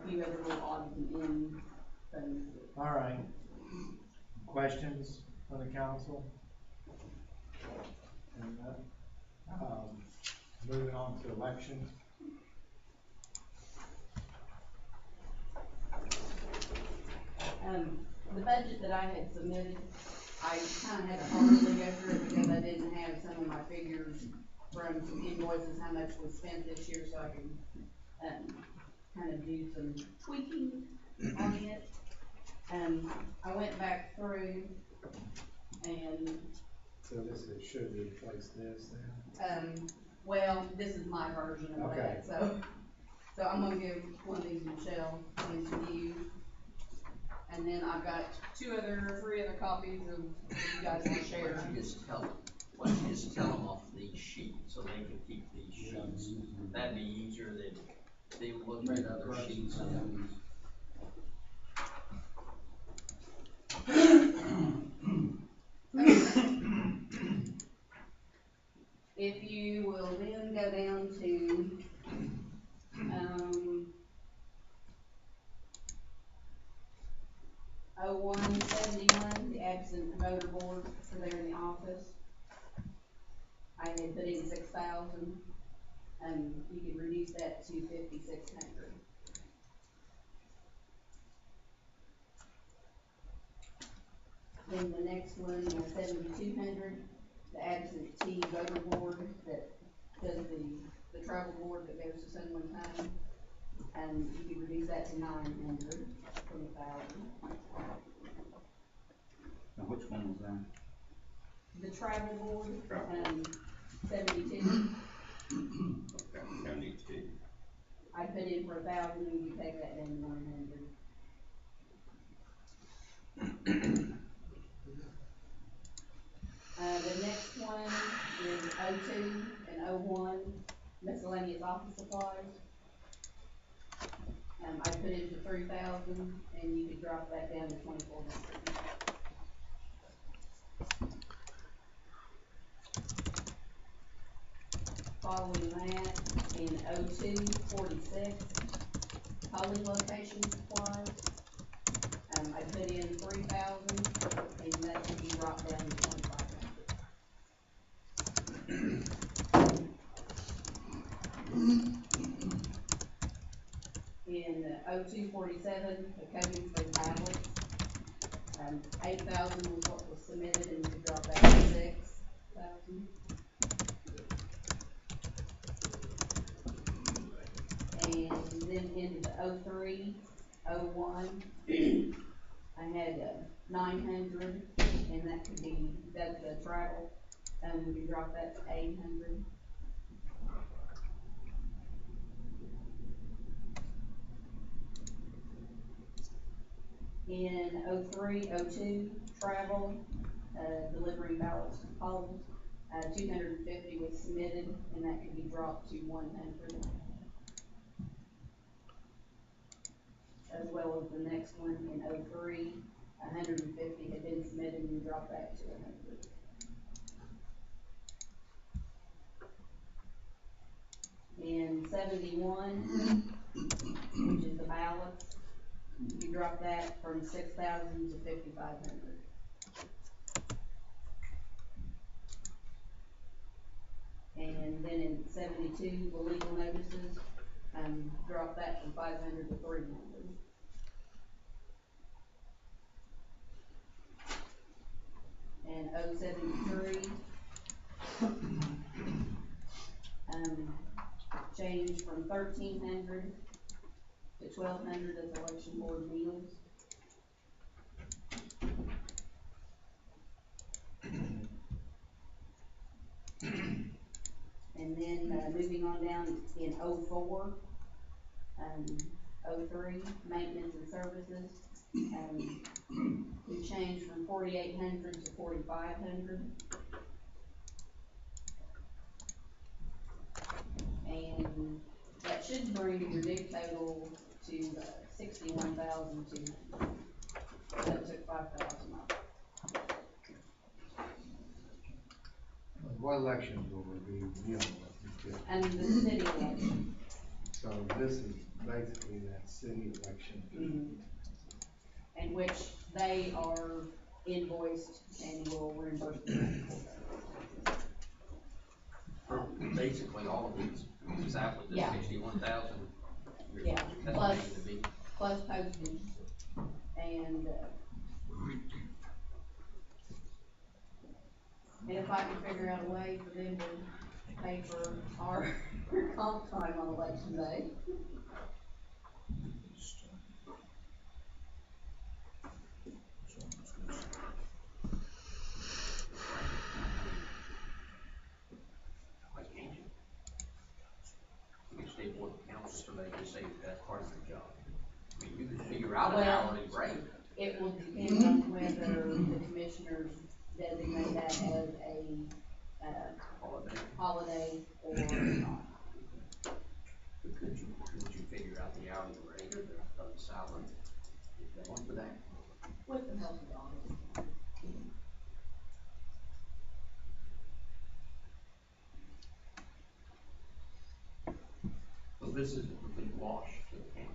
few other little odds and ends things. All right. Questions from the council? And, moving on to elections. The budget that I had submitted, I kind of had to hardly go through it because I didn't have some of my figures from some invoices, how much was spent this year, so I can, kind of do some tweaking on it. I went back through and, So should replace this then? well, this is my version of Okay. that, so I'm gonna give one of these to Michelle and to you. And then I've got three other copies of if you guys want to share. Why don't you just tell them off these sheets, so they can keep these sheets. That'd be easier than them looking at other sheets. If you will then go down to, 0171, the absent voter board for there in the office. I had put in 6,000, you could reduce that to 5,600. Then the next one was 7,200, the absentee voter board that does the travel board that goes to San Juan County. And you could reduce that to 900 from 1,000. Now, which one was that? The travel board, Travel. 72. Okay, 72. I put in for 1,000, and you take that down to 900. The next one is 02 and 01, miscellaneous office supplies. I put in for 3,000, and you could drop that down to 2,400. Following that, in 02, 46, polling location supplies. I put in 3,000, and that could be dropped down to 2,500. In 0247, the coding for the ballots, 8,000 was what was submitted, and you could drop that to 6,000. And then into the 03, 01, I had 900, and that could be, that's the travel, we can drop that to 800. In 03, 02, travel, delivering ballots to polls, 250 was submitted, and that could be dropped to 100. As well as the next one in 03, 150 had been submitted, and we dropped that to 100. In 71, which is the ballots, we dropped that from 6,000 to 5,500. And then in 72, the legal notices, dropped that from 500 to 300. And 073, changed from 1,300 to 1,200 as election board meals. And then moving on down in 04, 03, maintenance and services, we changed from 4,800 to 4,500. And that should bring your new total to 61,200. That took 5,000 off. What elections will we be dealing with? And the city election. So this is basically that city election fee. And which they are invoiced and will reimburse them. For basically all of these, is that with the Yeah. 61,000? Yeah, That's plus- what it needs to be. Plus postage, and if I can figure out a way for them to pay for our comp time on election day. Why can't you? You can stay board of council so they can say that that's part of their job. I mean, you can figure out an Well- hourly rate. It will depend on whether the commissioners designate that as a, holiday or not. Could you figure out the hourly rate or the salary? If they want for that? With the help of August. So this is a complete wash to the county.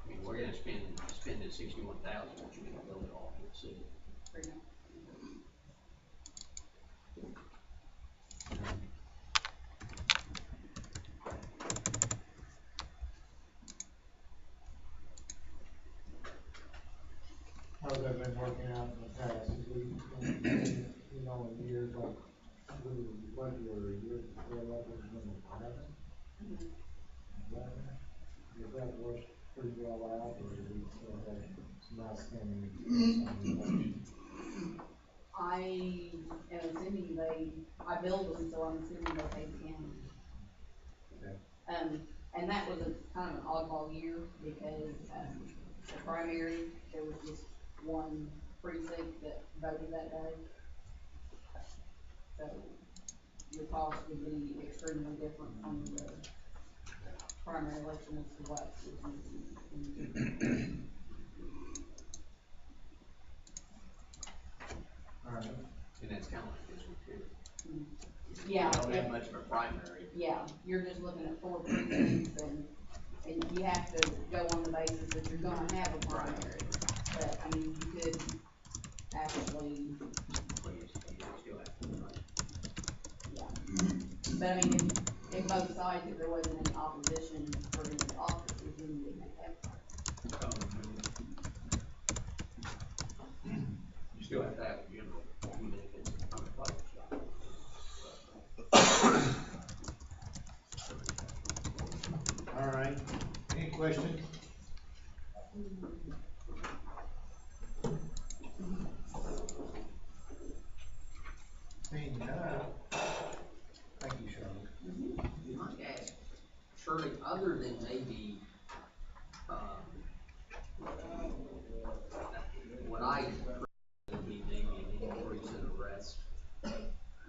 I mean, we're gonna spend the 61,000, but you're gonna build it all to the city. Pretty much. How's that been working out in the past? Is we, you know, in years like, what your years before that was in the past? Does that work pretty well out, or do we still have some outstanding expense on the election? I am assuming I billed them, so I'm assuming they paid the county. Okay. And that was a kind of an oddball year because, the primary, there was just one precinct that voted that day. So the cost would be extremely different from the primary election as to what was used. All right. And that's kind of like this one too. Yeah, You don't yeah. have much of a primary. Yeah, you're just looking at 4 precincts and you have to go on the basis that you're gonna have a primary. But, I mean, you could actually, But you still have to, right? yeah. But I mean, if both sides, if there wasn't any opposition for any offices, then you wouldn't have. You still have to have a general, even if it's on the public side. All right, any questions? Seeing none, thank you, Charlotte. You might ask, Shirley, other than maybe, what I would be maybe an increase in arrest,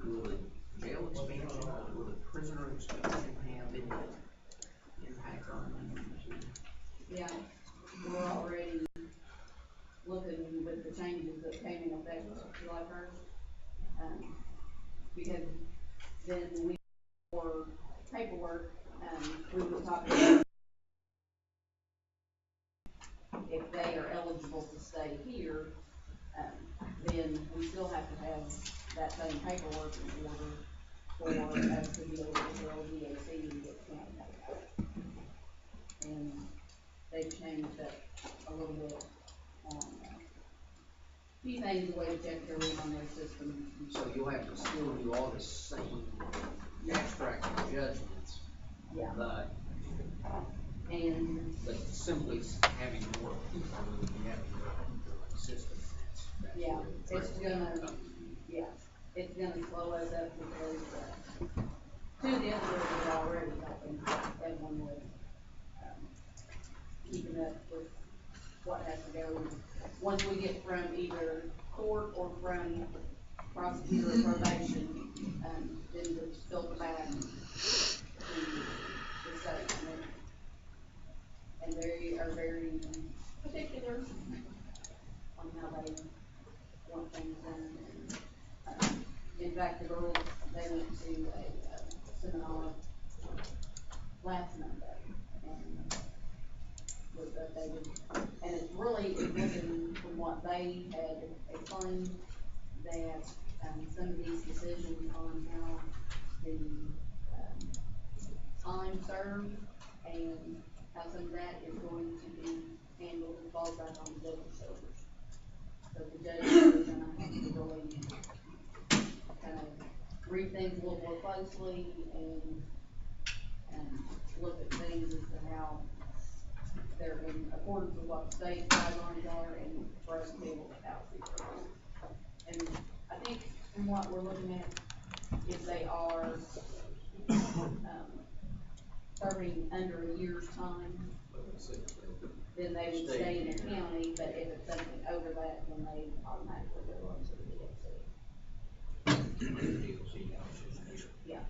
will the jail expansion, will the prisoner expansion have any impact on numbers? Yeah, we're already looking with the changes that came in effect July 1st. Because then we, for paperwork, we were talking about if they are eligible to stay here, then we still have to have that same paperwork in order for us to be able to bill DAC and get county paid. And they've changed that a little bit on, a few things, the way the checks are in on their system. So you'll have to still do all the same abstract judgments, Yeah, but and, simply having more people, you have more people in the system. That's yeah, where it's the gonna, comes in. yeah, it's gonna slow us up because, two of the others are already helping everyone with, keeping up with what has to go. Once we get from either court or from prosecutor or probation, then it's filter back to the state. And they are very particular on how they want things done. In fact, the girls, they went to a seminar last Monday, and was updated. And it's really, it's looking from what they had explained, that, some of these decisions on how the, time served and how some of that is going to be handled and falls back on the judge's shoulders. So the judge is gonna have to really kind of read things a little more closely and look at things as to how they're in accordance with what the state guidelines are and for us to be able to allocate those. And I think from what we're looking at, if they are, serving under a year's time, then they would stay in the county, but if it's something over that, then they automatically go on to the DOC. Yeah,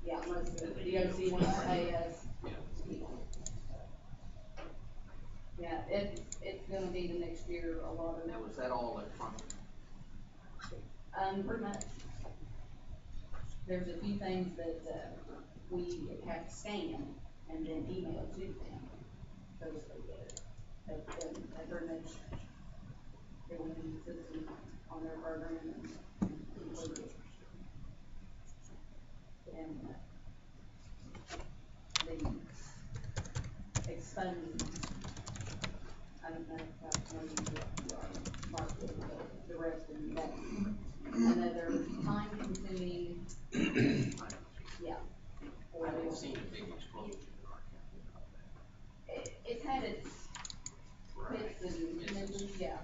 yeah, unless the DOC wants to pay us. Yeah, it's gonna be the next year, a lot of. Now, was that all electronic? Pretty much. There's a few things that, we have to scan and then email to them, so that they get it. But, they pretty much, they went in the system on their program and complete it. And, the expunging, I don't know if that's one you are marked with, but the rest of that. Another time-consuming, yeah. I haven't seen a big explosion in our county about that. It's had its hits and misses, yeah.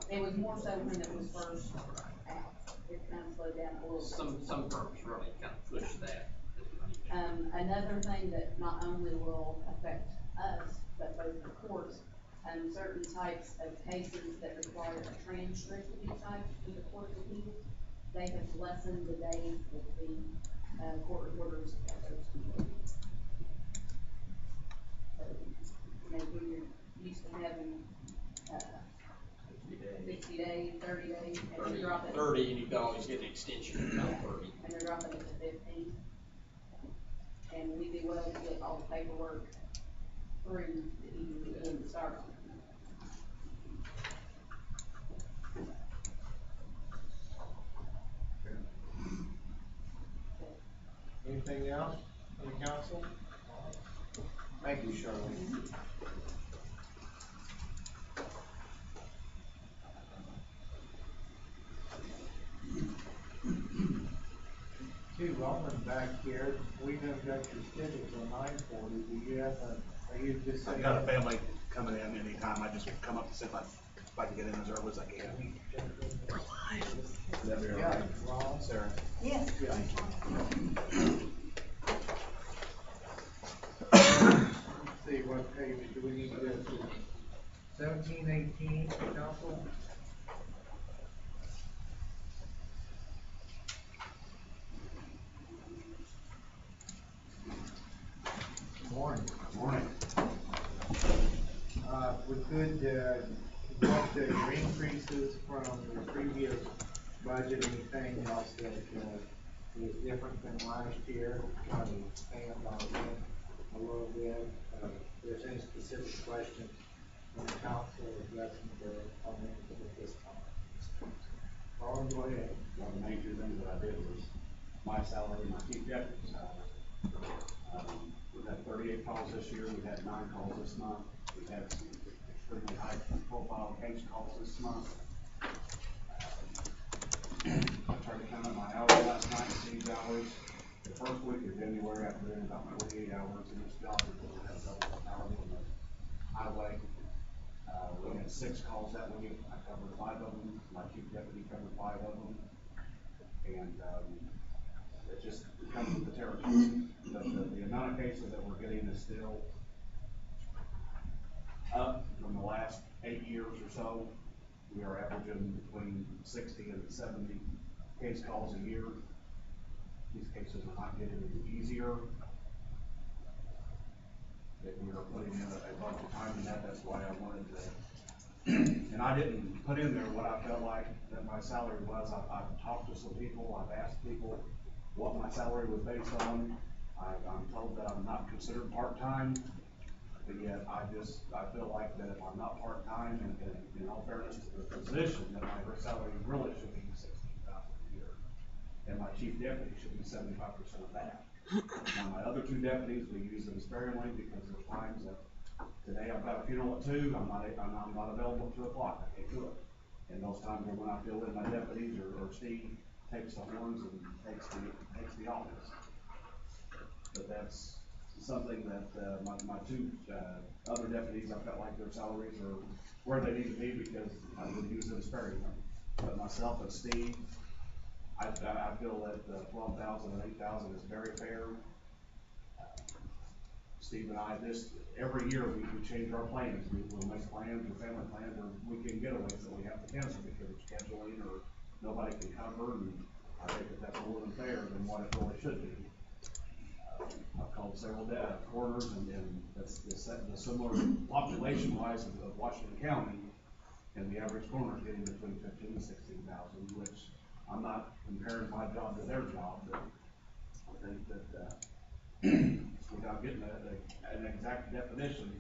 It was more so when it was first out. It kind of slowed down a little bit. Some firms really kind of push that. Another thing that not only will affect us, but both the courts, certain types of cases that require a transcript to be typed to the court of appeals, they have lessened the days that the, court reporters have those people. So, you know, when you're used to having, 60 days, 30 days, and they're dropping. 30, and you can always get an extension of about 30. And they're dropping it to 15. And we do well to get all the paperwork through that you can start on. Anything else from the council? Thank you, Shirley. See, Roman back here, we done got your schedule till 9:40, do you have are you just saying? I've got a family coming in anytime, I just come up to see if I can get in as early as I can. Is that very all Yeah, right? Ron? Sarah? Yes. Yeah. Let's see, what page do we need to go to? 17, 18, council? Morning. Morning. We could, what your increases from the previous budget, anything else that, is different than last year, kind of expand on it a little bit. If there's any specific questions from the council addressing the financial at this time. Ron, go ahead. One of the major things that I did was my salary, my chief deputy salary. We've had 38 calls this year, we've had 9 calls this month, we've had some extremely high profile case calls this month. I tried to count up my hours last night, Steve's hours. The first week of January, I put in about 48 hours in this job, because we had double hours on the highway. We had 6 calls that week, I covered 5 of them, my chief deputy covered 5 of them. And, it just comes with the territory. The amount of cases that we're getting is still up from the last 8 years or so. We are averaging between 60 and 70 case calls a year. These cases are not getting any easier. If we are putting in a bunch of time in that, that's why I wanted to. And I didn't put in there what I felt like that my salary was. I've talked to some people, I've asked people what my salary was based on. I'm told that I'm not considered part-time, but yet I feel like that if I'm not part-time, and in all fairness to the position, that my salary really should be $16,000 a year. And my chief deputy should be 75% of that. Now, my other two deputies, we use them sparingly because there's times that, today I've got a funeral at 2, I'm not available at 2 o'clock, I can't do it. And those times are when I fill in my deputies, or Steve takes the horns and takes the office. But that's something that, my two, other deputies, I felt like their salaries are where they need to be because I would use them sparingly. But myself and Steve, I feel that, 12,000 and 8,000 is very fair. Steve and I, every year we change our plans, we'll make plans, or family plans, or weekend getaways that we have to cancel because of scheduling, or nobody can cover, and I think that that's more than fair than what it really should be. I've called several corners, and that's the similar population wise of Washington County, and the average corner is getting between 15,000 and 16,000, which I'm not comparing my job to their job, but I think that, without getting an exact definition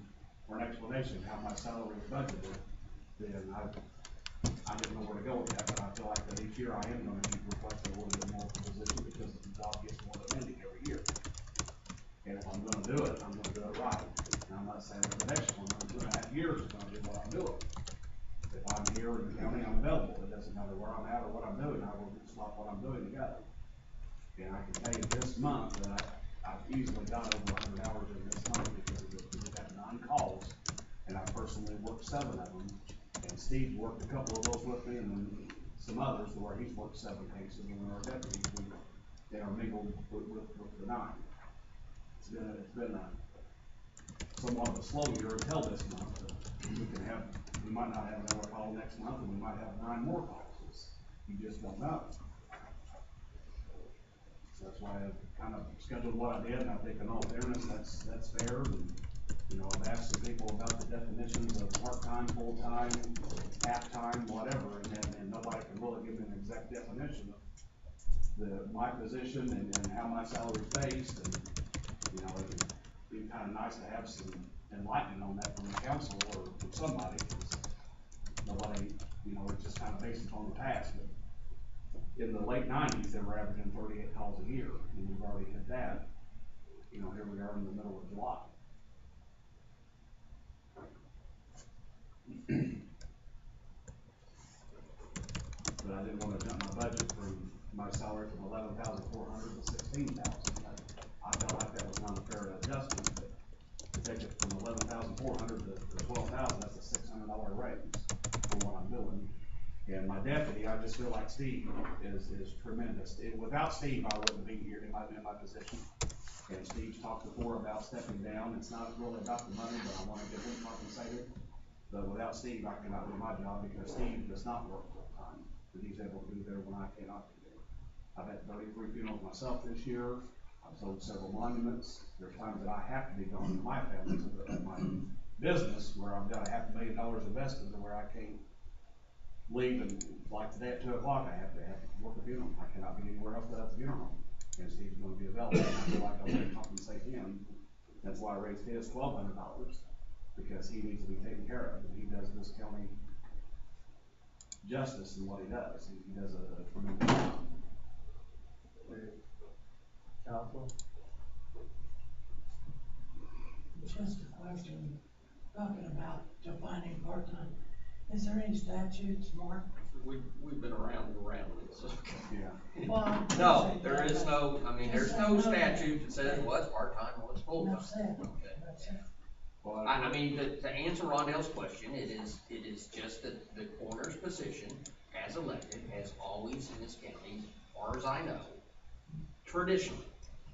or an explanation how my salary is budgeted, then I didn't know where to go with that, but I feel like that each year I am gonna keep requesting a little bit more for position because the job gets more demanding every year. And if I'm gonna do it, I'm gonna do it right. And I'm not saying that the next 1.5 years is gonna do what I'm doing. If I'm here in the county, I'm available. It doesn't matter where I'm at or what I'm doing, I will stop what I'm doing to go. And I can tell you this month that I've easily got over 100 hours in this month because we've had 9 calls, and I personally worked 7 of them, and Steve worked a couple of those with me, and then some others where he's worked 7 cases, and our deputies, they are mingled with the 9. It's been somewhat of a slow year until this month, but we might not have another call next month, and we might have 9 more calls. You just don't know. That's why I kind of scheduled what I did, and I think in all fairness, that's fair. And, I've asked the people about the definitions of part-time, full-time, half-time, whatever, and nobody can really give me an exact definition of my position and how my salary is based. And, it'd be kind of nice to have some enlightenment on that from the council or from somebody, because nobody, it's just kind of based upon the past. But in the late 90s, they were averaging 38 calls a year, and we've already hit that. Here we are in the middle of July. But I didn't want to jump my budget from my salary from 11,400 to 16,000. I felt like that was not a fair adjustment, but to take it from 11,400 to 12,000, that's a $600 raise for what I'm doing. And my deputy, I just feel like Steve is tremendous. Without Steve, I wouldn't be here in my position. And Steve's talked before about stepping down. It's not really about the money, but I want to get him compensated. But without Steve, I cannot do my job because Steve does not work full time. But he's able to be there when I cannot be there. I've had 33 funerals myself this year. I've sold several monuments. There's times that I have to be gone in my family, in my business, where I've got $500,000 invested to where I can't leave, and like today at 2 o'clock, I have to work a funeral. I cannot be anywhere else without the funeral. And Steve's going to be available, and I feel like I want to compensate him. That's why I raised his $1,200, because he needs to be taken care of, and he does this county justice in what he does. He does a tremendous job. Council? Just a question, talking about defining part-time, is there any statutes, Mark? We've been around it, so. Yeah. Well, No, there is no, there's no statute that says what's part-time, what's full-time. Enough said, Okay. that's it. Well, To answer Rondell's question, it is just that the coroner's position, as elected, has always in this county, as far as I know, traditionally,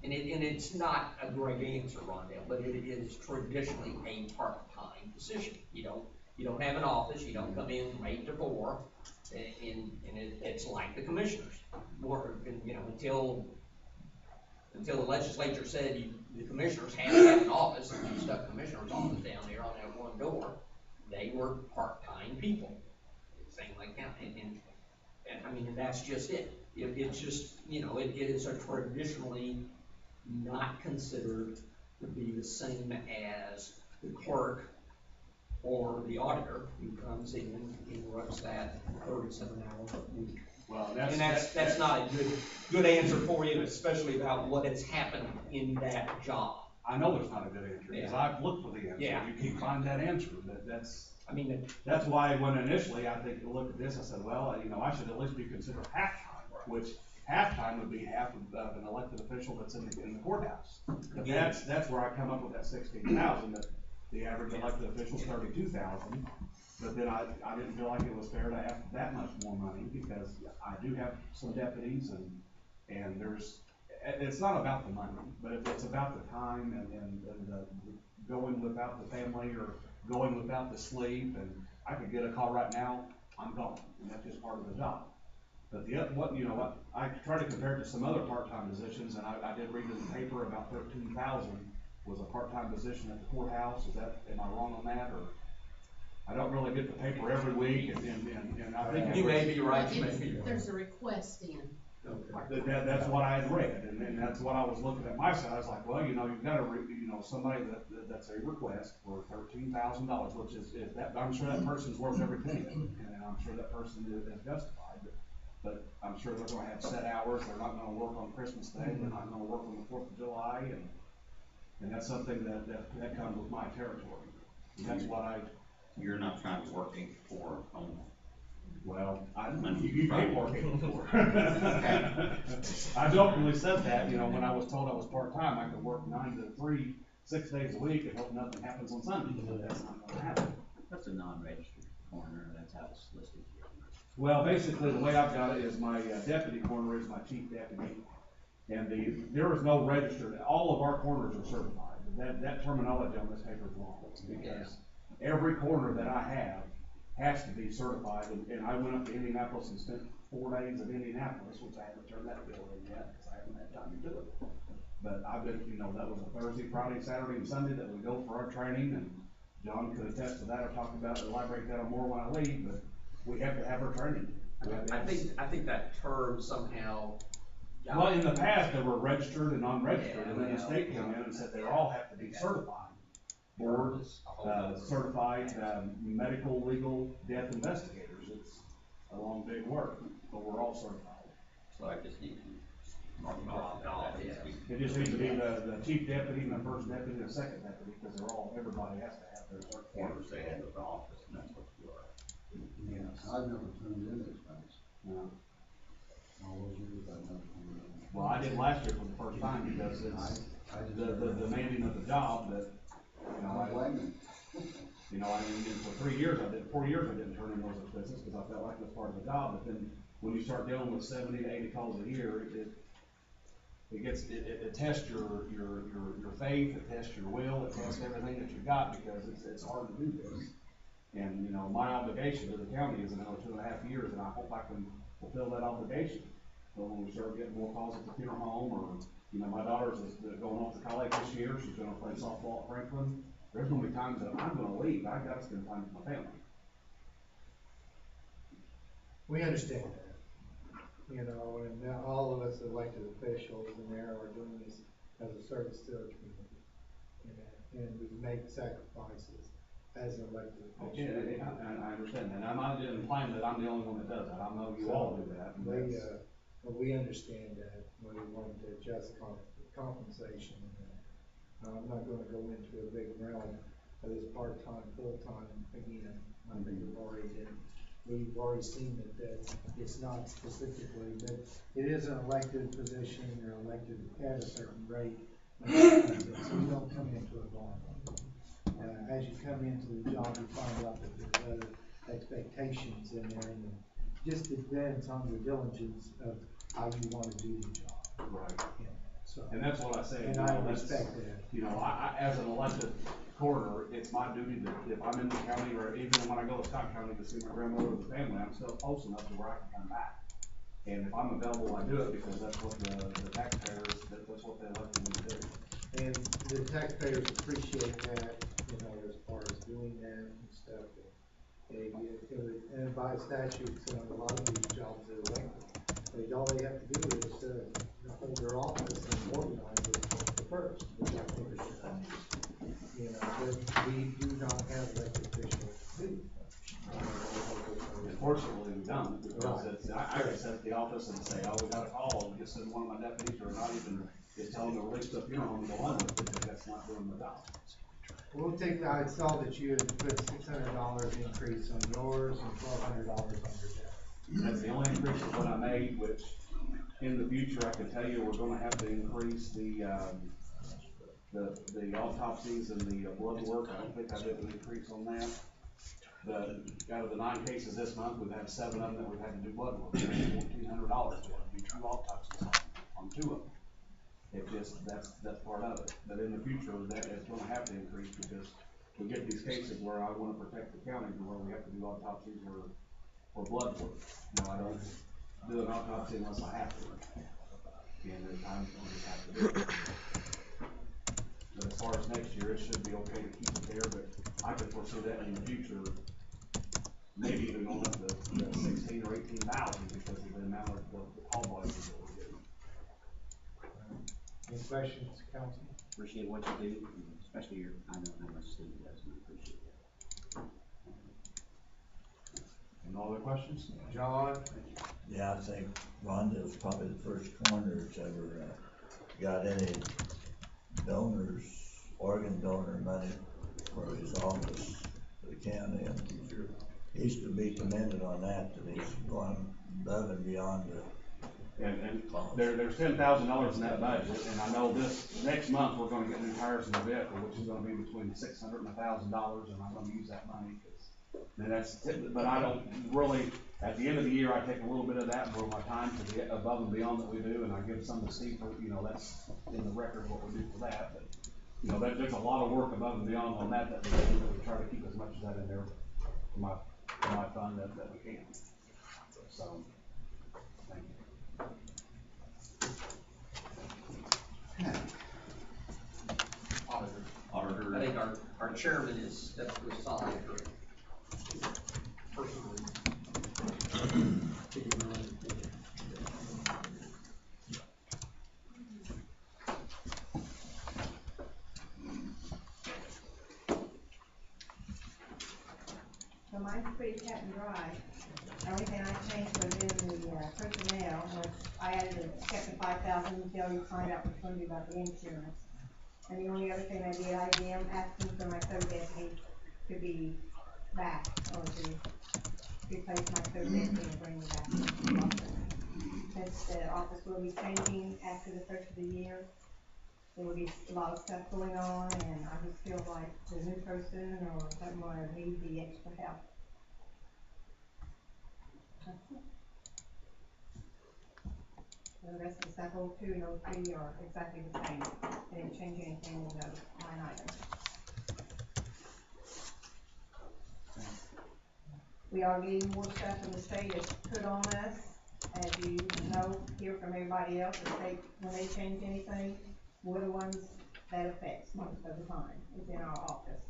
and it's not a great answer, Rondell, but it is traditionally a part-time position. You don't have an office, you don't come in from 8 to 4, and it's like the commissioners work, until the legislature said the commissioners had to have an office, and you stuck commissioner's office down there on that one door, they were part-time people, same like county, and that's just it. It's just, it is a traditionally not considered to be the same as the clerk or the auditor who comes in and runs that 37 hours a week. Well, And that's not a good answer for you, especially about what has happened in that job. I know there's not a good answer, because Yeah. I've looked for the answer. Yeah. You can't find that answer, that's. I mean, That's why when initially I think, looked at this, I said, well, I should at least be considered half-time, which half-time would be half of an elected official that's in the courthouse. But that's where I come up with that 16,000, that the average elected official's 32,000. But then I didn't feel like it was fair to ask that much more money, because I do have some deputies and it's not about the money, but it's about the time and the going without the family or going without the sleep, and I could get a call right now, I'm gone, and that's just part of the job. But I try to compare it to some other part-time positions, and I did read in the paper about 13,000 was a part-time position at the courthouse. Am I wrong on that, or? I don't really get the paper every week, and I think. you may be right, you may be wrong. There's a request in. That's what I had read, and that's what I was looking at my side. I was like, well, you've got somebody that's a request for $13,000, which is that, I'm sure that person's worth every penny of it, and I'm sure that person is justified, but I'm sure they're gonna have set hours, they're not gonna work on Christmas Day, they're not gonna work on the 4th of July, and that's something that comes with my territory. And that's what You're not trying to work 8 to 4 only. Well, you pay more for. I jokingly said that, when I was told I was part-time, I could work 9 to 3, 6 days a week and hope nothing happens on Sunday, but that's not gonna happen. That's a non-registered coroner, that's how it's listed here. Well, basically, the way I've got it is my deputy coroner is my chief deputy, and there is no registered, all of our coroners are certified. That terminology on this paper is wrong, because every coroner that I have has to be certified, and I went up to Indianapolis and spent 4 days in Indianapolis, which I haven't turned that bill in yet, because I haven't had time to do it. But I've been, that was a Thursday, Friday, Saturday, and Sunday that we go for our training, and John could attest to that, or talk about, elaborate that on more when I leave, but we have to have our training. I think that term somehow. Well, in the past, they were registered and non-registered, and then the state came in and said they all have to be certified. Board, certified, medical, legal, death investigators. It's a long, big word, but we're all certified. So I just need to mark it off. It just needs to be the chief deputy, and the first deputy, and the second deputy, because everybody has to have their certification. Corners, they have the office, and that's what you are. Yes. I've never turned in expense. No. All those years I've never turned in. Well, I did last year for the first time, because it's the demanding of the job that, I blame for 4 years I didn't turn in those expenses, because I felt like it was part of the job, but then when you start dealing with 70 to 80 calls a year, it tests your faith, it tests your will, it tests everything that you got, because it's hard to do this. And, my obligation to the county is another 2.5 years, and I hope I can fulfill that obligation. So when we start getting more calls at the funeral home, or, my daughter's going off to college this year, she's gonna play softball at Franklin. There's gonna be times that I'm gonna leave, I gotta spend time with my family. We understand that, and all of us elected officials and there are doing this as a service to our community. And we make sacrifices as an elected Okay, official. and I understand that, and I'm not implying that I'm the only one that does that, I know you all do that. And that's- We understand that, we want to adjust compensation. I'm not gonna go into a big realm of this part-time, full-time again. I think we've already seen that it's not specifically, but it is an elected position, you're elected at a certain rate. So you don't come into a normal. As you come into the job, you find out that there's other expectations in there, and it just depends on your diligence of how you wanna do the job. Right. So, And that's what I say. and I respect that. I, as an elected coroner, it's my duty that if I'm in the county, or even when I go to Scott County to see my grandmother or the family, I'm still close enough to where I can come back. And if I'm available, I do it, because that's what the taxpayers, that's what they elected me to do. And the taxpayers appreciate that, as far as doing that and stuff. And by statute, a lot of these jobs are elected. All they have to do is hold their office and organize it first, which I think is, but we don't have elected officials do. Unfortunately, we don't, because Right. it's, I could sit at the office and say, oh, we got a call, and just send one of my deputies, or not even, just tell them to release the funeral home and go on with it, because that's not doing the job. We'll take, I saw that you had put $600 increase on yours and $1,200 on your debt. That's the only increase of what I made, which, in the future, I can tell you, we're gonna have to increase the autopsies and the blood work. I don't think I did an increase on that. Out of the 9 cases this month, we've had 7 of them that we've had to do blood work. $1,400, we have to do 2 autopsies on 2 of them. It just, that's part of it. But in the future, that is gonna have to increase, because we get these cases where I wanna protect the county, to where we have to do autopsies or blood work. Now, I don't do an autopsy unless I have to. And there's times when we have to do it. But as far as next year, it should be okay to keep it there, but I could foresee that in the future, maybe even going up to 16 or 18,000, because of the amount of the call volumes that we're getting. Any questions, council? Appreciate what you do, especially your, I know how much Steve does, and I appreciate that. No other questions? John? Yeah, I think Rhonda was probably the first coroner that's ever, got any donors, organ donor money for his office for the county, and he's to be commended on that he's going above and beyond the. And there's $10,000 in that budget, and I know this, next month, we're gonna get new tires in the vehicle, which is gonna be between $600 and $1,000, and I'm gonna use that money, but I don't really, at the end of the year, I take a little bit of that for my time to get above and beyond that we do, and I give some to Steve for, that's in the record what we do for that, but, there's a lot of work above and beyond on that we do, that we try to keep as much of that in there for my fund that we can. So, thank you. Auditor. I think our chairman is, that's beside her. Personally. So mine's pretty cut and dry. The only thing I changed was in the personnel, which I added a second 5,000 until you find out what's gonna be about the insurance. And the only other thing I did, I am asking for my code deputy to be back, or to replace my code deputy and bring me back to the office. Since the office will be changing after the first of the year, there will be a lot of stuff going on, and I just feel like the new person or someone needs the extra help. That's it. The rest of the stuff, 02 and 03 are exactly the same. They didn't change anything in those line items. We are getting more stuff from the state that's put on us. As you know, hear from everybody else, the state, when they change anything, we're the ones that affects most of the time. It's in our office.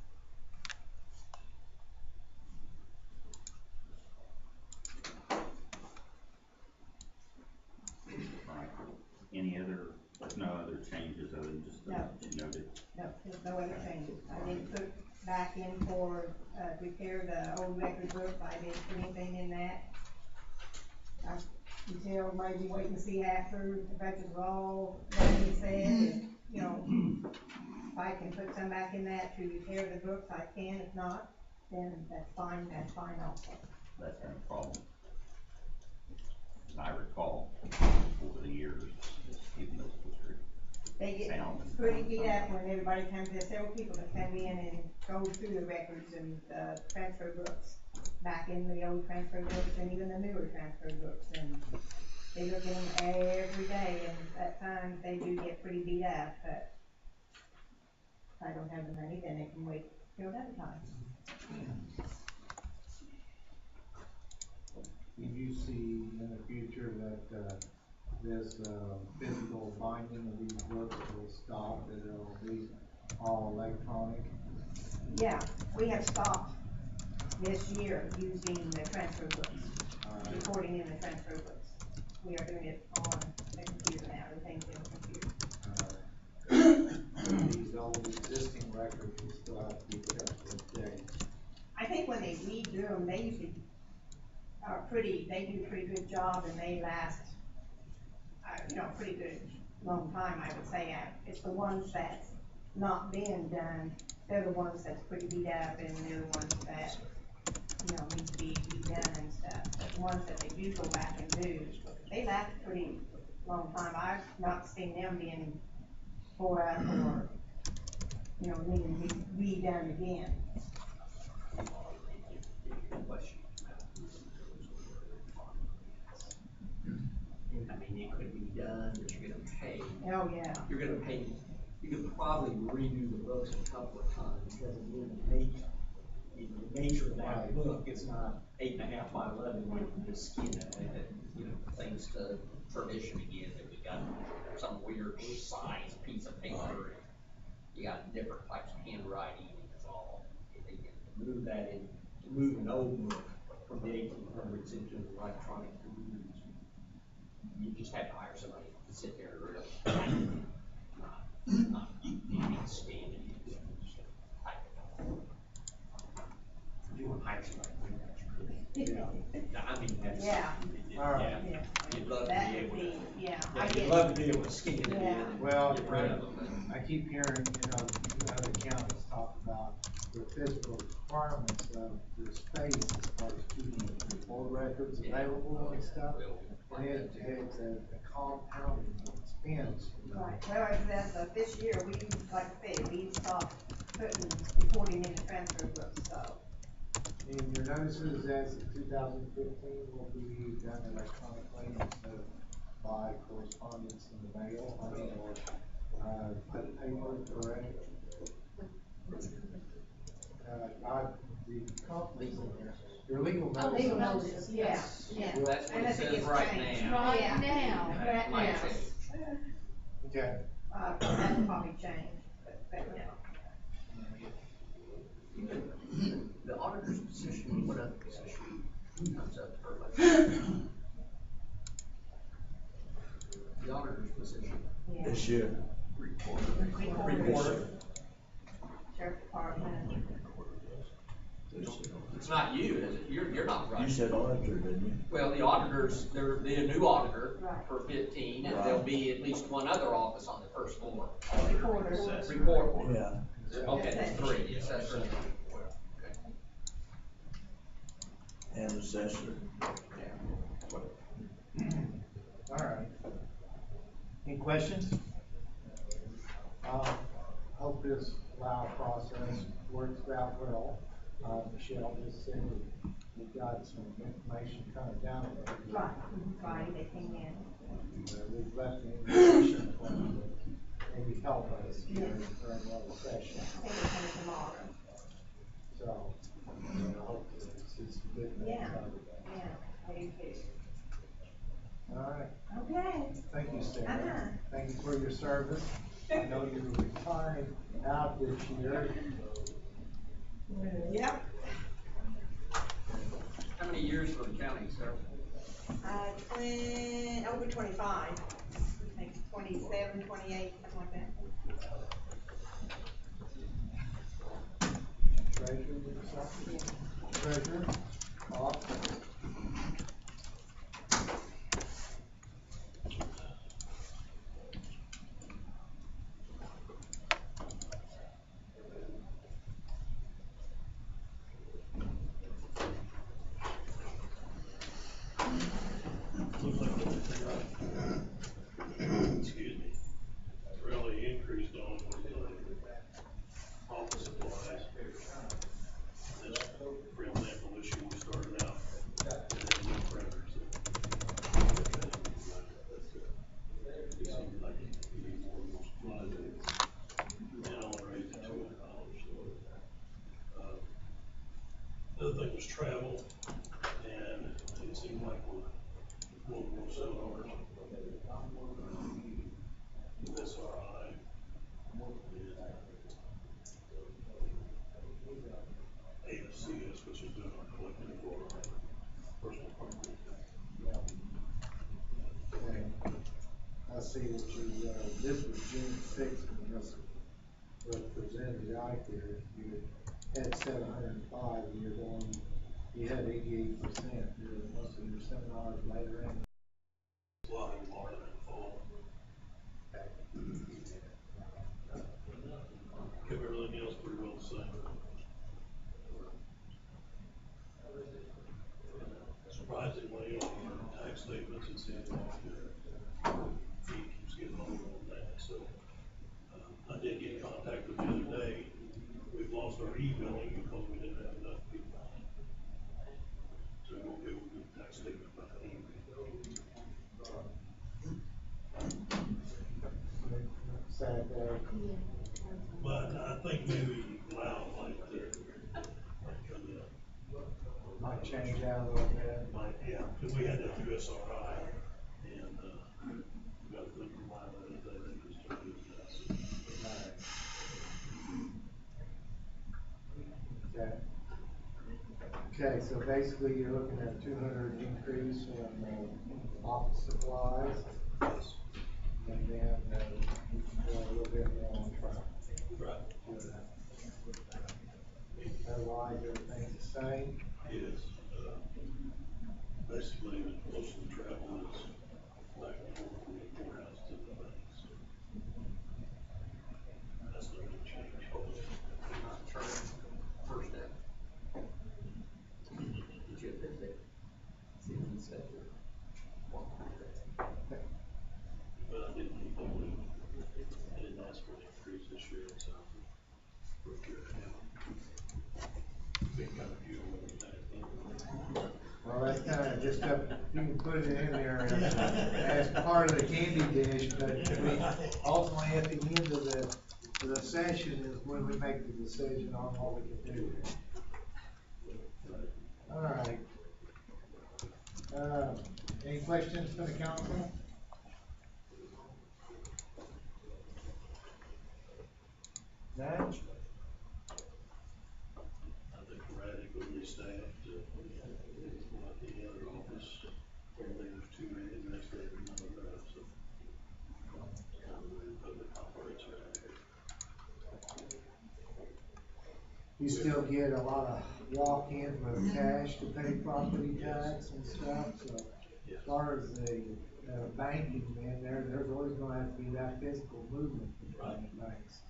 Right. Any other, no other changes other than just the, No. you noted? No, there's no other changes. I didn't put back in for, repair the old record book. I didn't put anything in that. Until maybe wait and see after the budget's all done and said, if I can put some back in that to repair the books, I can. If not, then that's fine also. That's been a problem. I recall over the years, just even those districts. They get pretty beat up when everybody comes, there's several people that come in and go through the records and, transfer books, back in the old transfer books and even the newer transfer books, and they look at them every day, and at times they do get pretty beat up, but if I don't have the money, then they can wait till another time. Do you see in the future that, this, physical binding of these books will stop, that it'll be all electronic? Yeah, we have stopped this year using the transfer books, recording in the transfer books. We are doing it on the computer now, everything's in the computer. These old existing records will still we'll have to keep it up with dates. I think when they redo them, they usually they do a pretty good job and they last, pretty good, long time, I would say. It's the ones that's not being done, they're the ones that's pretty beat up and they're the ones that, need to be redone and stuff. But the ones that they do go back and do, they last a pretty long time. I've not seen them being tore up or, needing to be redone again. Question. I mean, it could be done, but you're gonna pay. Oh, yeah. You're gonna pay, you could probably redo the books a couple of times, because again, the nature of that book is not 8.5 by 11, where you can just skin it, things to tradition again, that we got some weird size piece of paper, and you got different types of handwriting, and it's all, if they can move an old book from the 1800s into the electronic computers, you just have to hire somebody to sit there and really not scan it, just type it out. If you want to hire somebody to do that, you could. I mean, that's. Yeah. All right. Yeah. You'd love to That be would able to. be, yeah. You'd love to be able to scan it in Yeah. and Well, get rid of them. I keep hearing, other counties talk about the physical requirements of the space as far as keeping old records available and stuff. And it's a compounding expense. Right, well, this year, like I said, we stopped recording in the transfer book, so. And your notices as of 2015 will be done electronically instead of by correspondence in the mail, or paper, correct? Your legal Oh, notices. legal notices, Yeah, yeah. That's what it Unless it says gets right changed. now. Right Yeah. now. That might Yeah. change. Okay. That'll probably change, but no. The auditor's position, what other position comes up for election? The auditor's position. Yeah. This year. Recorder. Sheriff Department. It's not you, is it? You're not You running. said auditor, didn't you? Well, the auditors, there'll be a new auditor Right. for 15, and there'll be at least one other office on the first floor. Recorder. Recorder. Yeah. Okay, that's 3, yes, that's right. Okay. And assessor. All right. Any questions? Hope this LAO process works out well. Michelle just said we got some information kind of down there. Right, Friday they came in. We've left the information for them to maybe help us during another session. I think they're coming tomorrow. So, I hope to see some good things Yeah. out of that. Yeah, they do. All right. Okay. Thank you, Sarah. Uh-huh. Thank you for your service. I know you're retiring out this year. Yep. How many years for the county, sir? Over 25. I think 27, 28, something like that. Treasurer, Treasurer, Bob. Excuse me, really increased on office supplies. This, for example, this year we started out with new printers. It seemed like we need more supplies. And all raised to $200, so. The other thing was travel, and it seemed like we're more seminars. SRI. AFCS, which is doing our collecting for personal property. Okay. I see that you, this was June 6th, when this was presented, right? The year, you had 705, you're going, you had 88%, most of your seminars later in. A lot more than fall. Kept everything else pretty well the same. Surprisingly, on our tax statements, it seems like the fee keeps getting lower on that, so. I did get in contact with the other day, we've lost our e-billing because we didn't have enough people. So we won't be able to do the tax statement by the email. Sad day. But I think maybe Loud might, Might change out a little bit. might, yeah, because we had that through SRI, and, we got a thing from Loud the other day, they just started doing that. Okay. Okay, so basically you're looking at 200 increase in office supplies, Yes. and then a little bit more on track. Right. Otherwise, everything's the same. It is, basically, most of the travel is back and forth from the courthouse to the banks. That's not gonna change. Not charging first step. Did you visit? See what he said? But I didn't think they would, I didn't ask for an increase this year, so for a year now. Been kind of view on that. Well, that's kind of just up, you can put it in there as part of the candy dish, but we, ultimately at the end of the session is when we make the decision on what we can do. All right. Any questions for the council? No? I think we're adequately staffed, like the other office, one day there's 2 men, the next day there's none of that, so. Kind of the way the public operates around here. You still get a lot of walk-ins with cash to pay property tax and stuff, so as far as the banking, man, there's always gonna have to be that physical movement between the banks.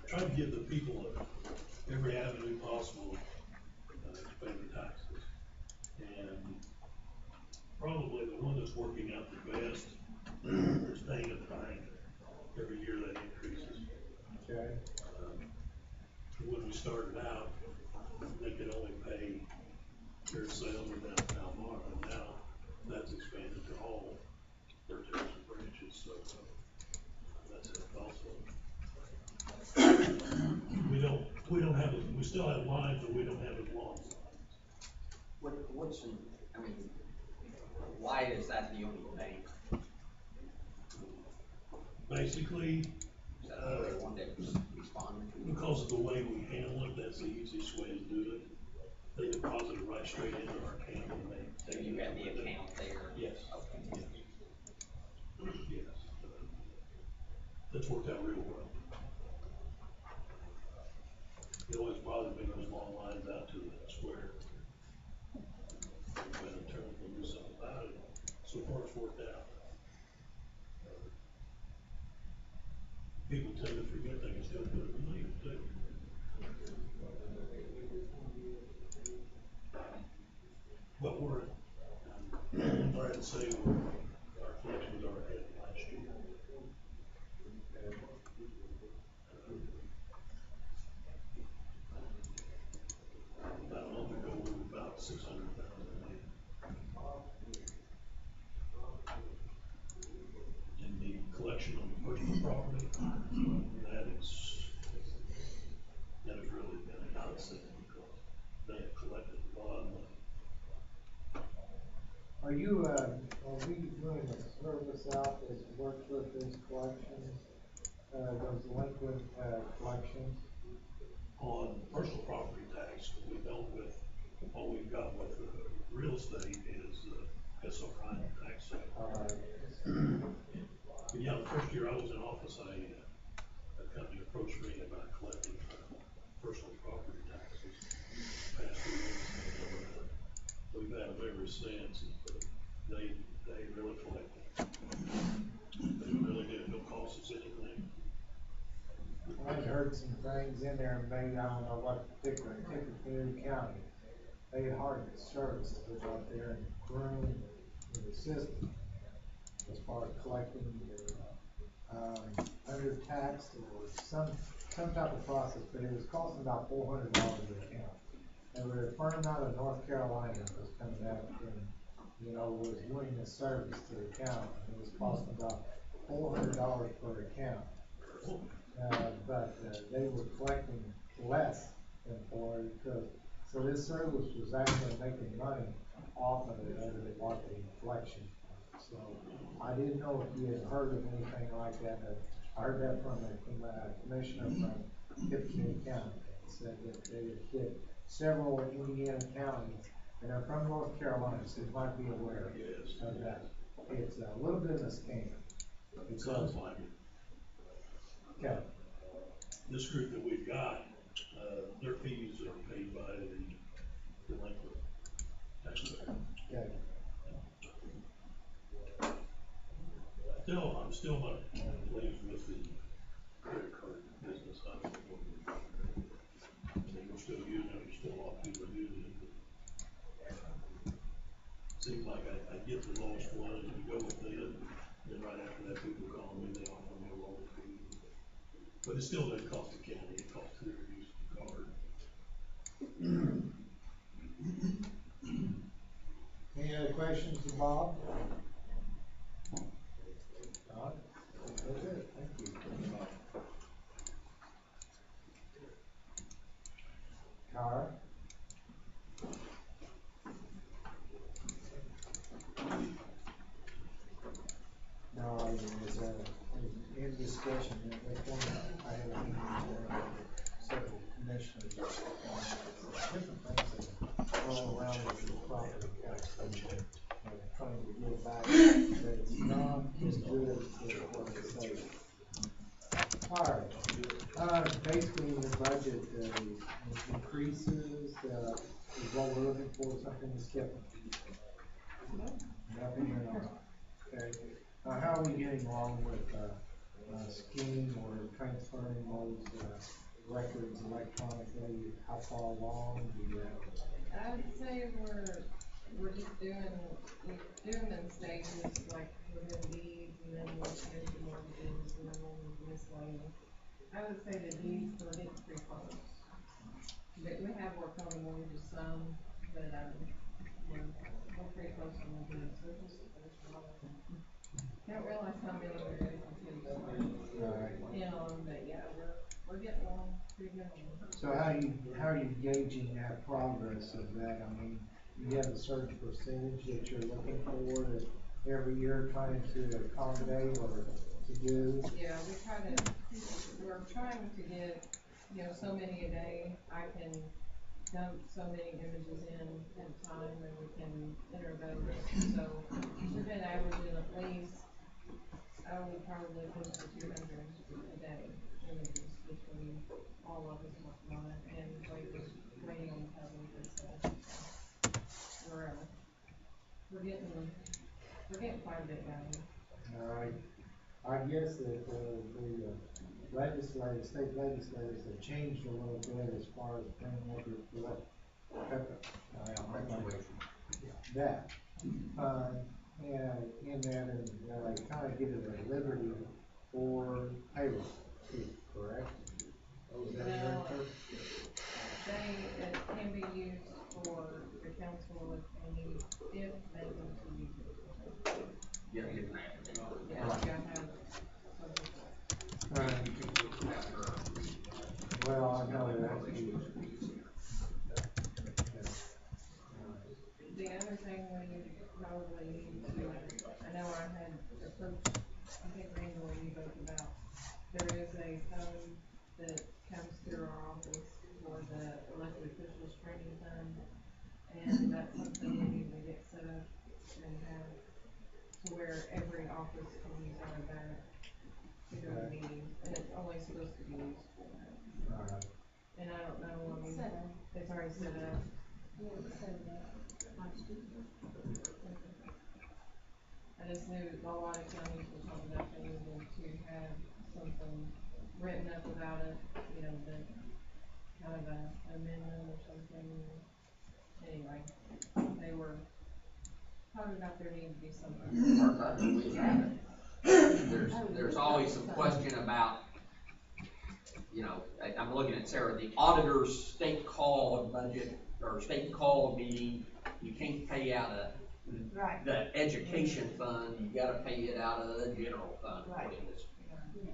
Try to give the people every avenue possible, to pay their taxes. And probably the one that's working out the best is paying at the bank. Every year that increases. Okay, When we started out, they could only pay their sales or downtown Marvin, and now that's expanded to all their Jefferson branches, so that's it also. We don't have, we still have lines, but we don't have as long lines. What's, I mean, why is that the only bank? Basically, Is that the only one that responded? because of the way we handle it, that's the easiest way to do it. They deposit it right straight into our account and they. So you got the account there? Yes. Okay. Yes. That's worked out real well. It always bothered me those long lines out to the square. But in terms of do something about it, so far it's worked out. People tend to forget they can still put it in leave too. But we're, I'm glad to say our collections are ahead of last year. About a month ago, we were about 600,000 in. And the collection on the personal property, that has really been a godsend because they have collected a lot of money. are we doing a service out that works with this collections, those delinquent, collections? On personal property tax, we don't with, all we've got with real estate is, SRI tax sale. But yeah, the first year I was in office, a company approached me about collecting cents, they really collect it. They really do, it don't cost us anything. I've heard some things in there, and maybe I don't know what particular, Tippecanoe County, they had hard services out there and groom the system as far as collecting undertaxed or some type of process, but it was costing about $400 an account. And we were a firm out of North Carolina was coming out and, was doing this service to the county. It was costing about $400 per account. But they were collecting less than so this service was actually making money off of it other than marketing collection. So I didn't know if you had heard of anything like that. I heard that from a commissioner from Tippecanoe County. Said that they had hit several Indiana counties, and they're from North Carolina, so you might be aware of that. It's a little bit of a scam. It sounds like it. Okay. This group that we've got, their fees are paid by the delinquent taxpayer. Okay. I'm still not pleased with the credit card business. I don't know what we're still using it, there's still a lot of people using it. Seems like I get the lowest one and we go with it, then right after that, people call me, they offer me a lower fee. But it still doesn't cost the county, it costs whoever uses the card. Any other questions for Bob? Todd? That's it, thank you. Tara? No, I was, in discussion, I had a meeting with several commissioners, different things that roll around with the property tax, trying to get back, but it's not as good as what they say. Alright, basically in the budget, increases, is what we're looking for, something that's different. Nothing at all. Okay, how are we getting along with, scanning or transferring those, records electronically? How far along do you have? I'd say we're just doing them in stages, like we're doing deeds and then we'll get into mortgages and then we'll move miscellaneous. I would say the deeds, we're getting pretty close. But we have worked on the mortgages some, but, we're pretty close on the deeds, so just finish a lot of them. Don't realize how many we're gonna continue to but yeah, we're getting along pretty good on them. So how are you gauging that progress of that? I mean, you have a certain percentage that you're looking for that every year trying to accommodate or to do? Yeah, we're trying to get, so many a day. I can dump so many images in at a time and we can enter those. So we've been averaging at least, probably close to 200 a day images between all of us working on it and waiting on the public and stuff. We're getting quite a bit done. I guess that the state legislators have changed a little bit as far as bringing up your that. And in that, and kind of give it a liberty for payroll, correct? It can be used for the council if they want to use it. Yeah. Yeah, you gotta have something. Well, I know that's huge. The other thing we probably need to, I know I had approached, I think Randall and you both about, there is a fund that comes through our office for the elected officials training fund, and that's something we need to get set up and have to where every office can use out of that to go to meetings, and it's only supposed to be used for that. And I don't know, it's already set up. I just knew a lot of counties were talking about they needed to have something written up about it, you know, that kind of a amendment or something. Anyway, they were talking about there needing to be something. As far as I know, we haven't. There's always some question about, you know, I'm looking at Sarah, the auditor's state called budget, or state called meeting, you can't pay out of Right. the education fund, you gotta pay it out of the general fund, Right. according to this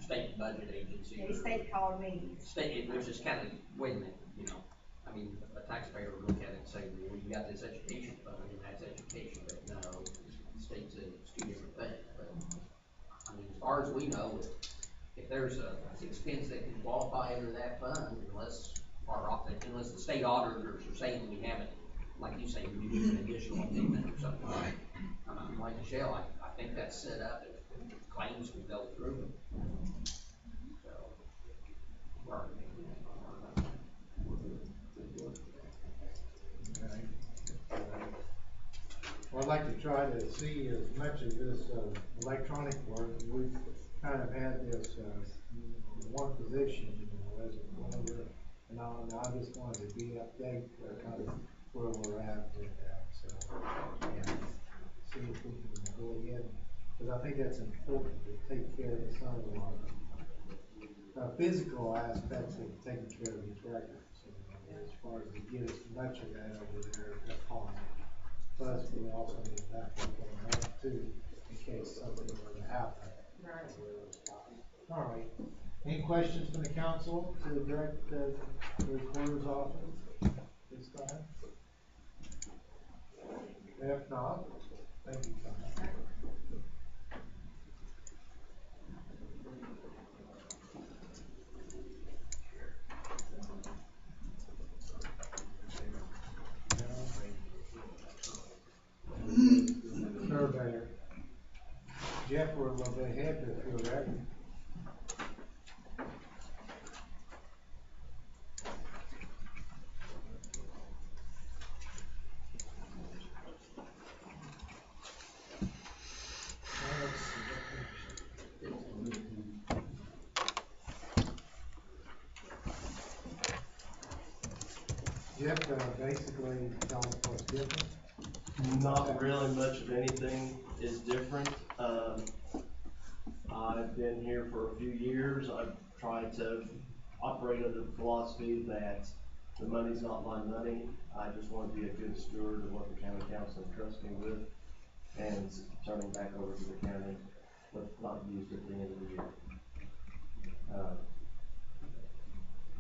state budget agency. The state called me. State, which is kind of, wait a minute, you know, I mean, a taxpayer would look at it and say, well, you got this education fund, and that's education, but no, the state said it's two different things, but, I mean, as far as we know, if there's a expense that can qualify under that fund, unless the state auditors are saying we haven't, like you say, we need an additional payment or something. I'm like Michelle, I think that's set up, if claims can go through. So, Well, I'd like to try to see as much of this, electronic work, we've kind of had this, one position, you know, as a whenever, and I just wanted to be update, kind of where we're at with that, so, and see if we can go ahead, because I think that's important to take care of some of the, physical aspects of taking care of these records, and as far as to get as much of that over there as possible. Plus, we also need to back up on that too, in case something were to happen. Right. All right. Any questions from the council to direct the recorder's office this time? If not, thank you, Tom. Surveyor. Jeff, we're a little bit ahead if you're ready. Jeff, basically tell us what's different. Not really much of anything is different. I've been here for a few years. I've tried to operate under the philosophy that the money's not my money. I just want to be a good steward of what the county council entrusts me with and turning back over to the county what's not used at the end of the year.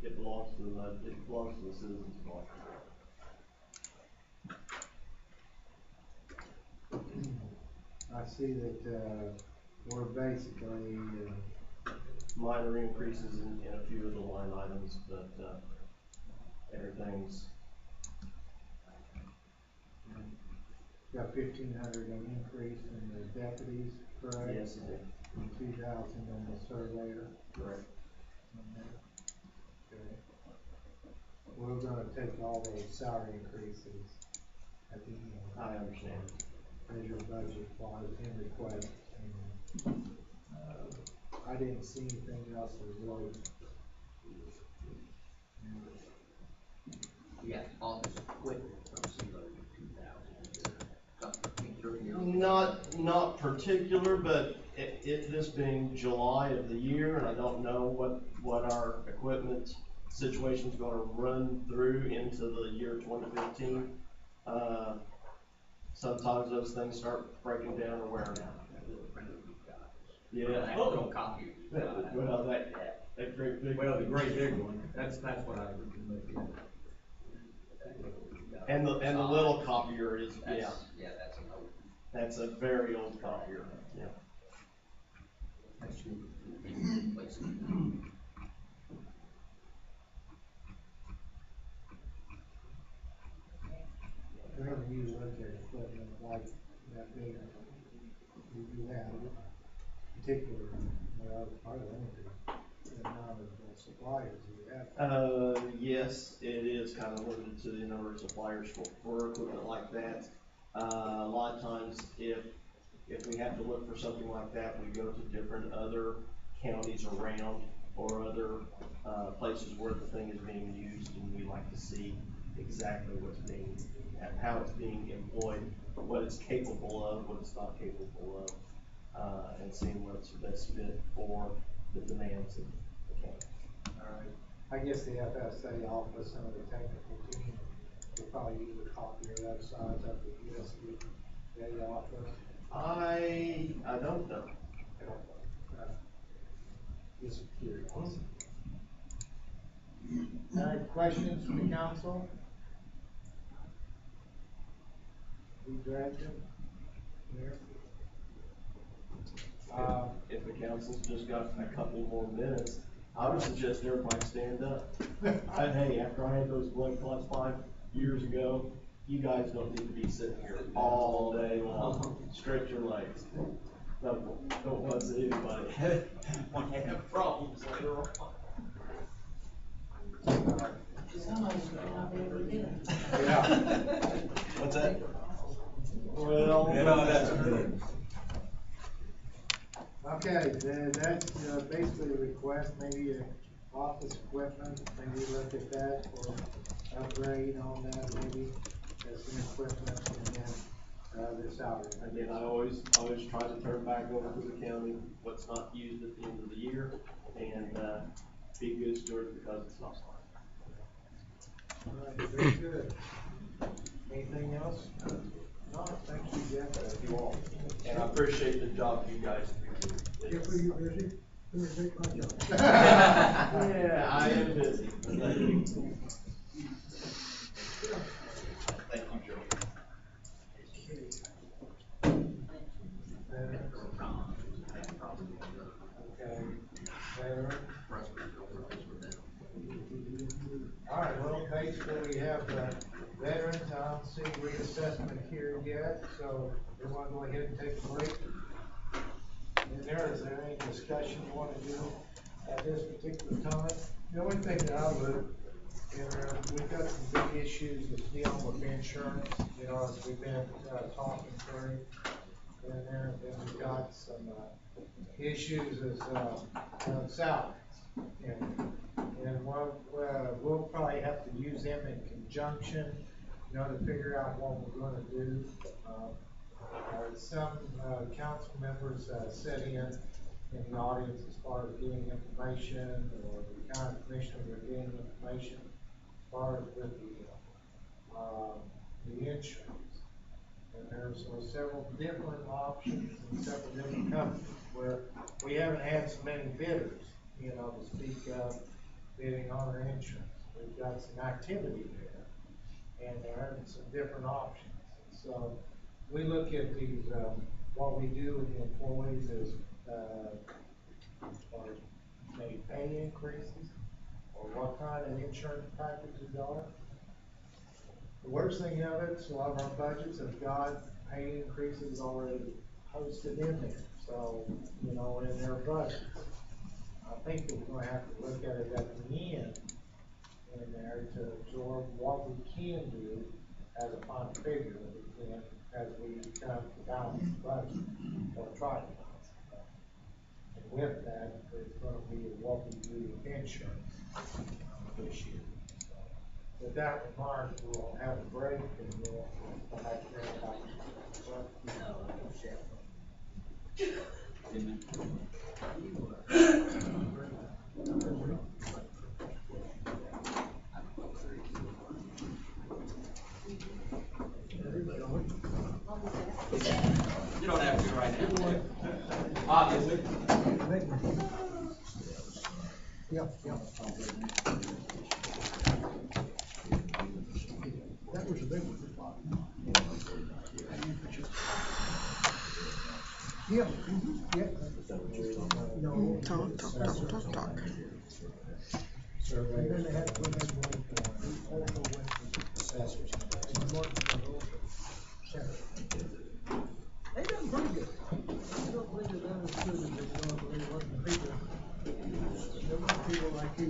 It belongs to the citizens of Washington. I see that, we're basically, Minor increases in a few of the line items, but, everything's. got 1,500 an increase in the deputies, correct? Yes, it did. And 2,000 on the surveyor. Correct. Okay. We're gonna take all those salary increases at the end. I understand. As your budget was in request. And, I didn't see anything else that really. Yeah, office equipment from zero to 2,000. Not particular, but this being July of the year, and I don't know what our equipment situation's gonna run through into the year 2015. Sometimes those things start breaking down or wearing out. Yeah. Little copy. Well, that great big. Well, the great big one, that's what I remember. And the little copier is, yeah. Yeah, that's an old. That's a very old copier, yeah. That's true. Whenever you look at equipment like that big, you have particular, well, part of the amount of suppliers you have. Yes, it is kind of limited to the number of suppliers for equipment like that. A lot of times, if we have to look for something like that, we go to different other counties around or other, places where the thing is being used, and we like to see exactly how it's being employed, what it's capable of, what it's not capable of, and seeing what's the best fit for the demands of the county. Alright, I guess the FSA office, some of the technical team, will probably use a copy of that size of the USB data office. I don't know. Just curious. Alright, questions from the council? We directed? Here? If the council's just got a couple more minutes, I would suggest everybody stand up. Hey, after I had those blood clots 5 years ago, you guys don't need to be sitting here all day long. Stretch your legs. Don't fuss at anybody. Might have problems later on. Somebody's gonna not be able to get it. Yeah. What's that? Well, Yeah, that's good. Okay, then that's basically a request, maybe office equipment, maybe look at that for upgrade on that, maybe, as some equipment, and then, their salary. Again, I always try to turn back over to the county what's not used at the end of the year, and, be good stewards because it's not mine. Alright, very good. Anything else? No, thank you, Jeff. Thank you all. And I appreciate the job you guys do. Jeff, are you busy? Who is it, my job? Yeah, I am busy. Thank you. Thank you, Joe. Okay. Veteran. Alright, well, basically, we have, veterans, I don't see reassessment here yet, so we wanna go ahead and take a break. Is there any discussion you wanna do at this particular time? The only thing that I would, we've got some big issues that's dealing with insurance, as we've been, talking through. And then we've got some, issues as, salaries. And we'll probably have to use them in conjunction, to figure out what we're gonna do. Some, council members, sit in the audience as far as getting information, or the county commissioners are getting information as far as with the insurance. And there's several different options and several different companies where we haven't had so many bidders, to speak of bidding on our insurance. We've got some activity there, and there are some different options. So we look at these, what we do with the employees is, or maybe pay increases, or what kind of insurance packages are. The worst thing of it, a lot of our budgets have got pay increases already posted in there, so, in their budgets. I think that we're gonna have to look at it at the end in there to absorb what we can do as a final figure that we can, as we come to balance the budget, or try to balance the budget. And with that, it's gonna be what we do with insurance this year. So, with that remark, we'll have a break, and we'll come back to everybody. You don't have to right now. Obviously. Yep. That was a big one. Yeah, yeah. No. Talk. Survey. And then they had to put that one, also went to Assessors. They done pretty good. I don't believe they're done as good as they done, but they wasn't people. There were people like you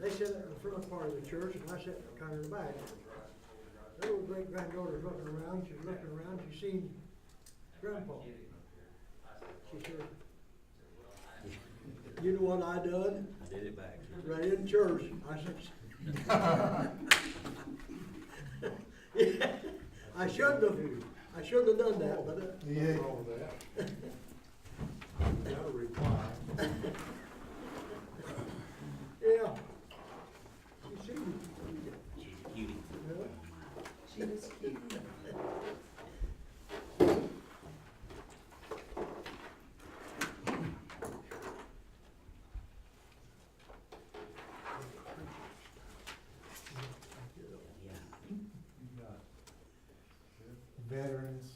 They sat in the front part of the church, and I sat kind of in the back. Her little great granddaughter's looking around, she's looking around, she seen Grandpa. She said, you know what I done? I did it back. Right in church, I said, yeah, I shouldn't have done that, but, Yeah. Wrong with that. Gotta reply. yeah. She seen me. She's a cutie. Yeah. She was cute. You got veterans.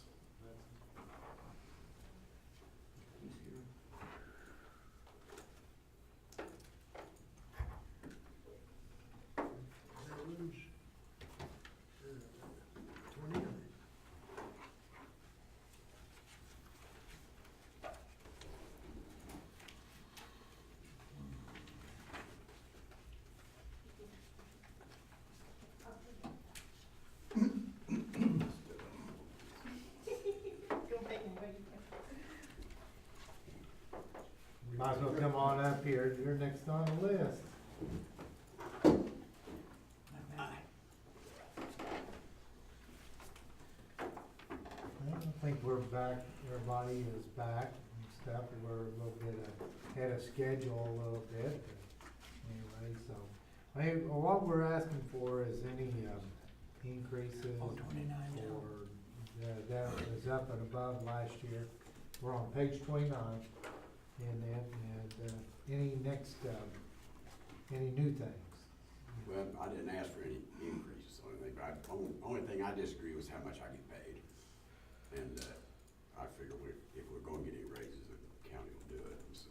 Veterans, 29. Might as well come on up here, you're next on the list. I think we're back, everybody is back and stuff, we're a little bit ahead of schedule a little bit. Anyway, so, what we're asking for is any, increases. Oh, 29 now. Or, that was up and above last year. We're on page 29, and then, any next, any new things? Well, I didn't ask for any increases or anything, but only thing I disagree was how much I get paid. And, I figure if we're gonna get any raises, the county will do it, and so,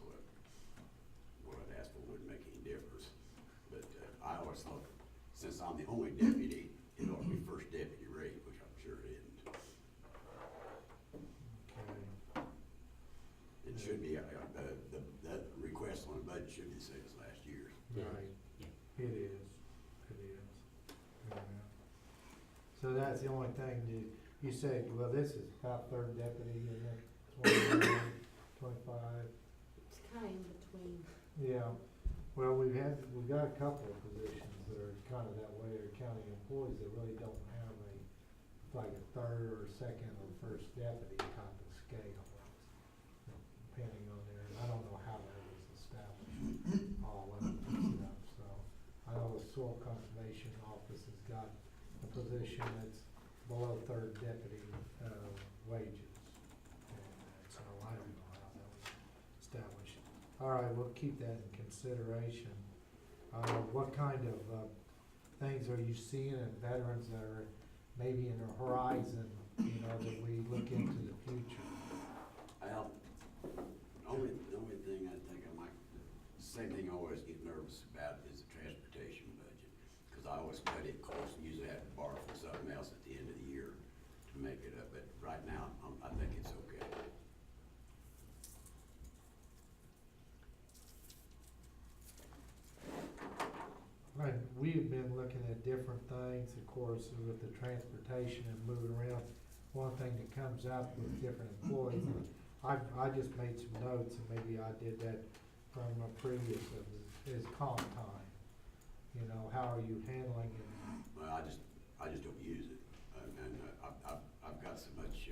what I'd ask for wouldn't make any difference. But, I always thought, since I'm the only deputy, it ought to be first deputy rate, which I'm sure it isn't. Okay. It should be, the request on the budget should be the same as last year's. Right, Yeah. it is. Yeah. So that's the only thing you say, well, this is about third deputy, and then 29, 25. It's kind of in between. Yeah, well, we've got a couple of positions that are kind of that way, are county employees that really don't have like a third or second or first deputy type of scale. Depending on their, I don't know how that was established, all of that stuff, so. I know the soil conservation office has got a position that's below third deputy, wages. And so I don't know how that was established. All right, we'll keep that in consideration. What kind of, things are you seeing in veterans that are maybe in the horizon, you know, that we look into the future? Well, the only thing I think I might, the same thing I always get nervous about is the transportation budget. Cause I always cut it close and usually have to borrow from something else at the end of the year to make it up, but right now, I think it's okay. Right, we've been looking at different things, of course, with the transportation and moving around. One thing that comes up with different employees, and I just made some notes, and maybe I did that from a previous, is comp time. You know, how are you handling it? Well, I just don't use it, and I've got so much,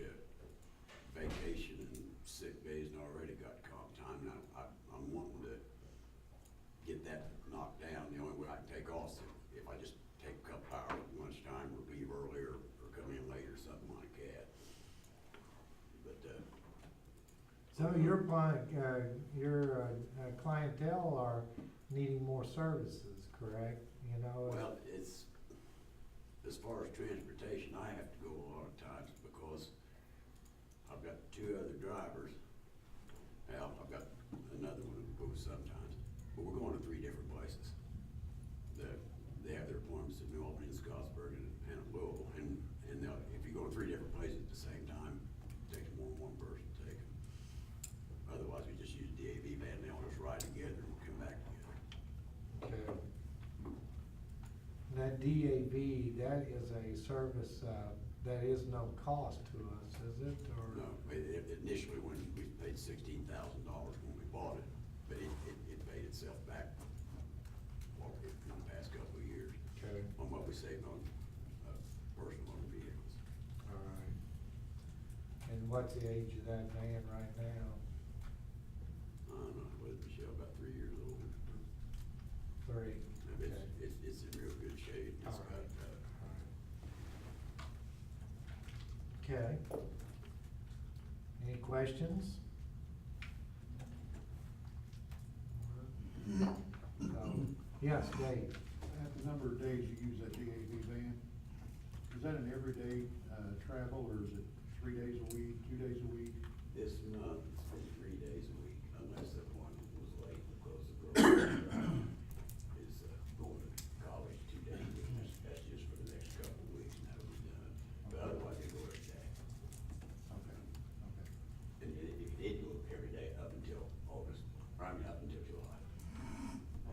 vacation and sick days and already got comp time, and I'm wanting to get that knocked down. The only way I can take off is if I just take a couple hours at lunchtime or leave earlier or come in later, something like that. But, So your clientele are needing more services, correct? You know? well, it's, as far as transportation, I have to go a lot of times because I've got two other drivers. Well, I've got another one who goes sometimes, but we're going to 3 different places. They have their appointments in New Albany, Scottsburg, and Louisville, and if you go to 3 different places at the same time, it takes more than one person to take them. Otherwise, we just use the AV van, they all just ride together and come back together. Okay. that DAV, that is a service, that is no cost to us, is it, or? No, initially when we paid $16,000 when we bought it, but it paid itself back well, in the past couple of years. Okay. On what we saved on, personal motor vehicles. All right. And what's the age of that van right now? I don't know, what is Michelle, about 3 years old? 3. It's, Okay. it's in real good shape. It's All right. got, Okay. Any questions? Yes, Dave. At the number of days you use that DAV van, is that an everyday, travel, or is it 3 days a week, 2 days a week? this month, it's been 3 days a week, unless the one was late because the girl is, going to college 2 days, that's just for the next couple of weeks, and that'll be done. But otherwise, they go every day. Okay, okay. And it did go every day up until August, I mean, up until July.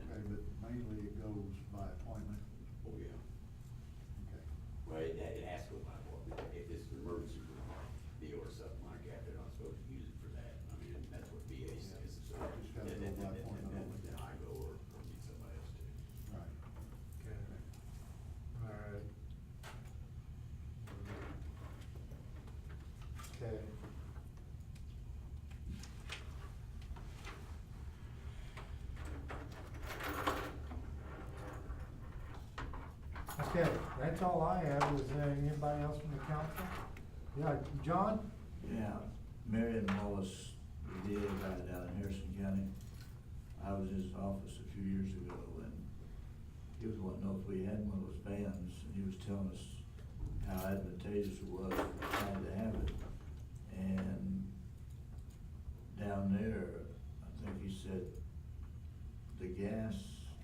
Okay, but mainly it goes by appointment? Oh, yeah. Okay. Well, it has to go by appointment. If it's an emergency deal or something like that, they're not supposed to use it for that. I mean, that's what VA says. So Just gotta go by appointment only. then I go or need somebody else to. Right. Okay. All right. Okay. Okay, that's all I have. Is there anybody else from the council? Yeah, John? Yeah, Marion Wallace, the DA guy down in Harrison County. I was in his office a few years ago, and he was wanting to know if we had one of those vans, and he was telling us how advantageous it was trying to have it. And down there, I think he said the gas,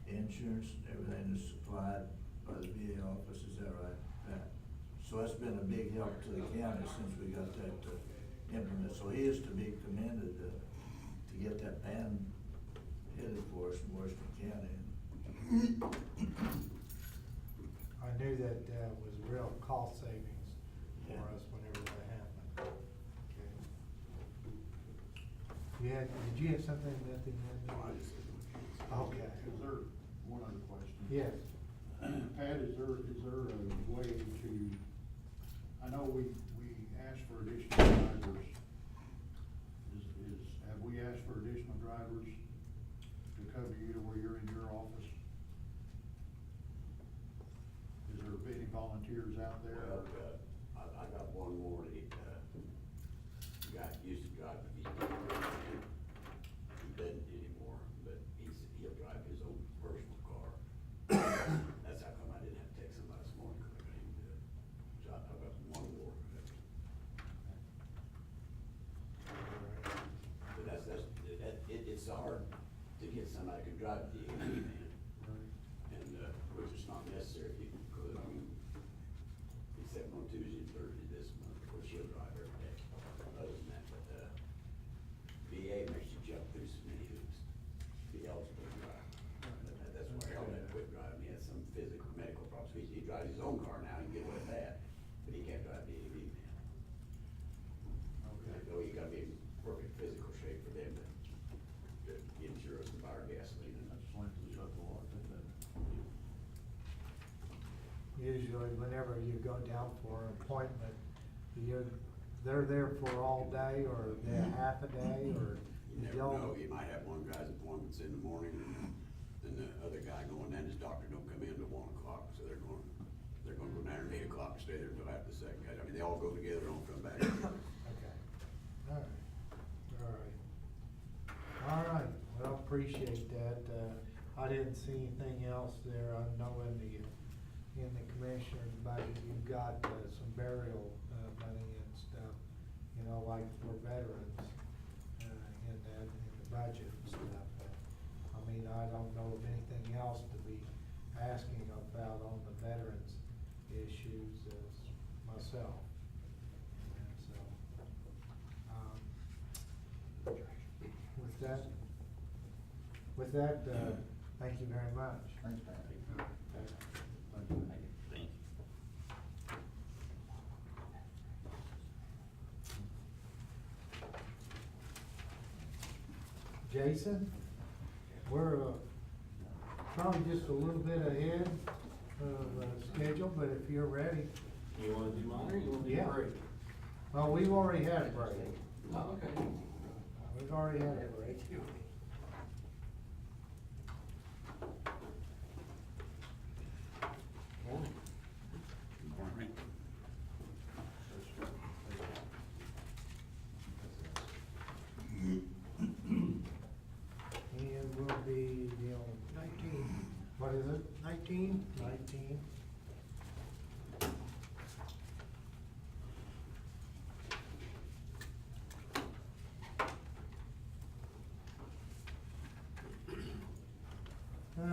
insurance, and everything is supplied by the VA office, is that right, Pat? So that's been a big help to the county since we got that implemented. So he is to be commended to get that van headed for us in Washington County. I knew that, was real cost savings for Yeah. us whenever that happened. Okay. Did you have something at the end? Okay. Is there, one other question? Yes. Pat, is there a way to, I know we asked for additional drivers. Have we asked for additional drivers to cover you to where you're in your office? Is there any volunteers out there? Well, I got one more, the guy used to drive, but he doesn't anymore, but he'll drive his own personal car. That's how come I didn't have to take somebody this morning, because I couldn't even do it. So I've got one more. But it's hard to get somebody who can drive the AV van, and, which is not necessary if you could, I mean, except on Tuesday and Thursday this month, of course, she'll drive every day. Other than that, but, VA makes you jump through so many hoops to be eligible to drive. That's why Harold had to quit driving. He had some physical, medical problems. He drives his own car now, he can get away with that, but he can't drive the AV van. Okay. So you gotta be in working physical shape for them to get insurance and buy our gasoline. That just lengthens us up a lot, doesn't it? Usually whenever you go down for an appointment, they're there for all day, or they're half a day, or? You never know, you might have one guy's appointments in the morning, and the other guy going down, his doctor don't come in till 1 o'clock, so they're gonna go down at 8 o'clock and stay there until after the second guy. I mean, they all go together, don't come back together. Okay, all right. All right, well, appreciate that. I didn't see anything else there. I know in the commissioner's budget, you've got, some burial, money and stuff, you know, like for veterans, in the budget and stuff. I mean, I don't know of anything else to be asking about on the veterans issues as myself. And so, with that, thank you very much. Thanks, Pat. Okay. Thank you. Jason, we're, probably just a little bit ahead of, schedule, but if you're ready. You wanna do mine or you wanna do Yeah. break? Well, we've already had a break. Oh, okay. We've already had a break. Morning. And we'll be, 19, what is it, 19? 19.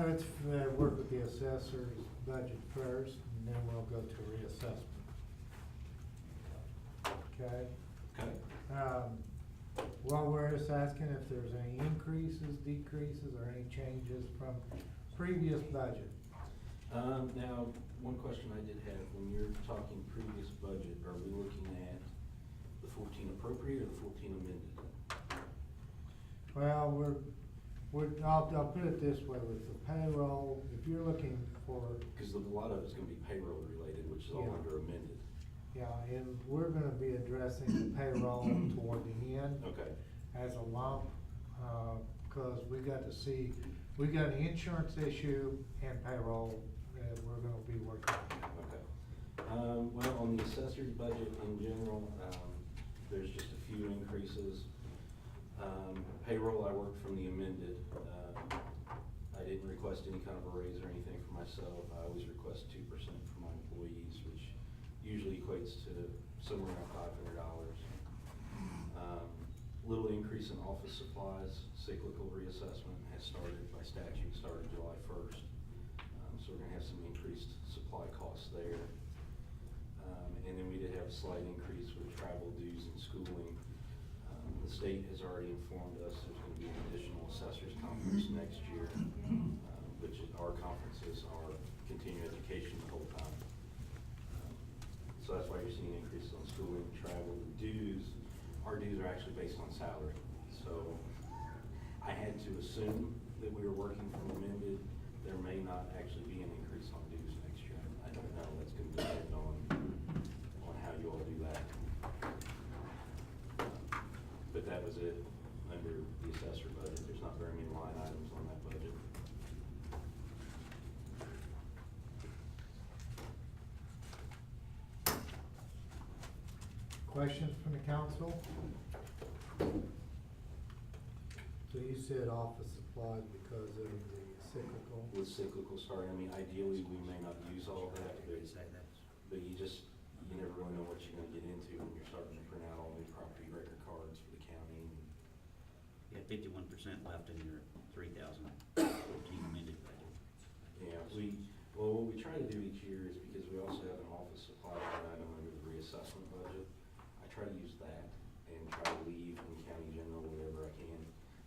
Let's, work with the assessor's budget first, and then we'll go to reassessment. Okay? Okay. Well, we're just asking if there's any increases, decreases, or any changes from previous budget. Now, one question I did have, when you're talking previous budget, are we looking at the 14 appropriate or the 14 amended? Well, I'll put it this way, with the payroll, if you're looking for, Cause a lot of it's gonna be payroll related, which is all Yeah. under amended. yeah, and we're gonna be addressing the payroll toward the end Okay. as a lump, cause we got to see, we got an insurance issue and payroll that we're gonna be working on. Okay. Well, on the assessor's budget in general, there's just a few increases. Payroll, I worked from the amended. I didn't request any kind of a raise or anything for myself. I always request 2% for my employees, which usually equates to somewhere around $500. Little increase in office supplies, cyclical reassessment has started by statute, started July 1st. So we're gonna have some increased supply costs there. And then we did have a slight increase with travel dues and schooling. The state has already informed us there's gonna be an additional assessors conference next year, which is, our conferences are continuing education the whole time. So that's why you're seeing increases on schooling, travel, and dues. Our dues are actually based on salary. So I had to assume that we were working from amended. There may not actually be an increase on dues next year. I don't know, that's gonna depend on how you all do that. But that was it, under the assessor budget, there's not very many line items on that budget. Questions from the council? So you said office supplies because of the cyclical? With cyclical starting, I mean, ideally, we may not use all that, but you never really know what you're gonna get into when you're starting to print out all new property record cards for the county. You have 51% left in your 3,014 amended budget. Yeah, what we try to do each year is, because we also have an office supply line item under the reassessment budget, I try to use that and try to leave in county general whatever I can.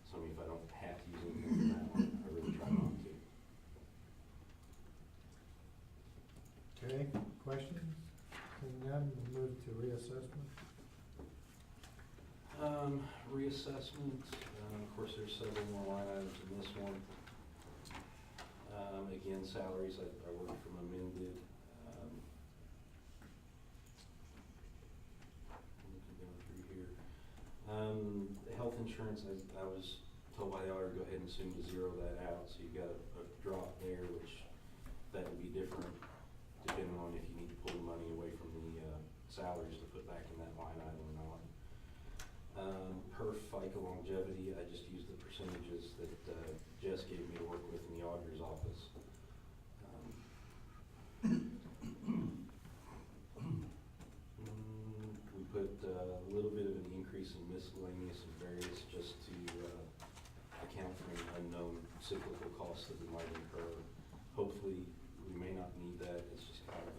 So I mean, if I don't have to use anything from that one, I really try not to. Okay, questions? And then we'll move to reassessment. Reassessment, of course, there's several more line items in this one. Again, salaries, I work from amended. Looking down through here. Health insurance, I was told by the auditor to go ahead and assume to zero that out, so you've got a drop there, which that would be different depending on if you need to pull the money away from the salaries to put back in that line item or not. Per FICA longevity, I just used the percentages that Jess gave me to work with in the auditor's office. We put a little bit of an increase in miscellaneous and various just to account for any unknown cyclical costs that we might incur. Hopefully, we may not need that. It's just kind of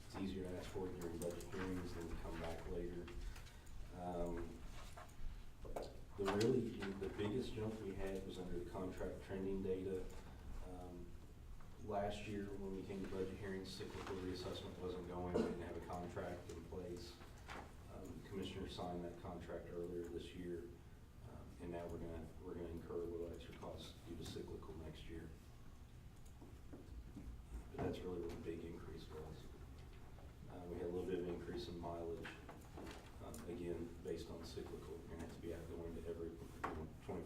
it's easier to ask for it during budget hearings than to come back later. The biggest jump we had was under the contract trending data. Last year, when we came to budget hearings, cyclical reassessment wasn't going, we didn't have a contract in place. Commissioner signed that contract earlier this year, and now we're gonna incur a little extra cost due to cyclical next year. But that's really what the big increase was. We had a little bit of increase in mileage, again, based on cyclical. We're gonna have to be outgoing to every, 25%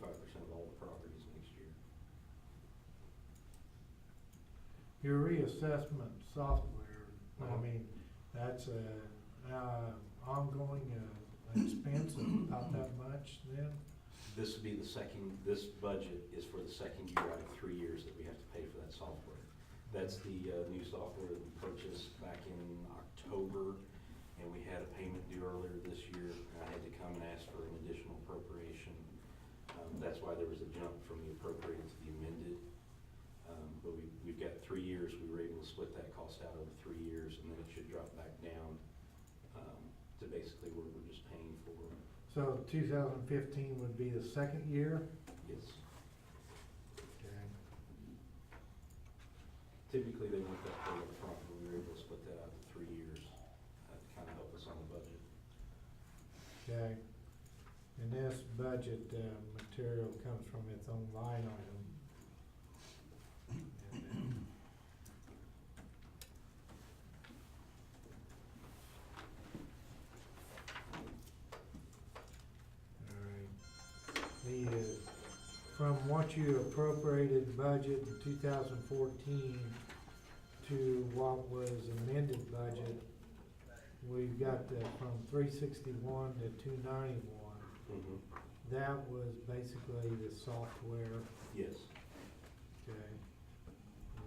of all the properties next year. Your reassessment software, I Uh-huh. mean, that's a, ongoing, expense of about that much then? This would be this budget is for the second year out of 3 years that we have to pay for that software. That's the, new software that we purchased back in October, and we had a payment due earlier this year, and I had to come and ask for an additional appropriation. That's why there was a jump from the appropriated to the amended. But we've got 3 years, we were able to split that cost out over 3 years, and then it should drop back down, to basically where we're just paying for. So 2015 would be the second year? Yes. Okay. Typically, they want that paid up front, but we were able to split that out to 3 years, to kind of help us on the budget. Okay. And this budget, material comes from its own line item. The, from what you appropriated budget in 2014 to what was amended budget, we've got from 361 to 291. Mm-hmm. That was basically the software. Yes. Okay.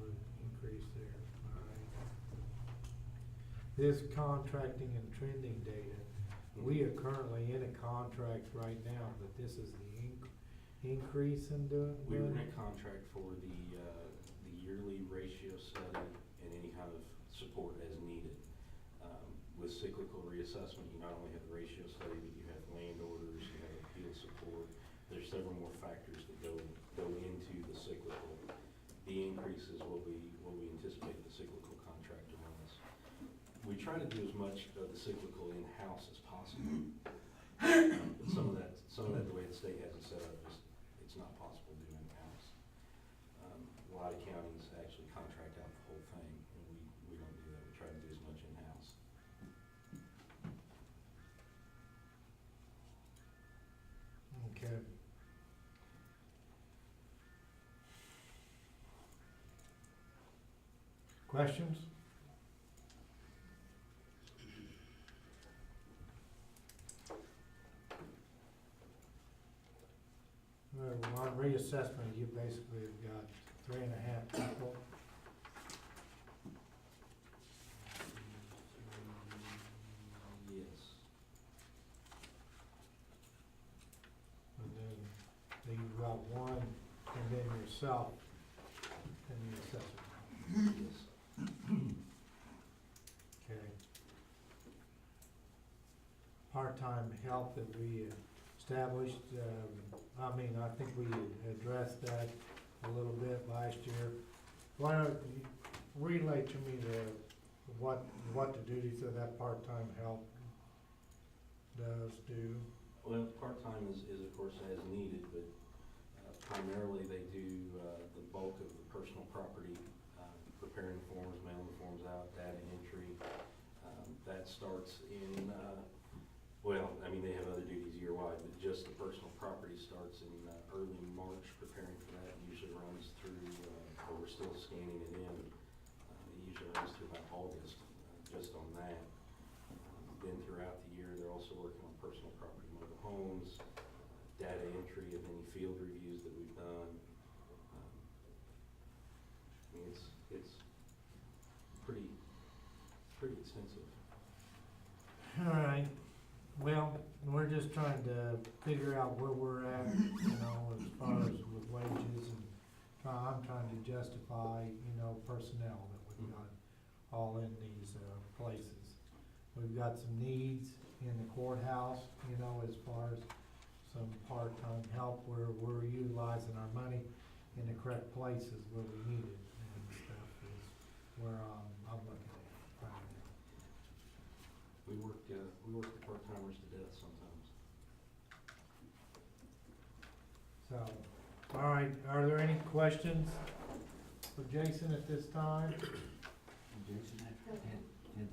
Would increase there, all right. This contracting and trending data, we are currently in a contract right now, but this is the increase in doing. We were in a contract for the yearly ratio study and any kind of support as needed. With cyclical reassessment, you not only have the ratio study, but you have land orders, you have appeal support. There's several more factors that go into the cyclical. The increases will be what we anticipate the cyclical contractor runs. We try to do as much of the cyclical in-house as possible. But some of that, the way the state has it set up, it's not possible to do in-house. A lot of counties actually contract out the whole thing, and we don't do that. We try to do as much in-house. Okay. Questions? Well, on reassessment, you basically have got 3.5 people. Yes. And then you've got one, and then yourself, and the assessor. Yes. Okay. Part-time help that we established, I mean, I think we addressed that a little bit last year. Why don't you relate to me what the duties of that part-time help does do? Well, part-time is of course as needed, but primarily they do the bulk of the personal property, preparing forms, mailing forms out, data entry. That starts in, well, I mean, they have other duties year-wide, but just the personal property starts in early March, preparing for that. It usually runs through, or we're still scanning it in. It usually runs through about August, just on that. Then throughout the year, they're also working on personal property mobile homes, data entry of any field reviews that we've done. I mean, it's pretty extensive. All right, well, we're just trying to figure out where we're at, you know, as far as with wages, and I'm trying to justify, you know, personnel that we've got all in these, places. We've got some needs in the courthouse, you know, as far as some part-time help where we're utilizing our money in the correct places where we need it and stuff is where, I'm looking at right now. We work the part-timers to death sometimes. So, all right, are there any questions for Jason at this time? Jason, that 10,000.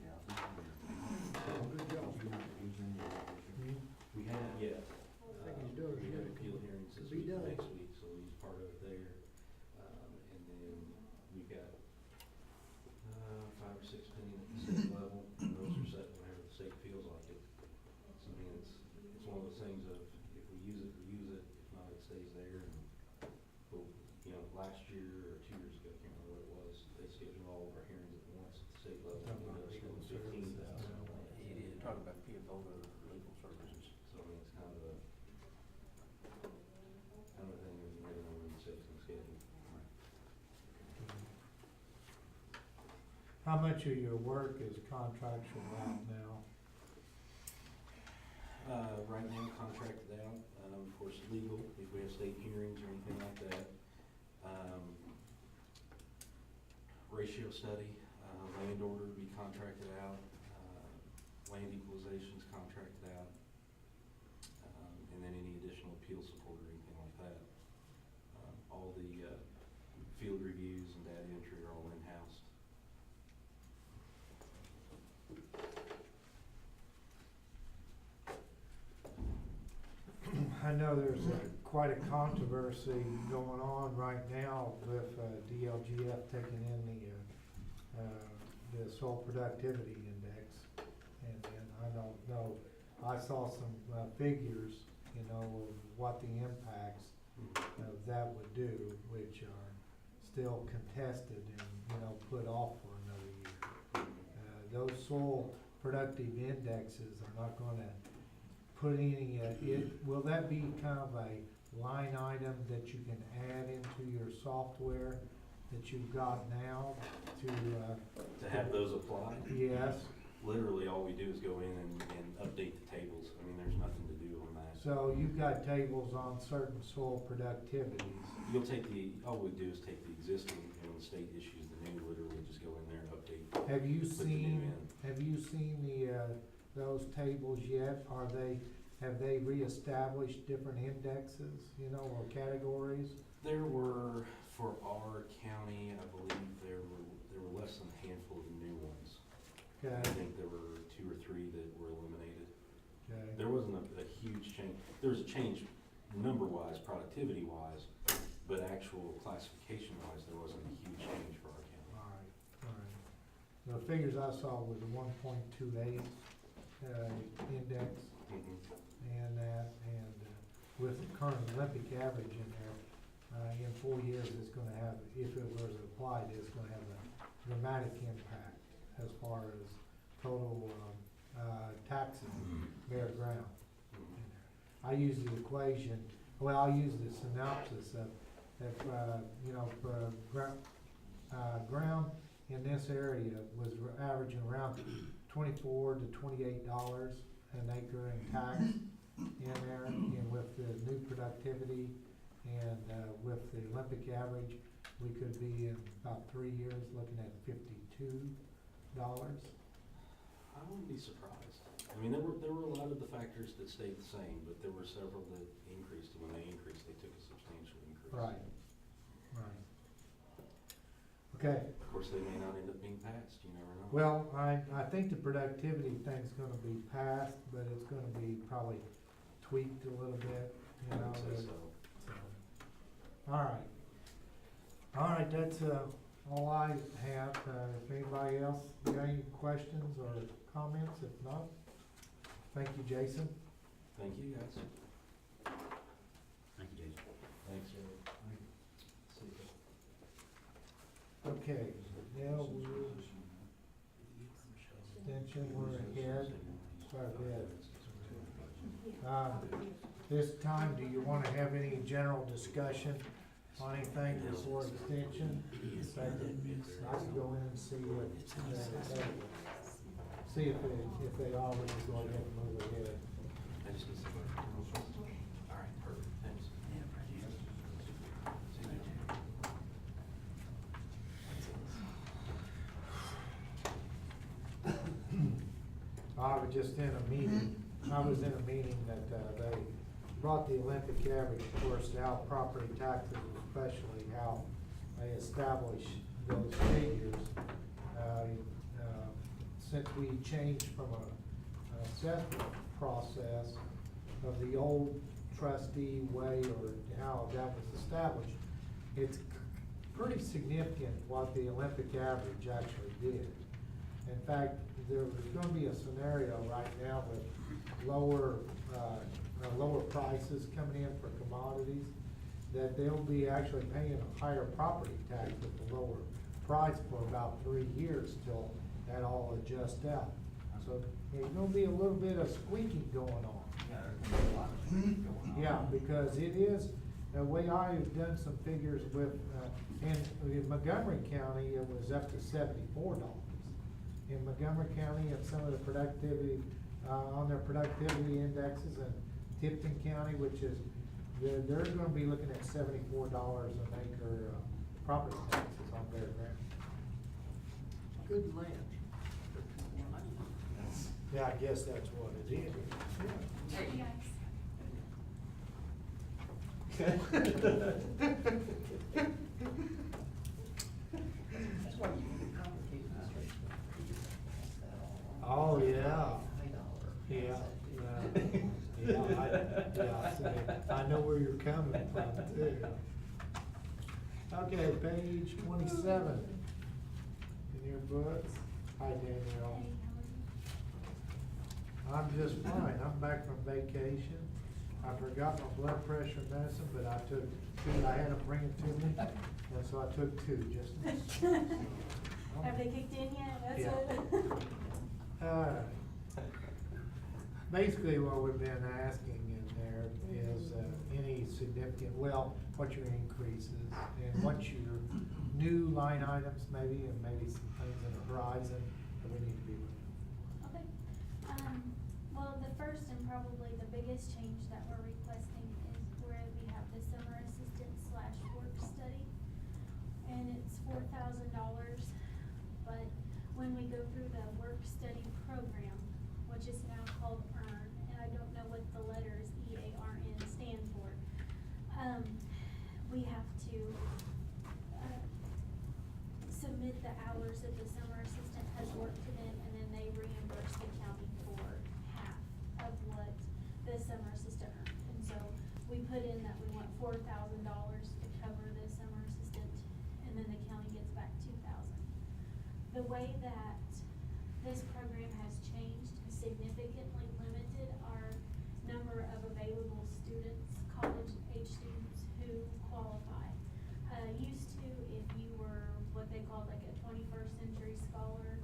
Good job. We have, yeah. I think he's doing We have good. appeal hearings this Be week, done. next week, so he's part of it there. And then we've got, 5 or 6 pending at the state level, and those are set whenever the state feels like it. So I mean, it's one of those things of, if we use it, we use it, if not, it stays there. And, but, you know, last year or 2 years ago, I can't remember what it was, they scheduled all of our hearings at once at the state level. and it was 15,000. He did talk about PFO to legal services. So I mean, it's kind of a thing that you never know when the state's gonna schedule. How much of your work is contractual out now? Right now, contracted out, of course, legal, if we have state hearings or anything like that. Ratio study, land order to be contracted out, land equalization's contracted out, and then any additional appeal support or anything like that. All the, field reviews and data entry are all in-house. I know there's quite a controversy going on right now with DLGF taking in the soil productivity index. And I don't know, I saw some figures, you know, of what the impacts of that would do, which are still contested and, you know, put off for another year. Those soil productive indexes are not gonna put any, will that be kind of a line item that you can add into your software that you've got now To have those apply? Yes, Literally, all we do is go in and update the tables. I mean, there's nothing to do on that. so you've got tables on certain soil productivities. You'll take all we do is take the existing, and when the state issues the new, literally just go in there and update. Have you Put the new seen, in. have you seen those tables yet? Have they reestablished different indexes, you know, or categories? There were, for our county, I believe there were less than a handful of new ones. Okay, I think there were 2 or 3 that were eliminated. okay. There wasn't a huge change. There was a change number-wise, productivity-wise, but actual classification-wise, there wasn't a huge change for our county. Alright, alright. The figures I saw was a 1.28 index Mhm. and with the current Olympic average in there, in 4 years, it's gonna have, if it was applied, it's gonna have a dramatic impact as far as total, taxes, bare ground. I use the equation, well, I'll use the synopsis of, you know, for ground in this area was averaging around $24 to $28 an acre in tax in there, and with the new productivity and, with the Olympic average, we could be in about 3 years looking at $52. I wouldn't be surprised. I mean, there were a lot of the factors that stayed the same, but there were several that increased, and when they increased, they took a substantial increase. Right, right. Okay, Of course, they may not end up being passed, you never know. well, I think the productivity thing's gonna be passed, but it's gonna be probably tweaked a little bit, you I know. would say so. All right, that's, all I have. If anybody else got any questions or comments, if not, thank you, Jason. Thank you, guys. Thank you, Jason. Thanks, sir. Okay, now extension, we're ahead, quite a bit. This time, do you wanna have any general discussion on anything before extension? I can go in and see if they are, we can go ahead and move ahead. I just need somebody. All right, perfect, thanks. I was just in a meeting, that, brought the Olympic average, of course, how property taxes, especially how they establish those figures. Since we changed from an assessment process of the old trustee way or how that was established, it's pretty significant what the Olympic average actually did. In fact, there's gonna be a scenario right now with lower prices coming in for commodities, that they'll be actually paying a higher property tax with the lower price for about 3 years till that all adjusts out. So there's gonna be a little bit of squeaking going on. Yeah, because it is, the way I've done some figures with, in Montgomery County, it was up to $74. In Montgomery County and some of the productivity, on their productivity indexes, and Tipton County, which is, they're gonna be looking at $74 an acre, property taxes on their ground. Good land. Yeah, I guess that's what it is. That's why you complicate this. Oh, yeah. I know where you're coming from too. Okay, page 27 in your books. Hi, Danielle. I'm just fine. I'm back from vacation. I forgot my blood pressure medicine, but I took 2. I had them bring it to me, and so I took 2 just. Have they kicked in yet? That's Yeah. it. Basically, what we've been asking in there is, any significant, what your increases, and what your new line items maybe, and maybe some things in the horizon that we need to be looking at. Okay. Well, the first and probably the biggest change that we're requesting is where we have the summer assistant / work study. And it's $4,000, but when we go through the work study program, which is now called EARN, and I don't know what the letters EARN stand for, we have to submit the hours that the summer assistant has worked to them, and then they reimburse the county for half of what the summer assistant earned. And so we put in that we want $4,000 to cover the summer assistant, and then the county gets back $2,000. The way that this program has changed significantly limited our number of available students, college age students who qualify. Used to, if you were what they called like a 21st century scholar,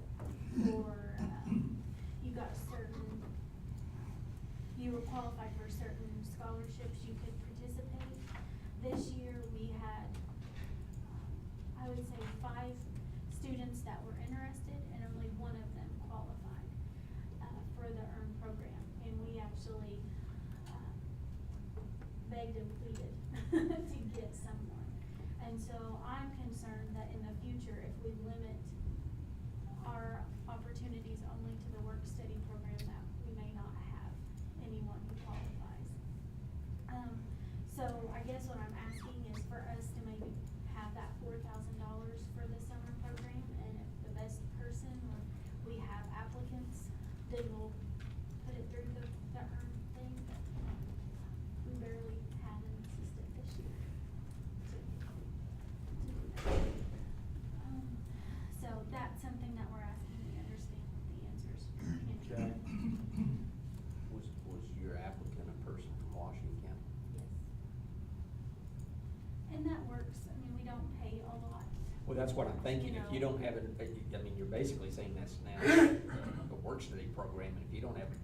or you got you were qualified for certain scholarships, you could participate. This year we had, I would say, 5 students that were interested, and only 1 of them qualified for the EARN program. And we actually begged and pleaded to get someone. And so I'm concerned that in the future, if we limit our opportunities only to the work study program, that we may not have anyone who qualifies. So I guess what I'm asking is for us to maybe have that $4,000 for the summer program, and if the best person, or we have applicants, then we'll put it through the EARN thing. We barely had an assistant this year to do that. So that's something that we're asking. We understand the answers. Okay. Was your applicant a person from Washington County? Yes. And that works. I mean, we don't pay a lot. Well, that's what I'm thinking. You If you know. don't have it, I mean, you're basically saying that's now a work study program, and if you don't have a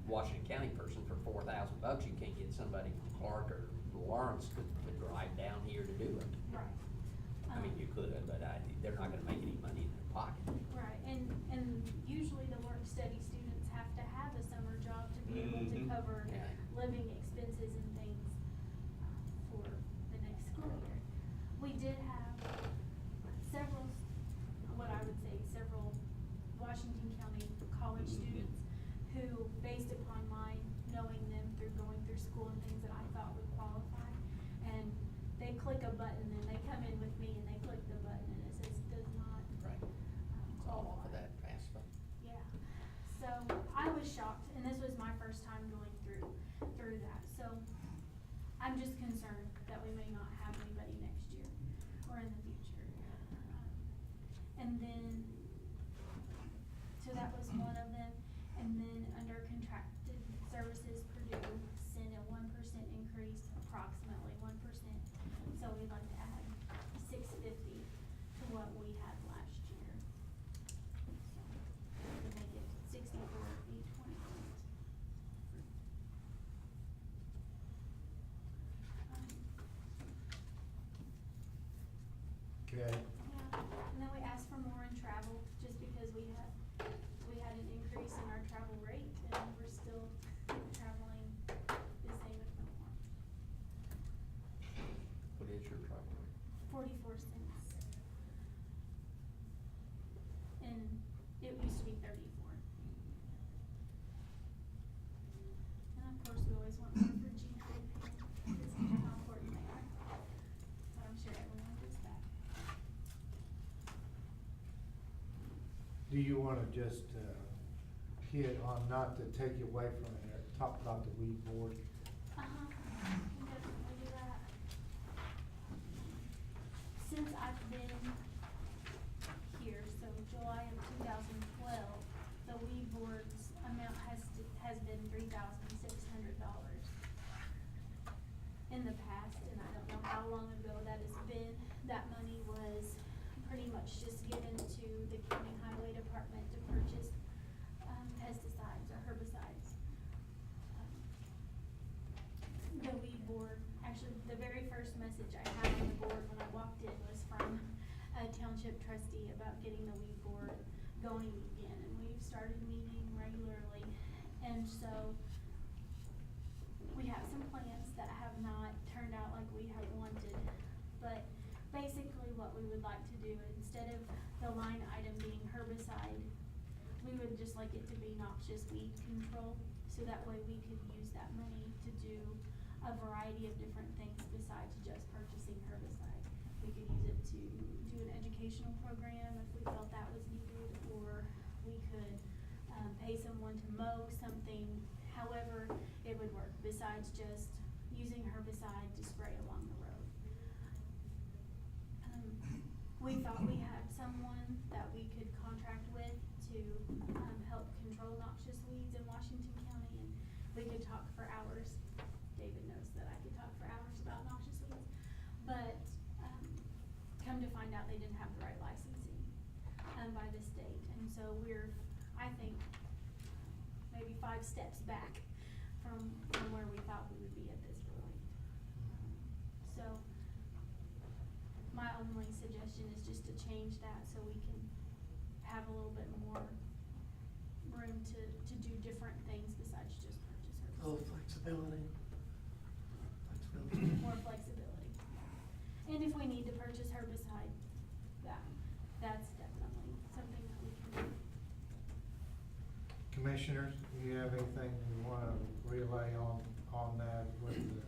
Washington County person for $4,000, you can't get somebody from Clark or Lawrence to drive down here to do it. Right. I mean, you could, but they're not gonna make any money in their pocket. Right, and usually the work study students have to have a summer job to be able to cover Yeah. living expenses and things for the next school year. We did have several, what I would say, several Washington County college students who, based upon my knowing them through going through school and things that I So I was shocked, and this was my first time going through that, so I'm just concerned that we may not have anybody next year or in the future. And then, so that was one of them, and then under contracted services, Purdue sent a 1% increase, approximately 1%. So we'd like to add $650 to what we had last year. To make it 64,820. Okay, Yeah, and then we asked for more in travel, just because we had an increase in our travel rate, and we're still traveling the same if not more. What is your travel rate? 44 cents. And it used to be 34. And of course, we always want more for G-code pay, because we know how important they are. But I'm sure everyone gets that. do you wanna just, hit on, not to take you away from it, talk about the weed board? Can definitely do that. Since I've been here, so July of 2012, the weed board's amount has been $3,600. In the past, and I don't know how long ago that has been, that money was pretty much just given to the county highway department to purchase pesticides or herbicides. The weed board, actually, the very first message I had on the board when I walked in was from a township trustee about getting the weed board going again, and we've started meeting regularly. And so, we have some plans that have not turned out like we have wanted, but basically what we would like to do, instead of the line item being herbicide, we would just like it to be noxious weed control, so that way we could use that money to do a variety of different things besides just purchasing herbicide. We could use it to do an educational program if we felt that was needed, or we could pay someone to mow something, however it would work, besides just using herbicide to spray along the road. We thought we had someone that we could contract with to help control noxious weeds in Washington County, and we could talk for hours. David knows that I could talk for hours about noxious weeds, but come to find out they didn't have the right licensing by the state, and so we're, I think, maybe 5 steps back from where we thought we would be at this point. So, my only suggestion is just to change that so we can have a little bit more room to do different things besides just purchase herbicide. Oh, flexibility. More flexibility. And if we need to purchase herbicide, that's definitely something that we can do. Commissioners, do you have anything you wanna relay on that with the?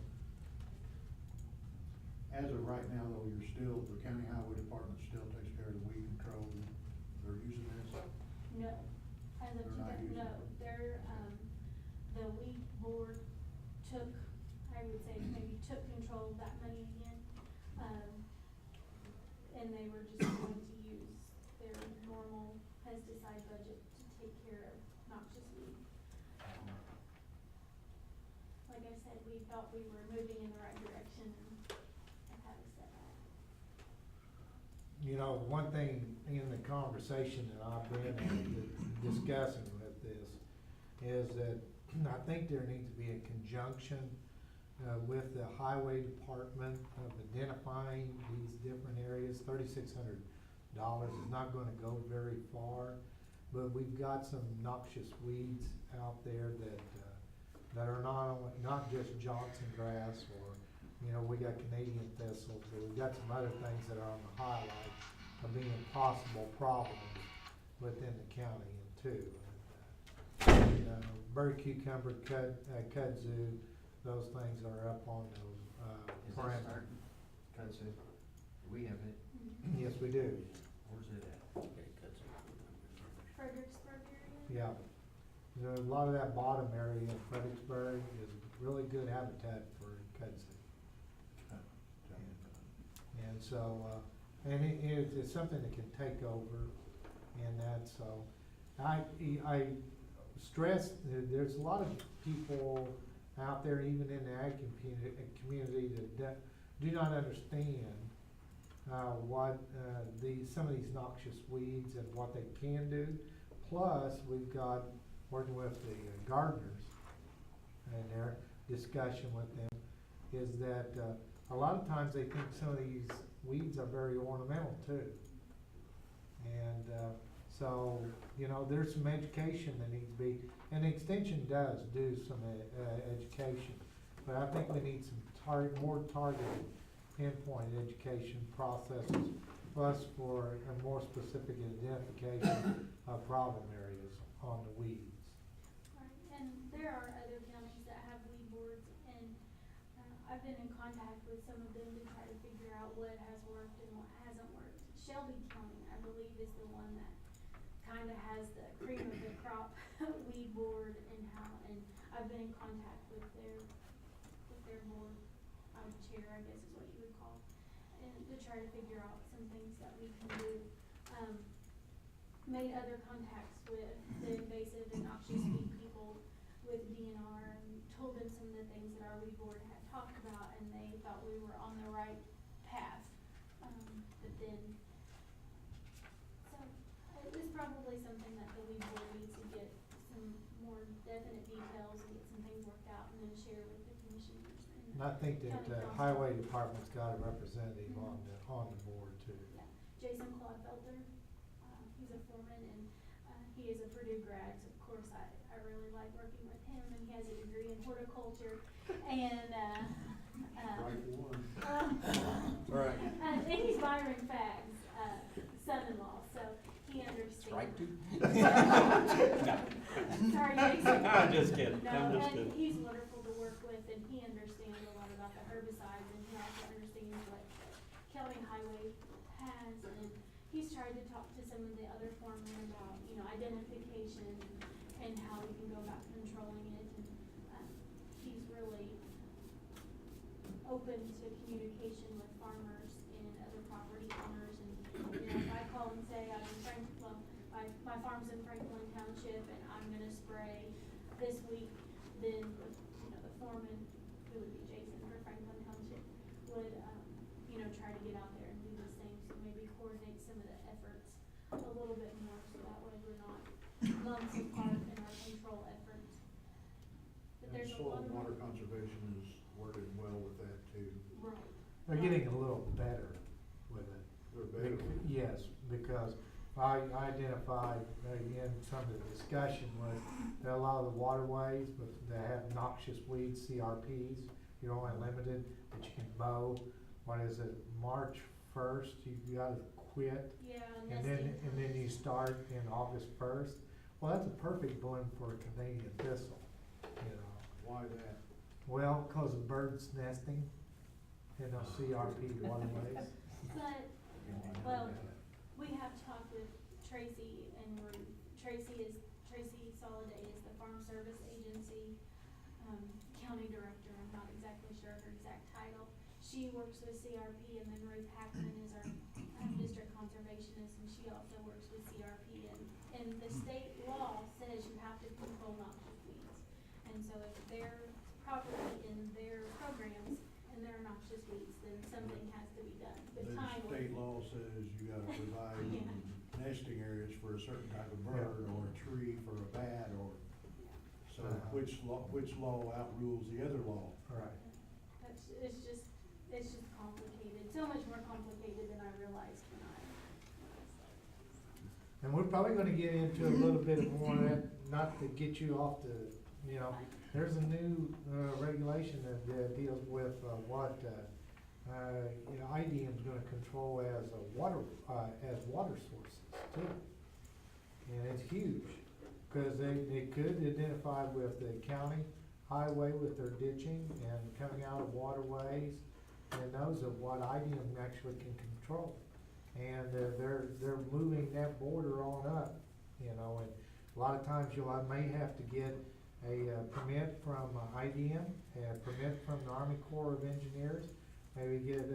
As of right now, though, the county highway department still takes care of the weed control, they're using this? No, as of They're not today, using no, it. they're, the weed board took, I would say maybe took control of that money again. And they were just going to use their normal pesticide budget to take care of noxious weed. Like I said, we thought we were moving in the right direction and have had a setback. You know, one thing in the conversation that I've been discussing with this is that I think there needs to be a conjunction with the highway department of identifying these different areas. $3,600 is not gonna go very far, but we've got some noxious weeds out there that are not just Johnson grass, or, you know, we got Canadian thistles, but we've got some other things that are on the highlight of being possible problems within the county too. Bird cucumber, kudzu, those things are up on those, parameters. Kudzu, do we have it? Yes, we do. Where's it at? Fredericksburg area? Yeah, a lot of that bottom area in Fredericksburg is really good habitat for kudzu. And so, and it's something that can take over and that, so. I stress that there's a lot of people out there, even in the ag community, that do not understand what some of these noxious weeds and what they can do. Plus, we've got, working with the gardeners and their discussion with them, is that a lot of times they think some of these weeds are very ornamental too. And so, you know, there's some education that needs to be, and the extension does do some education. But I think we need some more targeted, pinpoint education processes, plus for a more specific identification of problem areas on the weeds. Right, and there are other counties that have weed boards, and I've been in contact with some of them to try to figure out what has worked and what hasn't worked. Shelby County, I believe, is the one that kinda has the cream of the crop weed board and I've been in contact with their board, chair, I guess is what you would call, and to try to figure out some things that we can do. Made other contacts with the invasive and noxious weed people with DNR and told them some of the things that our weed board had talked about, and they thought we were on the right path. But then, so it was probably something that the weed board needs to get some more definite details and get some things worked out and then share with the commissioners. And I think that highway department's got a representative on the board too. Yeah, Jason Claude-Felter, he's a foreman and he is a Purdue grad, so of course I really like working with him, and he has a degree in horticulture and Right. And he's Byron Fagg's son-in-law, so he understands. Strike two? Sorry, Jason. I'm just kidding. No, I'm just and kidding. he's wonderful to work with, and he understands a lot about the herbicides, and he also understands what Kelly Highway has, and he's tried to talk to some of the other foremen about, you know, identification and how we can go about controlling it, and he's really open to communication with farmers and other property owners, and, you know, if I call and say I'm in my farm's in Franklin Township and I'm gonna spray this week, then, you know, the foreman, who would be Jason for Franklin Township, would, you know, try to get out there and do the same, so maybe coordinate some of the efforts a little bit more, so that way we're not months apart in our control efforts. But And there's a soil lot and of. water conservation is working well with that too. Right. They're getting a little better with it. They're better. Yes, because I identified, again, some of the discussion was that a lot of the waterways, but they have noxious weeds, CRPs, you're only limited, that you can mow. What is it, March 1st, you gotta quit? Yeah, And then you start in August 1st. Well, that's a perfect bloom for a Canadian thistle, you know. Why that? Well, 'cause of birds nesting in those CRP waterways. But, well, we have talked with Tracy and Ruth. Tracy Soliday is the Farm Service Agency, county director, I'm not exactly sure her exact title. She works with CRP, and then Ruth Hackman is our district conservationist, and she also works with CRP, and the state law says you have to control noxious weeds. And so if they're properly in their programs and they're noxious weeds, then something has to be done. But The timely. state law says you gotta provide Yeah. nesting areas for a certain type of bird, or a tree for a bat, or, so which law outrules the other law? Right. It's just complicated, so much more complicated than I realized when I And we're probably gonna get into a little bit more of that, not to get you off the, you know, there's a new, regulation that deals with, what, you know, IDM's gonna control as a water sources too. And it's huge, cause they could identify with the county highway with their ditching and coming out of waterways, and those are what IDM actually can control. And they're moving that border on up, you know, and A lot of times I may have to get a permit from IDM, a permit from the Army Corps of Engineers, maybe get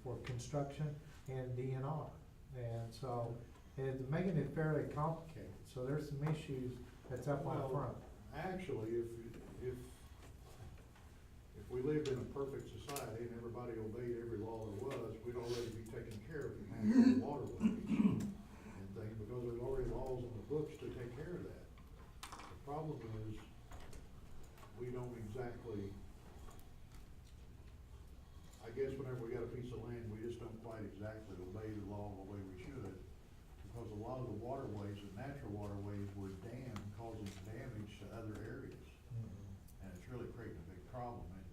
for construction and DNR. And so it's making it fairly complicated. So there's some issues that's up on front. Actually, if we lived in a perfect society and everybody obeyed every law there was, we'd already be taking care of the natural waterways and things, because there's already laws on the books to take care of that. The problem is, we don't exactly, I guess whenever we got a piece of land, we just don't quite exactly obey the law the way we should, because a lot of the waterways, the natural waterways, were dammed, causing damage to other areas. And it's really creating a big problem, and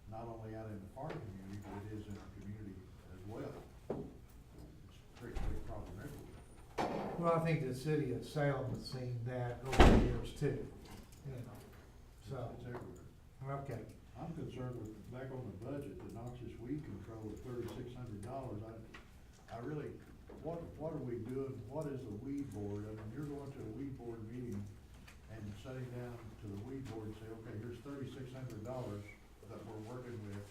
not only out in the farming community, but it is in our community as well. It's creating a big problem everywhere. Well, I think the city of Salem has seen that over the years too, you know, so. It's everywhere. Okay. I'm concerned with, back on the budget, the noxious weed control of $3,600. I really, what are we doing? What is the weed board? I mean, you're going to a weed board meeting and sitting down to the weed board and say, okay, here's $3,600 that we're working with.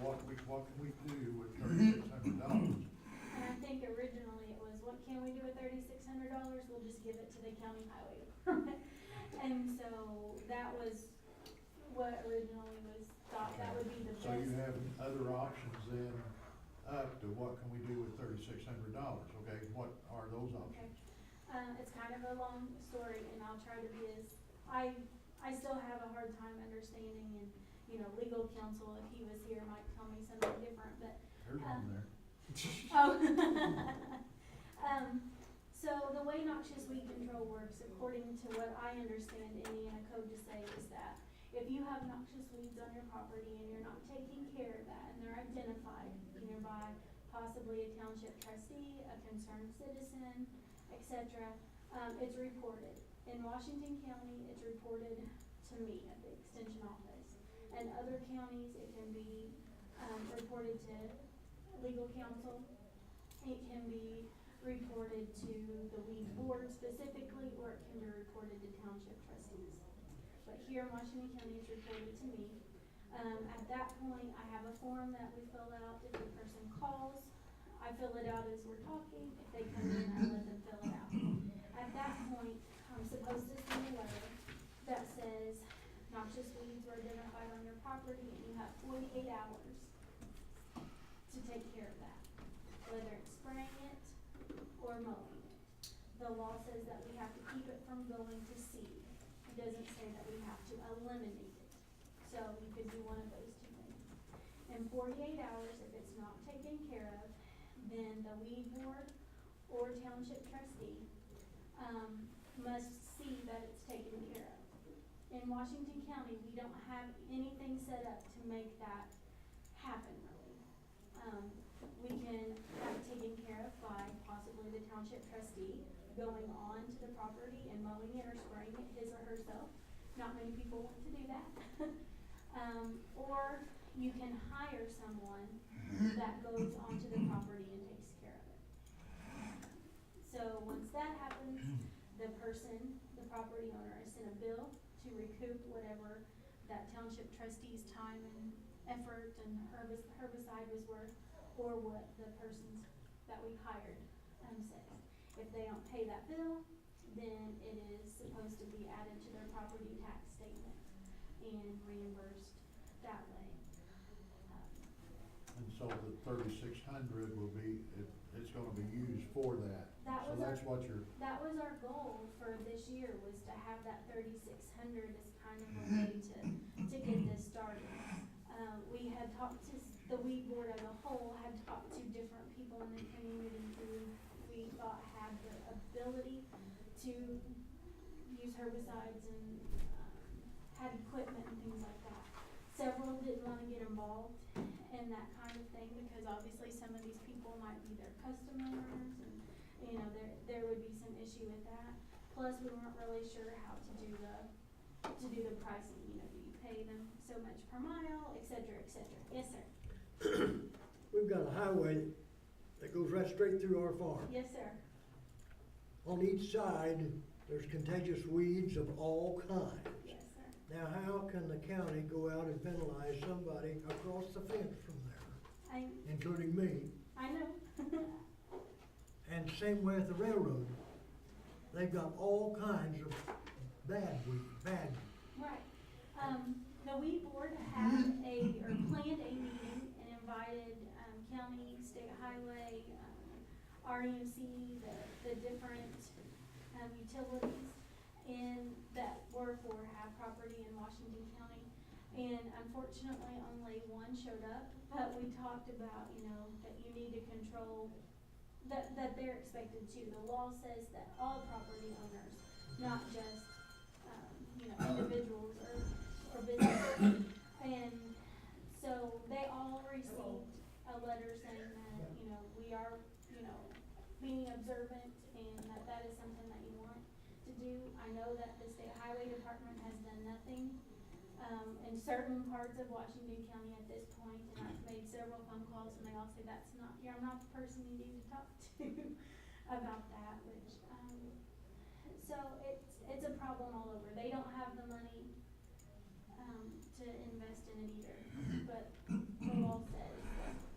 What can we do with $3,600? And I think originally it was, what can we do with $3,600? We'll just give it to the county highway department. And so that was what originally was thought that would be the best. So you have other options then up to what can we do with $3,600, okay? What are those options? Okay. It's kind of a long story, and I'll try to be as, I still have a hard time understanding, and, you know, legal counsel, if he was here, might tell me something different, but. There's one there. Oh. So the way noxious weed control works, according to what I understand Indiana code to say, is that if you have noxious weeds on your property and you're not taking care of that, and they're identified either by possibly a township trustee, a concerned citizen, etc., it's reported. In Washington County, it's reported to me at the extension office. And other counties, it can be reported to legal counsel. It can be reported to the weed board specifically, or it can be reported to township trustees. But here in Washington County, it's reported to me. At that point, I have a form that we fill out. If the person calls, I fill it out as we're talking. If they come in, I let them fill it out. At that point, I'm supposed to send a letter that says noxious weeds were identified on your property and you have 48 hours to take care of that, whether it's spraying it or mowing it. The law says that we have to keep it from going to seed. It doesn't say that we have to eliminate it. So you could do one of those two things. In 48 hours, if it's not taken care of, then the weed board or township trustee must see that it's taken care of. In Washington County, we don't have anything set up to make that happen, really. We can have it taken care of by possibly the township trustee going on to the property and mowing it or spraying it his or herself. Not many people want to do that. Or you can hire someone that goes onto the property and takes care of it. So once that happens, the person, the property owner, is sent a bill to recoup whatever that township trustee's time and effort and herbicide was worth, or what the persons that we hired says. If they don't pay that bill, then it is supposed to be added to their property tax statement and reimbursed that way. And so the $3,600 will be, it's gonna be used for that. So that's what you're. That was our goal for this year, was to have that 3,600 as kind of a way to get this started. We had talked to, the weed board as a whole had talked to different people in the community who we thought had the ability to use herbicides and had equipment and things like that. Several didn't want to get involved in that kind of thing because obviously some of these people might be their customers, and you know there would be some issue with that. Plus, we weren't really sure how to do the pricing. You know, do you pay them so much per mile, et cetera, et cetera. Yes, sir. We've got a highway that goes right straight through our farm. Yes, sir. On each side there's contagious weeds of all kinds. Yes, sir. Now, how can the county go out and penalize somebody across the fence from there, including me? I know. And same way at the railroad. They've got all kinds of bad weed, bad. Right. The weed board had planned a meeting and invited, county, state highway, REMC, the different, utilities and that were for have property in Washington County. And unfortunately, only one showed up, but we talked about, that you need to control, that they're expected to. The law says that all property owners, not just, individuals or businesses. And so they all received a letter saying that, we are, being observant and that is something that you want to do. I know that the state highway department has done nothing, in certain parts of Washington County at this point, and I've made several phone calls and they all say you're not the person you need to talk to about that, which, so it's a problem all over. They don't have the money, to invest in it either, but the law says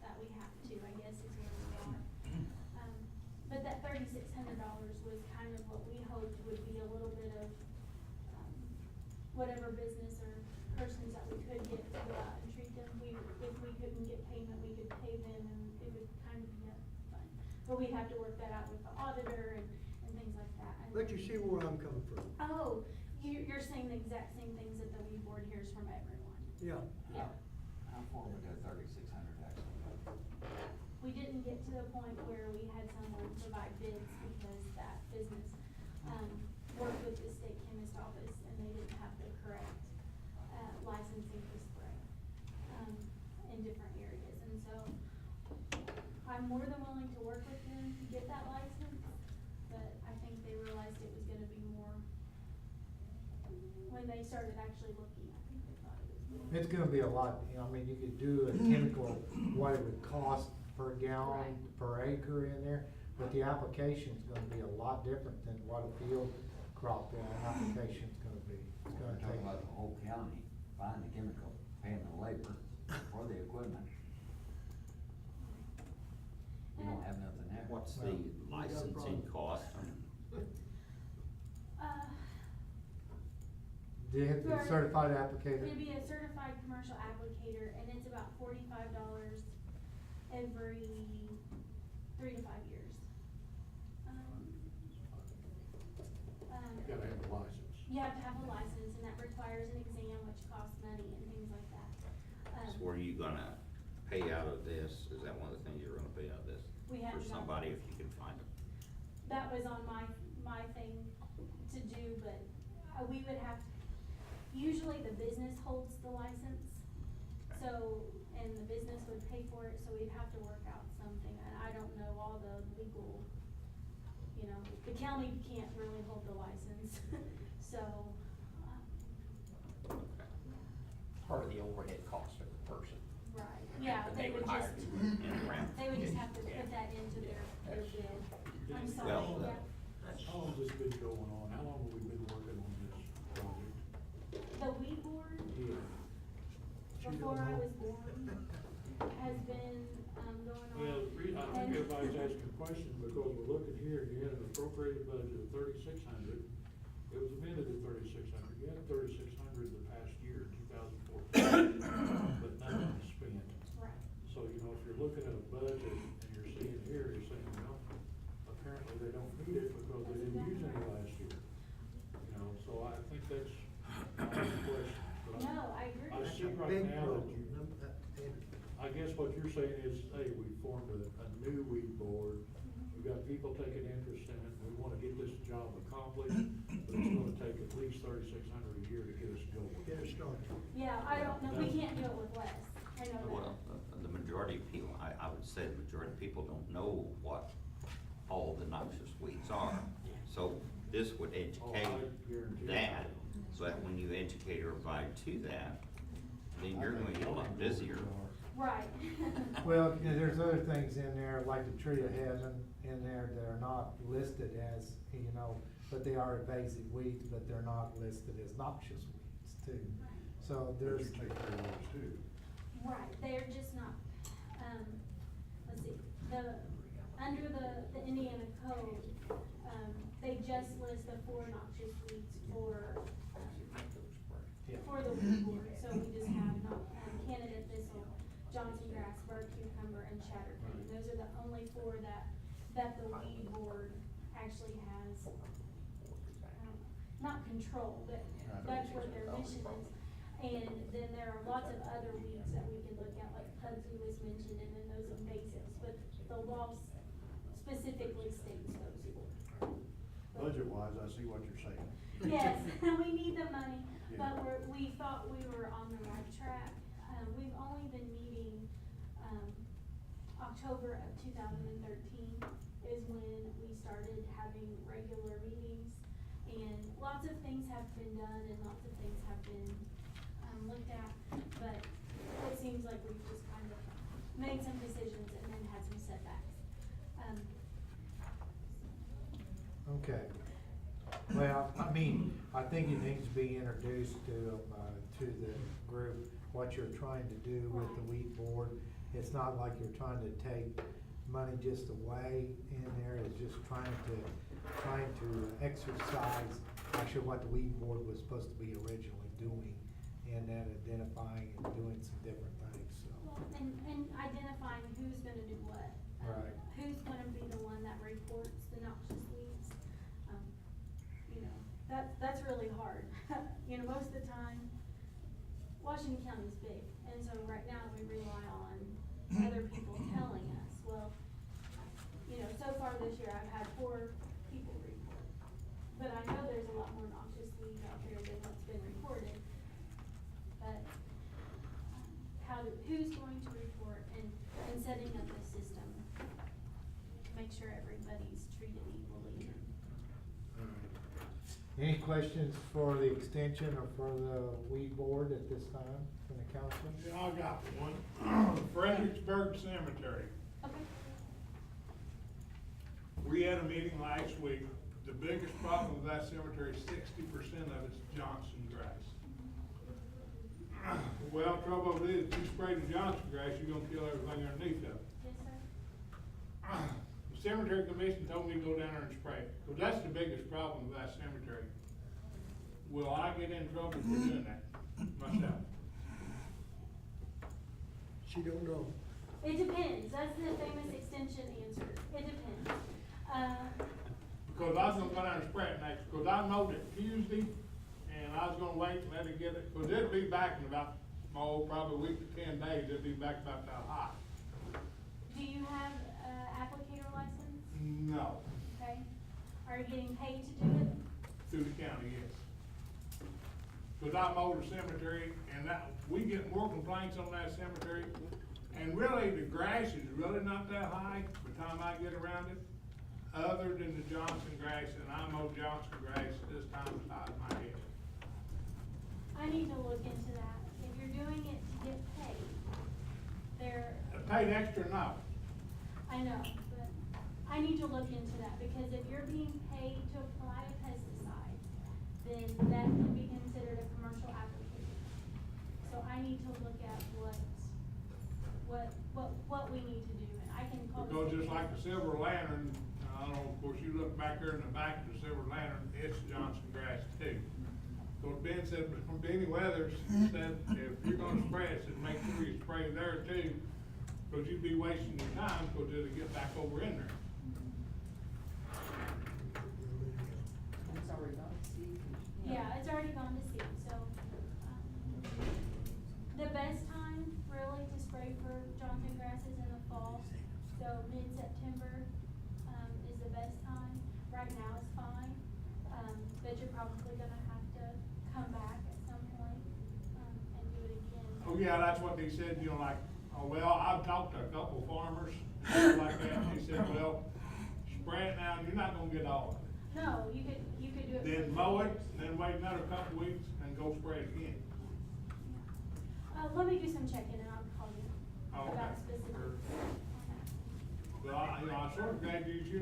that we have to, I guess is where we are. But that $3,600 was kind of what we hoped would be a little bit of, whatever business or persons that we could get to go out and treat them. If we couldn't get payment, we could pay them and it would kind of be fun. But we'd have to work that out with the auditor and things like that. But you see where I'm coming from. Oh, you're saying the exact same things that the weed board hears from everyone. Yeah. Yeah. How far would that 3,600 actually go? We didn't get to the point where we had someone provide bids because that business, worked with the state chemist office and they didn't have the correct, licensing to spray, in different areas. And so I'm more than willing to work with them to get that license, but I think they realized it was gonna be more, when they started actually looking, I think they thought it was more. It's gonna be a lot, you could do a chemical, what it would cost per gallon, per acre in there, but the application's gonna be a lot different than what a field crop application's gonna be. It's gonna We're talking take, about the whole county, buying the chemical, paying the labor for the equipment. You don't have nothing there. What's the licensing cost? they have to be certified applicator. It'd be a certified commercial applicator, and it's about $45 every 3 to 5 years. You gotta have a license. You have to have a license, and that requires an exam, which costs money and things like that. So where are you gonna pay out of this? Is that one of the things you're gonna pay out of this? We have For not- somebody, if you can find them. That was on my thing to do, but we would have, usually the business holds the license. So, and the business would pay for it, so we'd have to work out something, and I don't know all the legal, the county can't really hold the license, so, Part of the overhead cost of the person. right, yeah, That they would hire just, to run around. they would just have to put that into their bid. I'm sorry, Well, yeah. How long has this been going on? How long have we been working on this project? The weed board, Yeah. before I was born, has been, going on. Well, I think everybody's asking a question because we're looking here, you had an appropriated budget of 3,600. It was amended to 3,600. You had 3,600 the past year, 2014, but nothing was spent. Right. So, if you're looking at a budget and you're seeing here, you're saying, well, apparently they don't need it because they didn't use any last year. So I think that's not a question. But No, I agree. I see right Big now that problem. I guess what you're saying is, hey, we formed a new weed board. We've got people taking interest in it. We wanna get this job accomplished, but it's gonna take at least 3,600 a year to get us going. Get it started. Yeah, I don't know, we can't do it with less, I know that. Well, the majority of people, I would say the majority of people don't know what all the noxious weeds are. So this would educate guarantee that, so that when you educate everybody to that, then you're gonna get a lot busier. Right. Well, there's other things in there, like the tree of heaven in there that are not listed as, but they are invasive weeds, but they're not listed as noxious weeds too. So But there's. you take care of those too. Right, they're just not, let's see, under the Indiana code, they just list the 4 noxious weeds for the weed board. So we just have Canada thistle, Johnson grass, burr cucumber, and chatterpane. Those are the only 4 that the weed board actually has, not control, but that's what their mission is. And then there are lots of other weeds that we can look at, like Pugsley was mentioned, and then those invasives, but the law specifically states those 4. Budget-wise, I see what you're saying. Yes, we need the money, Yeah. but we thought we were on the right track. We've only been meeting, October of 2013 is when we started having regular meetings. And lots of things have been done and lots of things have been, looked at, but it seems like we've just kind of made some decisions and then had some setbacks. Okay. Well, I mean, I think it needs to be introduced to the group, what you're trying to do with the weed board. It's not like you're trying to take money just away in there, it's just trying to exercise actually what the weed board was supposed to be originally doing, and then identifying and doing some different things, so. Well, and identifying who's gonna do what. Right. Who's gonna be the one that reports the noxious weeds. You know, that's really hard. You know, most of the time, Washington County's big, and so right now we rely on other people telling us. Well, you know, so far this year I've had 4 people report, but I know there's a lot more noxious weeds out there than what's been reported. But who's going to report and setting up a system to make sure everybody's treated equally. Any questions for the extension or for the weed board at this time from the council? Yeah, I got one. Fredericksburg Cemetery. Okay. We had a meeting last week. The biggest problem with that cemetery, 60% of it's Johnson grass. Well, trouble with it is, if you spray the Johnson grass, you're gonna kill everything underneath of it. Yes, sir. The cemetery commission told me to go down there and spray it, because that's the biggest problem with that cemetery. Will I get in trouble for doing that myself? She don't know. It depends. That's the famous extension answer. It depends. Because I was gonna go down and spray it next, because I mowed it Tuesday, and I was gonna wait and let it get it, because it'll be back in about, probably a week to 10 days, it'll be back about that high. Do you have applicator license? No, Okay. Are you getting paid to do it? through the county, yes. Because I mowed the cemetery, and we get more complaints on that cemetery, and really, the grass is really not that high by the time I get around it, other than the Johnson grass, and I mow Johnson grass this time as high as my head. I need to look into that. If you're doing it to get paid, Paid extra, no. I know, but I need to look into that, because if you're being paid to apply a pesticide, then that can be considered a commercial application. So I need to look at what we need to do, and I can call. Because just like the Silver Lantern, I don't know, of course, you look back there in the back of the Silver Lantern, it's Johnson grass too. So Ben said, from Benny Weathers, said, if you're gonna spray it, said make sure you spray there too, because you'd be wasting your time, because it'll get back over in there. It's already gone to seed. Yeah, it's already gone to seed, so, the best time really to spray for Johnson grass is in the fall. So mid-September, is the best time. Right now is fine, but you're probably gonna have to come back at some point, and do it again. Oh, yeah, that's what they said, you know, like, oh, well, I've talked to a couple farmers like that, and they said, well, spray it now, and you're not gonna get all of it. No, you could do it. Then for mow 3 it, years. then wait another couple weeks, and go spray it again. Let me do some checking and I'll call you Oh, about okay. specifics on that. Well, I sort of glad you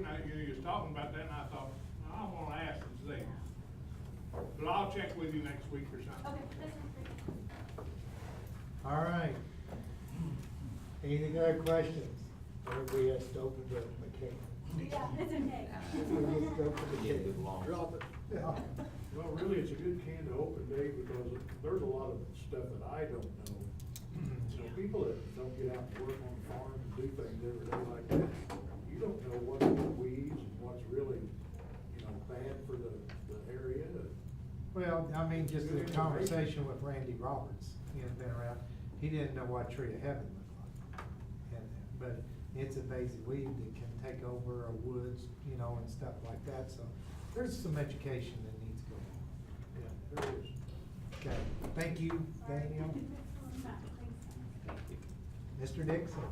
was talking about that, and I thought, I wanna ask them, 'cause there. But I'll check with you next week or something. Okay, that sounds great. All right. Any other questions? Everybody has to open the McCain. Yeah, it's okay. Everybody has to open the Yeah, can. good long. Drop it. Yeah. Well, really, it's a good can to open, Dave, because there's a lot of stuff that I don't know. So people that don't get out and work on the farm and do things every day like that, you don't know what's weeds and what's really, bad for the area. Well, I mean, just the conversation with Randy Roberts, he had been around, he didn't know what tree of heaven looked like. But it's a basic weed that can take over a woods, and stuff like that, so there's some education that needs to go on. Yeah, there is. Okay, thank you, Daniel. Mr. Dixon?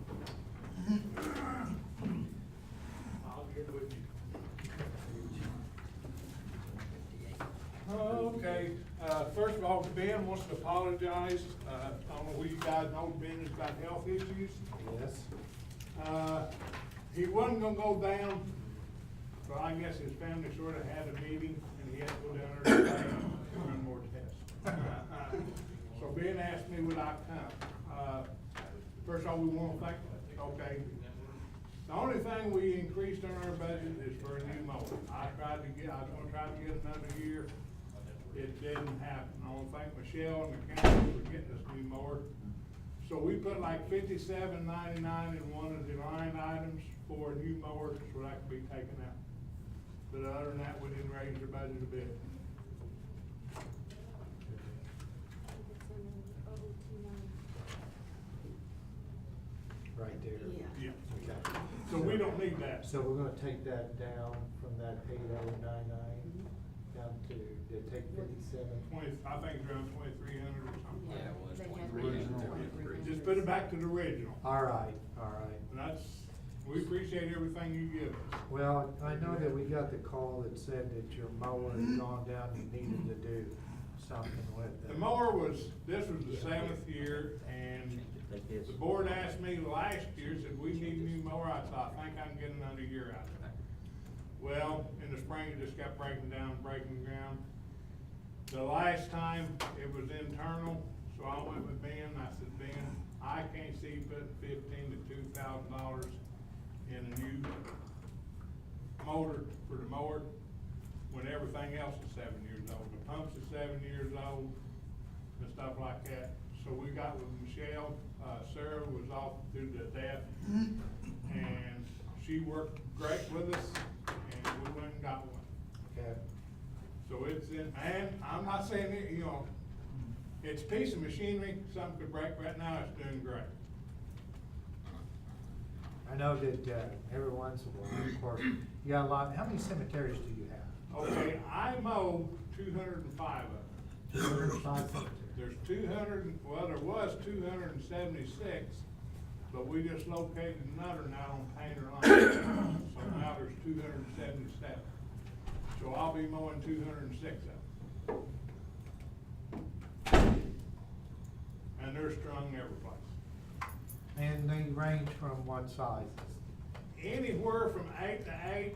I'll get with you. Okay, first of all, Ben wants to apologize. I don't know who you guys know, Ben has got health issues. Yes. He wasn't gonna go down, but I guess his family sort of had a meeting and he had to go down there today and run more tests. So Ben asked me would I come. First of all, we wanna thank, okay. The only thing we increased on our budget is for a new mower. I was gonna try to get another year. It didn't happen. I wanna thank Michelle and the county for getting us new mower. So we put like $57.99 in one of the line items for a new mower, so that could be taken out. But other than that, we didn't raise the budget a bit. Right there. Yeah. Okay. So we don't need that. So we're gonna take that down from that 8099 down to take 57. I think it's around 2,300 or something. Yeah, well, it's They had 23. Just put it back to the original. All right, all right. And we appreciate everything you give us. Well, I know that we got the call that said that your mower had gone down and needed to do something with it. The mower this was the 7th year, and the board asked me last year, said, we need a new mower. I thought, I think I can get another year out of it. Well, in the spring, it just kept breaking down, breaking ground. The last time, it was internal, so I went with Ben. I said, Ben, I can't see putting $1,500 to $2,000 in a new motor for the mower when everything else is 7 years old. The pumps is 7 years old and stuff like that. So we got with Michelle. Sarah was off due to death, and she worked great with us, and we went and got one. Okay. So it's in, and I'm not saying it, it's a piece of machinery, something could break. Right now, it's doing great. I know that, every once in a while, of course, you got a lot, how many cemeteries do you have? Okay, I mow 205 of them. 205 cemeteries. There's there was 276, but we just located another now on Painter Line. So now there's 277. So I'll be mowing 206 of them. And they're strung every place. And they range from what sizes? Anywhere from 8 to 8.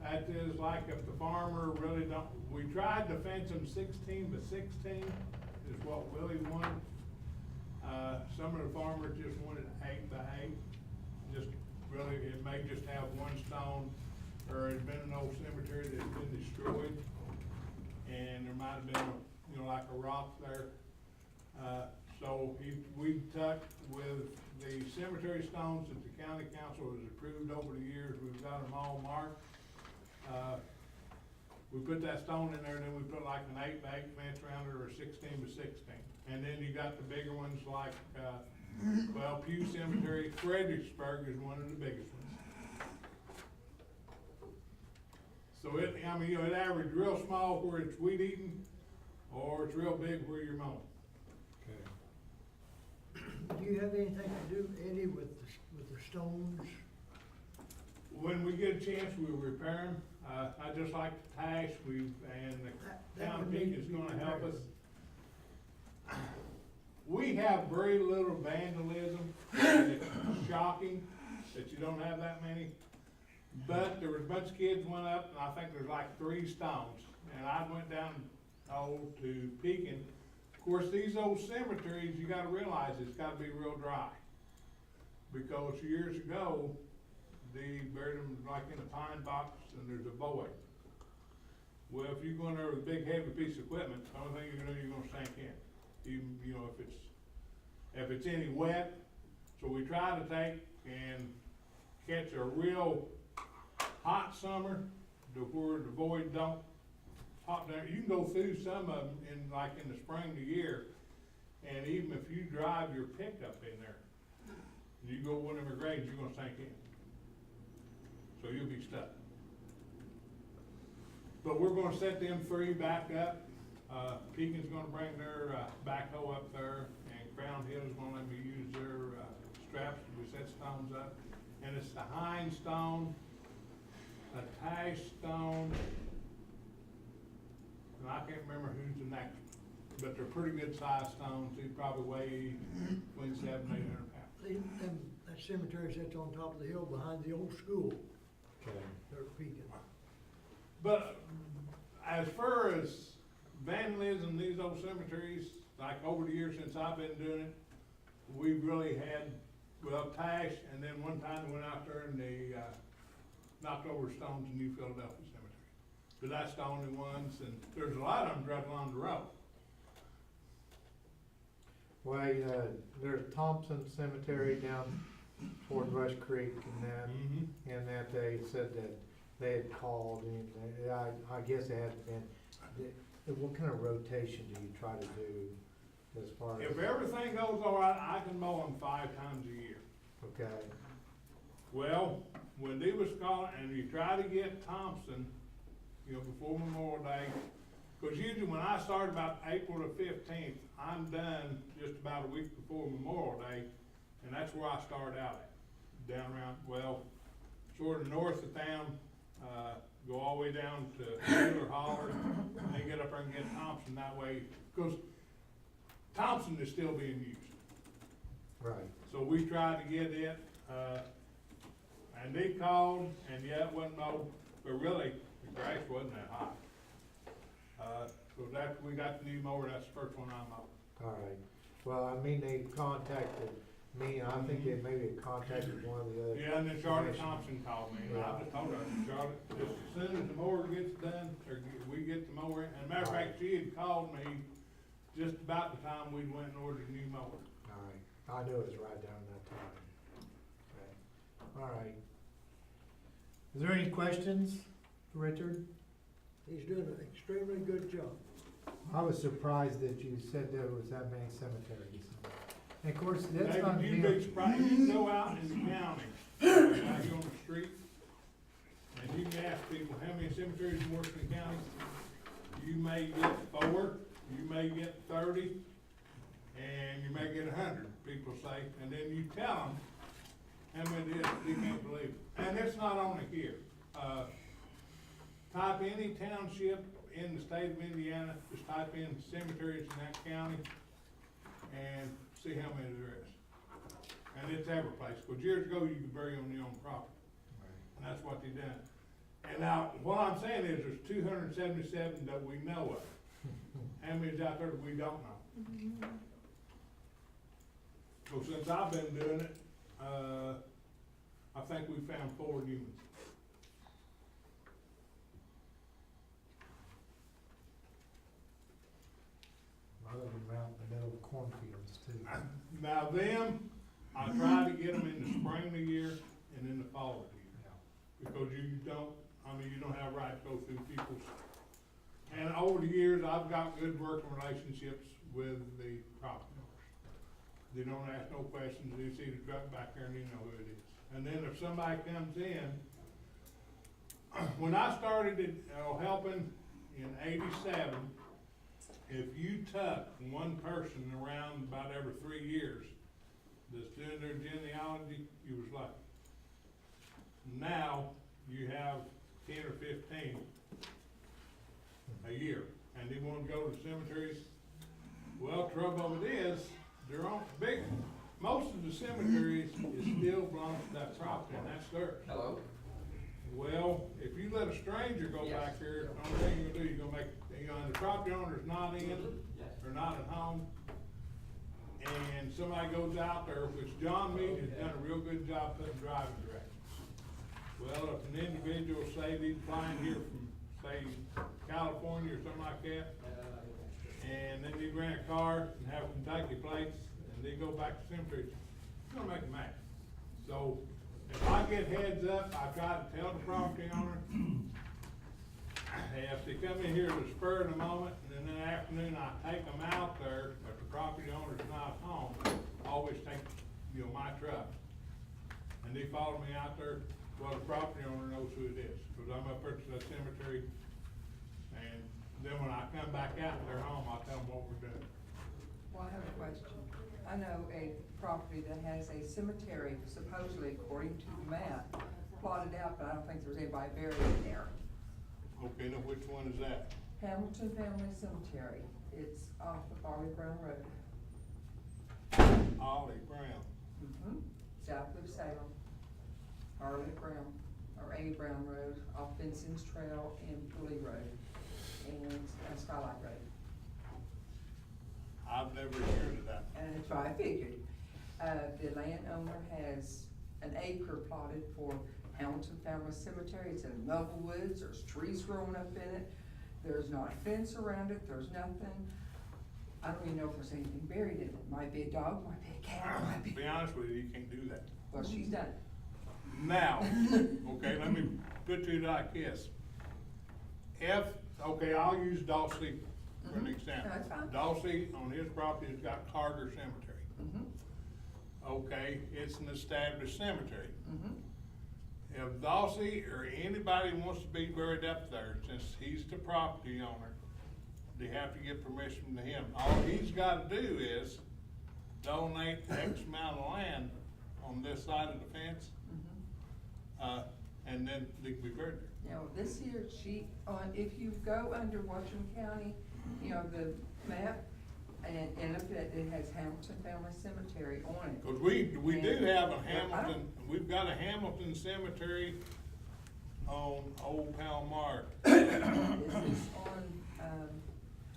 That is like if the farmer really don't, we tried to fence them 16 by 16 is what Willie wanted. Some of the farmers just wanted 8 by 8. Just really, it may just have one stone, or it's been an old cemetery that's been destroyed. And there might have been, like a rock there. So we tucked with the cemetery stones that the county council has approved over the years. We've got them all marked. We put that stone in there, and then we put like an 8 by 8 fence around it, or a 16 by 16. And then you got the bigger ones like, Pew Cemetery, Fredericksburg is one of the biggest ones. So it averaged real small where it's weed eating, or it's real big where you're mowing. Do you have anything to do, Eddie, with the stones? When we get a chance, we'll repair them. I just like the Tash, and the town of Pekin is gonna help us. We have very little vandalism, and it's shocking that you don't have that many. But there was a bunch of kids went up, and I think there's like 3 stones. and I went down, to Pekin. Of course, these old cemeteries, you gotta realize, it's gotta be real dry. Because years ago, they buried them like in a pine box and there's a void. Well, if you go in there with a big heavy piece of equipment, the only thing you're gonna sink in. Even, you know, if it's any wet. So we try to take and catch a real hot summer to where the void don't pop down. You can go through some of them in, like in the spring of the year, and even if you drive your pickup in there, you go one of the grades, you're gonna sink in. So you'll be stuck. But we're gonna set them three back up. Pekin's gonna bring their, backhoe up there, and Crown Hill's gonna let me use their, straps to set stones up. And it's the Hine stone, a Tash stone, and I can't remember who's the next one, but they're pretty good sized stones. They probably weigh between 700 and 800 pounds. See, that cemetery sits on top of the hill behind the old school. Okay. They're Pekin. But as far as vandalism in these old cemeteries, like over the years since I've been doing it, we've really had, well, Tash, and then one time they went out there and they, knocked over stones in New Philadelphia Cemetery. But that's the only ones, and there's a lot of them right along the road. Well, there's Thompson Cemetery down toward Rush Creek and that they said that they had called and I guess it hadn't been. What kind of rotation do you try to do as far as? If everything goes all right, I can mow them 5 times a year. Okay. Well, when they was calling, and you try to get Thompson, you know, before Memorial Day, because usually when I start about April the 15th, I'm done just about a week before Memorial Day, and that's where I start out at, down around, well, sort of north of town, go all the way down to Wheeler Holler, and then get up there and get Thompson that way, because Thompson is still being used. Right. So we tried to get it, and they called, and yeah, it wasn't no, but really, the grass wasn't that high. So after we got the new mower, that's the first one I mowed. All right. Well, I mean, they contacted me, and I think they maybe contacted one of the other. Yeah, and then Charlotte Thompson called me, and I just told her, Charlotte, just as soon as the mower gets done, or we get the mower, and matter of fact, she had called me just about the time we went and ordered a new mower. All right. I knew it was right down that time. Okay. All right. Is there any questions for Richard? He's doing an extremely good job. I was surprised that you said there was that many cemeteries. And of course, that's not David, you'd being. be surprised, you can go out in the county, out here on the street, and you can ask people, how many cemeteries in Washington County? You may get 4, you may get 30, and you may get 100, people say, and then you tell them how many it is, they can't believe it. And it's not only here. Type any township in the state of Indiana, just type in cemeteries in that county, and see how many there is. And it's every place, because years ago you could bury on your own property. And that's what they done. And now, what I'm saying is there's 277 that we know of. How many's out there that we don't know? So since I've been doing it, I think we found 4 new ones. A lot of them out in the middle of cornfields too. Now them, I try to get them in the spring of the year and in the fall of the year. Because you don't have a right to go through people's. And over the years, I've got good working relationships with the property owners. They don't ask no questions, they see the truck back there and they know who it is. And then if somebody comes in, when I started helping in '87, if you took one person around about every 3 years that's doing their genealogy, you was lucky. Now, you have 10 or 15 a year, and they wanna go to the cemeteries. Well, trouble of it is, they're on most of the cemeteries is still belongs to that property, and that's theirs. Hello? Well, if you let a stranger go back there, the only thing you're gonna do, you're gonna make, the property owner's not in, or not at home, and somebody goes out there, which John Mead has done a real good job putting driving directions. Well, if an individual, say, he's flying here from, say, California or something like that, and then they rent a car and have Kentucky plates, and they go back to cemetery, it's gonna make a mess. So, if I get heads up, I try to tell the property owner, if they come in here to spur in the moment, and then in the afternoon, I take them out there, but the property owner's not home, I always take, my truck. And they follow me out there, well, the property owner knows who it is, cause I'm up there to the cemetery, and then when I come back out and they're home, I'll tell them what we're doing. Well, I have a question. I know a property that has a cemetery supposedly, according to the map, plotted out, but I don't think there's anybody buried in there. Okay, now which one is that? Hamilton Family Cemetery. It's off of Olive Brown Road. Olive Brown. South of Salem. Olive Brown, or A. Brown Road, off Benson's Trail and Pulley Road, and Skylight Road. I've never heard of that. And that's what I figured. The landowner has an acre plotted for Hamilton Family Cemetery. It's in Noble Woods, there's trees growing up in it. There's not a fence around it, there's nothing. I don't even know if there's anything buried in it. Might be a dog, might be a cat, might be. To be honest with you, you can't do that. Well, she's done it. Now, okay, let me put it like this. Okay, I'll use Dawsey for an example. No, that's fine. Dawsey, on his property, has got Carter Cemetery. Okay, it's an established cemetery. If Dawsey or anybody wants to be buried up there, since he's the property owner, they have to get permission to him. All he's gotta do is donate X amount of land on this side of the fence, and then they can be buried there. Now, this here sheet, if you go under Washington County, the map, and look at it, it has Hamilton Family Cemetery on it. Cause we do have a Hamilton, we've got a Hamilton Cemetery on Old Palmar. This is on,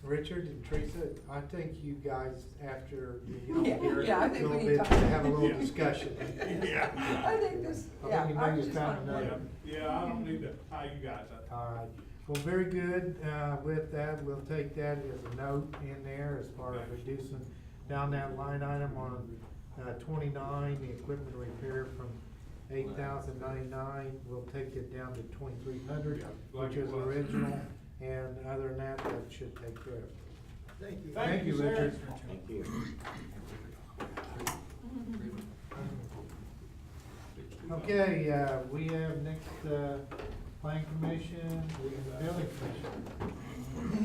Richard and Teresa, I think you guys, after, Yeah, hear it I a think we little need bit, to- have a little Yeah. discussion. I think this, I yeah, think you I may just just found want to. another. Yeah, I don't need to tie you guys up. All right, well, very good, with that, we'll take that as a note in there as far as reducing down that line item on, 29, the equipment repair from 8,099, we'll take it down to 2,300, Yeah, which is like it was. original, and other than that, that should take care of it. Thank you. Thank you, sir. Richard. Thank you. Okay, we have next, plan commission, we have the building commission.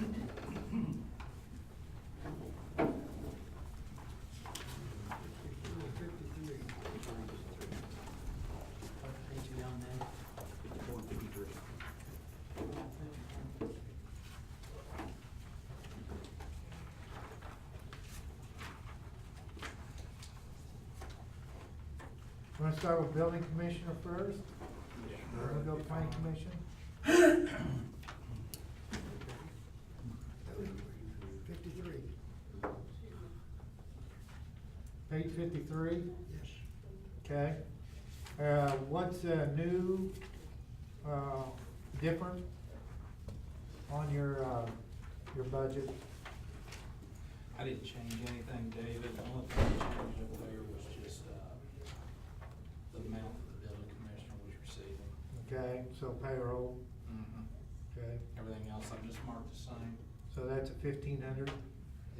Want to start with building commissioner first? Then we'll go plan commission. 53. Page 53, Yes. okay. What's new, different on your budget? I didn't change anything, David. The only thing that changed up there was just, the amount that the building commissioner was receiving. Okay, so payroll, okay, Everything else I just marked the same. so that's a 1,500,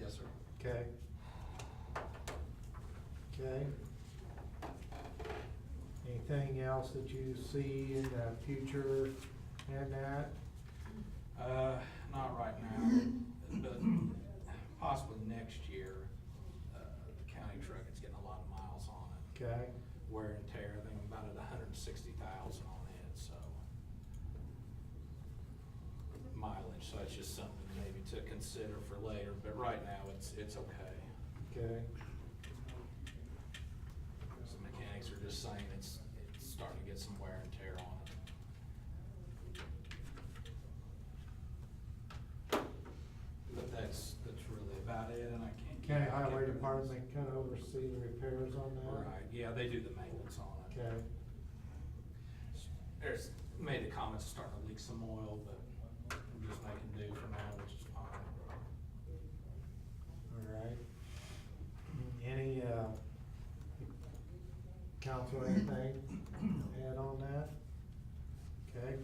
Yes, sir. okay. Okay. Anything else that you see in the future in that? Not right now, but possibly next year. The county truck is getting a lot of miles on it. Okay, Wear and tear, I think about at 160,000 on it, so. Mileage, so it's just something maybe to consider for later, but right now, it's okay. okay, Some mechanics are just saying it's starting to get some wear and tear on it. County Yeah, Highway okay. Department kind of oversee the repairs on that? Right, yeah, they do the maintenance on it. Okay, There's, made the comments starting to leak some oil, but we're just making do for now, which is fine. all right. Any, council, anything add on that? Okay,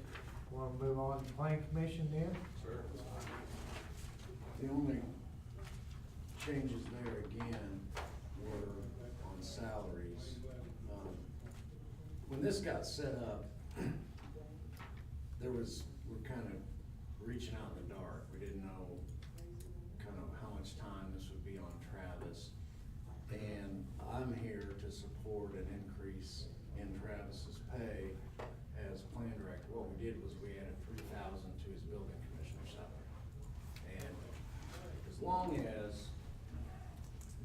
wanna move on to Plan Commission then? Sure. The only changes there again were on salaries. When this got set up, we're kind of reaching out in the dark. We didn't know kind of how much time this would be on Travis. And I'm here to support an increase in Travis's pay as plan director. What we did was we added 3,000 to his building commissioner salary. And as long as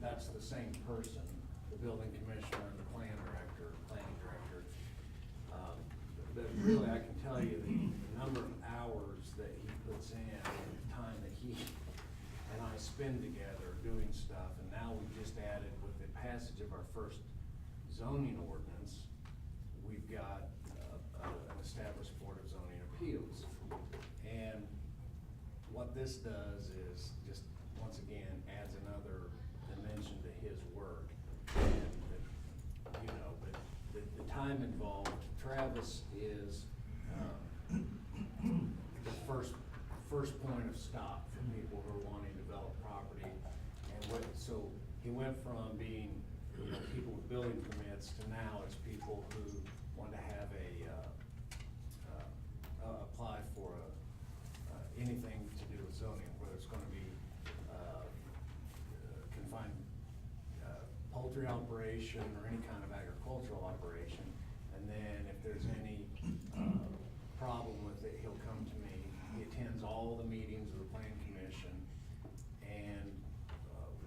that's the same person, the building commissioner and the planning director, but really I can tell you the number of hours that he puts in, and the time that he and I spend together doing stuff, and now we just added with the passage of our first zoning ordinance, we've got an established Board of Zoning Appeals. And what this does is just, once again, adds another dimension to his work. And, you know, but the time involved, Travis is, the first point of stop for people who are wanting to develop property. And so he went from being, you know, people with building permits to now it's people who want to have apply for anything to do with zoning, whether it's gonna be, confined, poultry operation or any kind of agricultural operation. And then if there's any, problem with it, he'll come to me. He attends all the meetings of the Plan Commission, and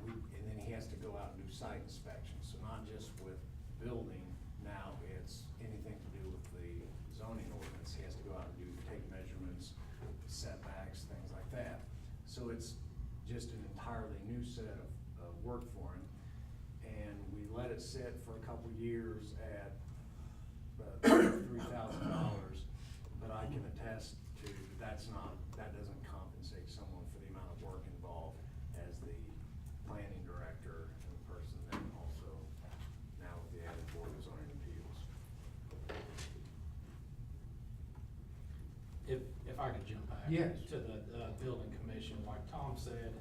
and then he has to go out and do site inspections. So not just with building, now it's anything to do with the zoning ordinance. He has to go out and take measurements, setbacks, things like that. So it's just an entirely new set of work for him. And we let it sit for a couple years at $3,000, but I can attest to that doesn't compensate someone for the amount of work involved as the planning director and the person that also now with the added Board of Zoning Appeals. If I could jump back. Yes. To the, building commission, like Tom said,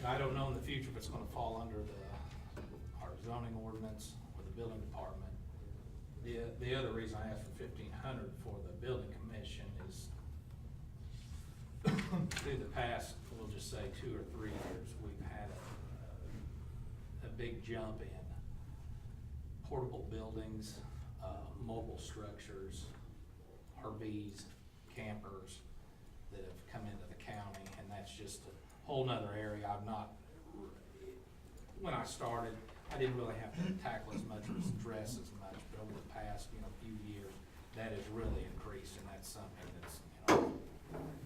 I don't know in the future if it's gonna fall under our zoning ordinance or the building department. The other reason I asked for 1,500 for the building commission is through the past, we'll just say 2 or 3 years, we've had a big jump in portable buildings, mobile structures, RVs, campers that have come into the county, and that's just a whole nother area when I started, I didn't really have to tackle as much or address as much, but over the past, few years, that has really increased, and that's something that's,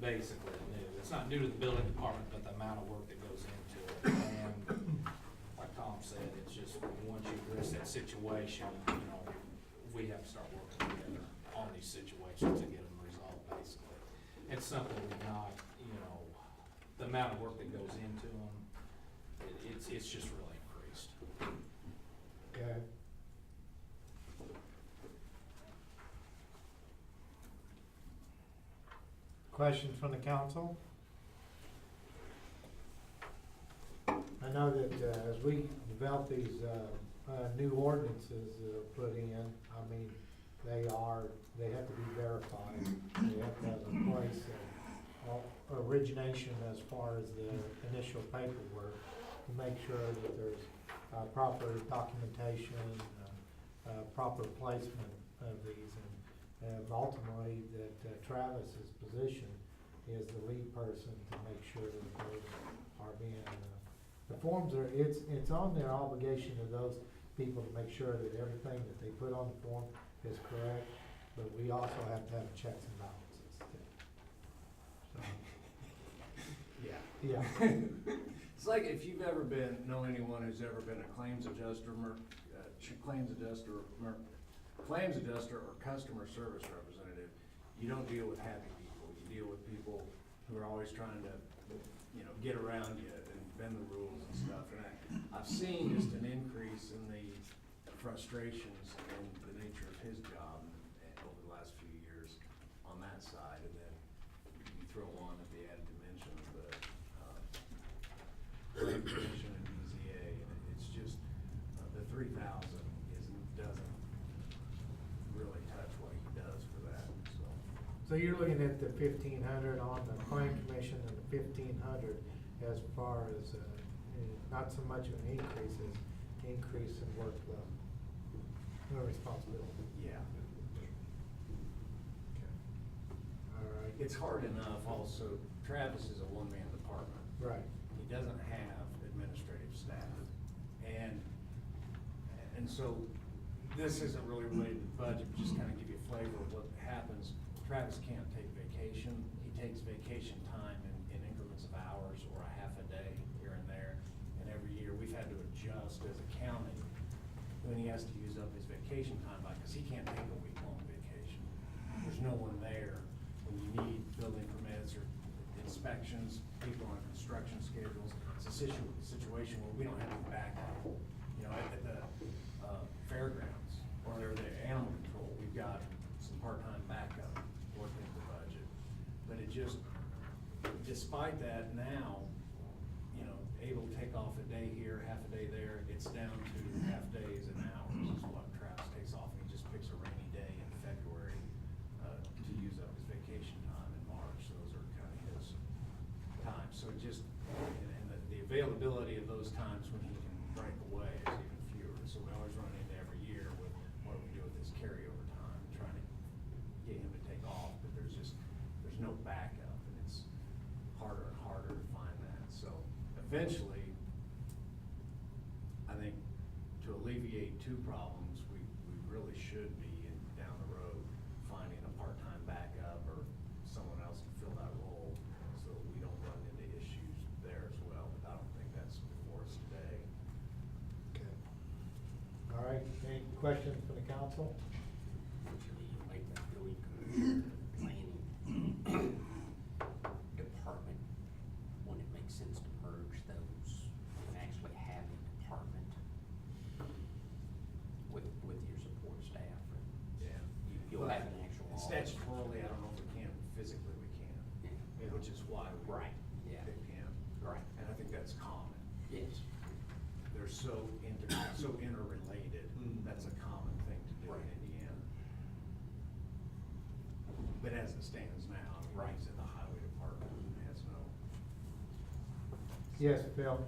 basically new. It's not new to the building department, but the amount of work that goes into it. And like Tom said, it's just, once you address that situation, we have to start working together on these situations to get them resolved, basically. It's something we're not, the amount of work that goes into them, it's just really increased. Okay. Questions from the council? I know that, as we develop these, new ordinances that are put in, they have to be verified. They have to have a place of origination as far as the initial paperwork to make sure that there's, proper documentation, proper placement of these. And ultimately, that Travis's position is the lead person to make sure that those are being, the forms are, it's on their obligation to those people to make sure that everything that they put on the form is correct, but we also have to have checks and balances too. So, Yeah. yeah. It's like if you've ever know anyone who's ever been a claims adjuster or customer service representative, you don't deal with happy people. You deal with people who are always trying to, get around you and bend the rules and stuff. And I've seen just an increase in the frustrations in the nature of his job over the last few years on that side. And then you throw on the added dimension of the claim commission and BZA, and it's just, the 3,000 doesn't really touch what he does for that, so. So you're looking at the 1,500 on the claim commission and the 1,500 as far as, not so much of an increase as increase in workload, no responsibility. Yeah. Okay. All right. It's hard enough also, Travis is a one-man department. Right. He doesn't have administrative staff. And so this isn't really related to the budget, but just kind of give you a flavor of what happens. Travis can't take vacation. He takes vacation time in increments of hours or a half a day here and there. And every year we've had to adjust as a county when he has to use up his vacation time because he can't take a week-long vacation. There's no one there when you need building permits or inspections, people on construction schedules. It's a situation where we don't have any backup. At the fairgrounds or the animal control, we've got some part-time backup working the budget. But it just, despite that now, able to take off a day here, half a day there, it's down to half days and hours is what Travis takes off. He just picks a rainy day in February to use up his vacation time in March. Those are kind of his times. So just, and the availability of those times when he can break away is even fewer. So we always run into every year with what do we do with this carryover time, trying to get him to take off, but there's no backup, and it's harder and harder to find that. So eventually, I think to alleviate two problems, we really should be down the road finding a part-time backup or someone else to fill that role so we don't run into issues there as well. But I don't think that's before us today. Okay. All right, any questions from the council? Like that building commission planning department, when it makes sense to merge those and actually have a department with your support staff. Yeah. You'll have an actual office. Statutorily, I don't know if we can, but physically we can. Yeah. Which is why we Right, yeah. picked him. Right. And I think that's common. Yes. They're so interrelated. That's a common thing to do in Indiana. But as it stands now, he's in the highway department and has no. Yes, Bill?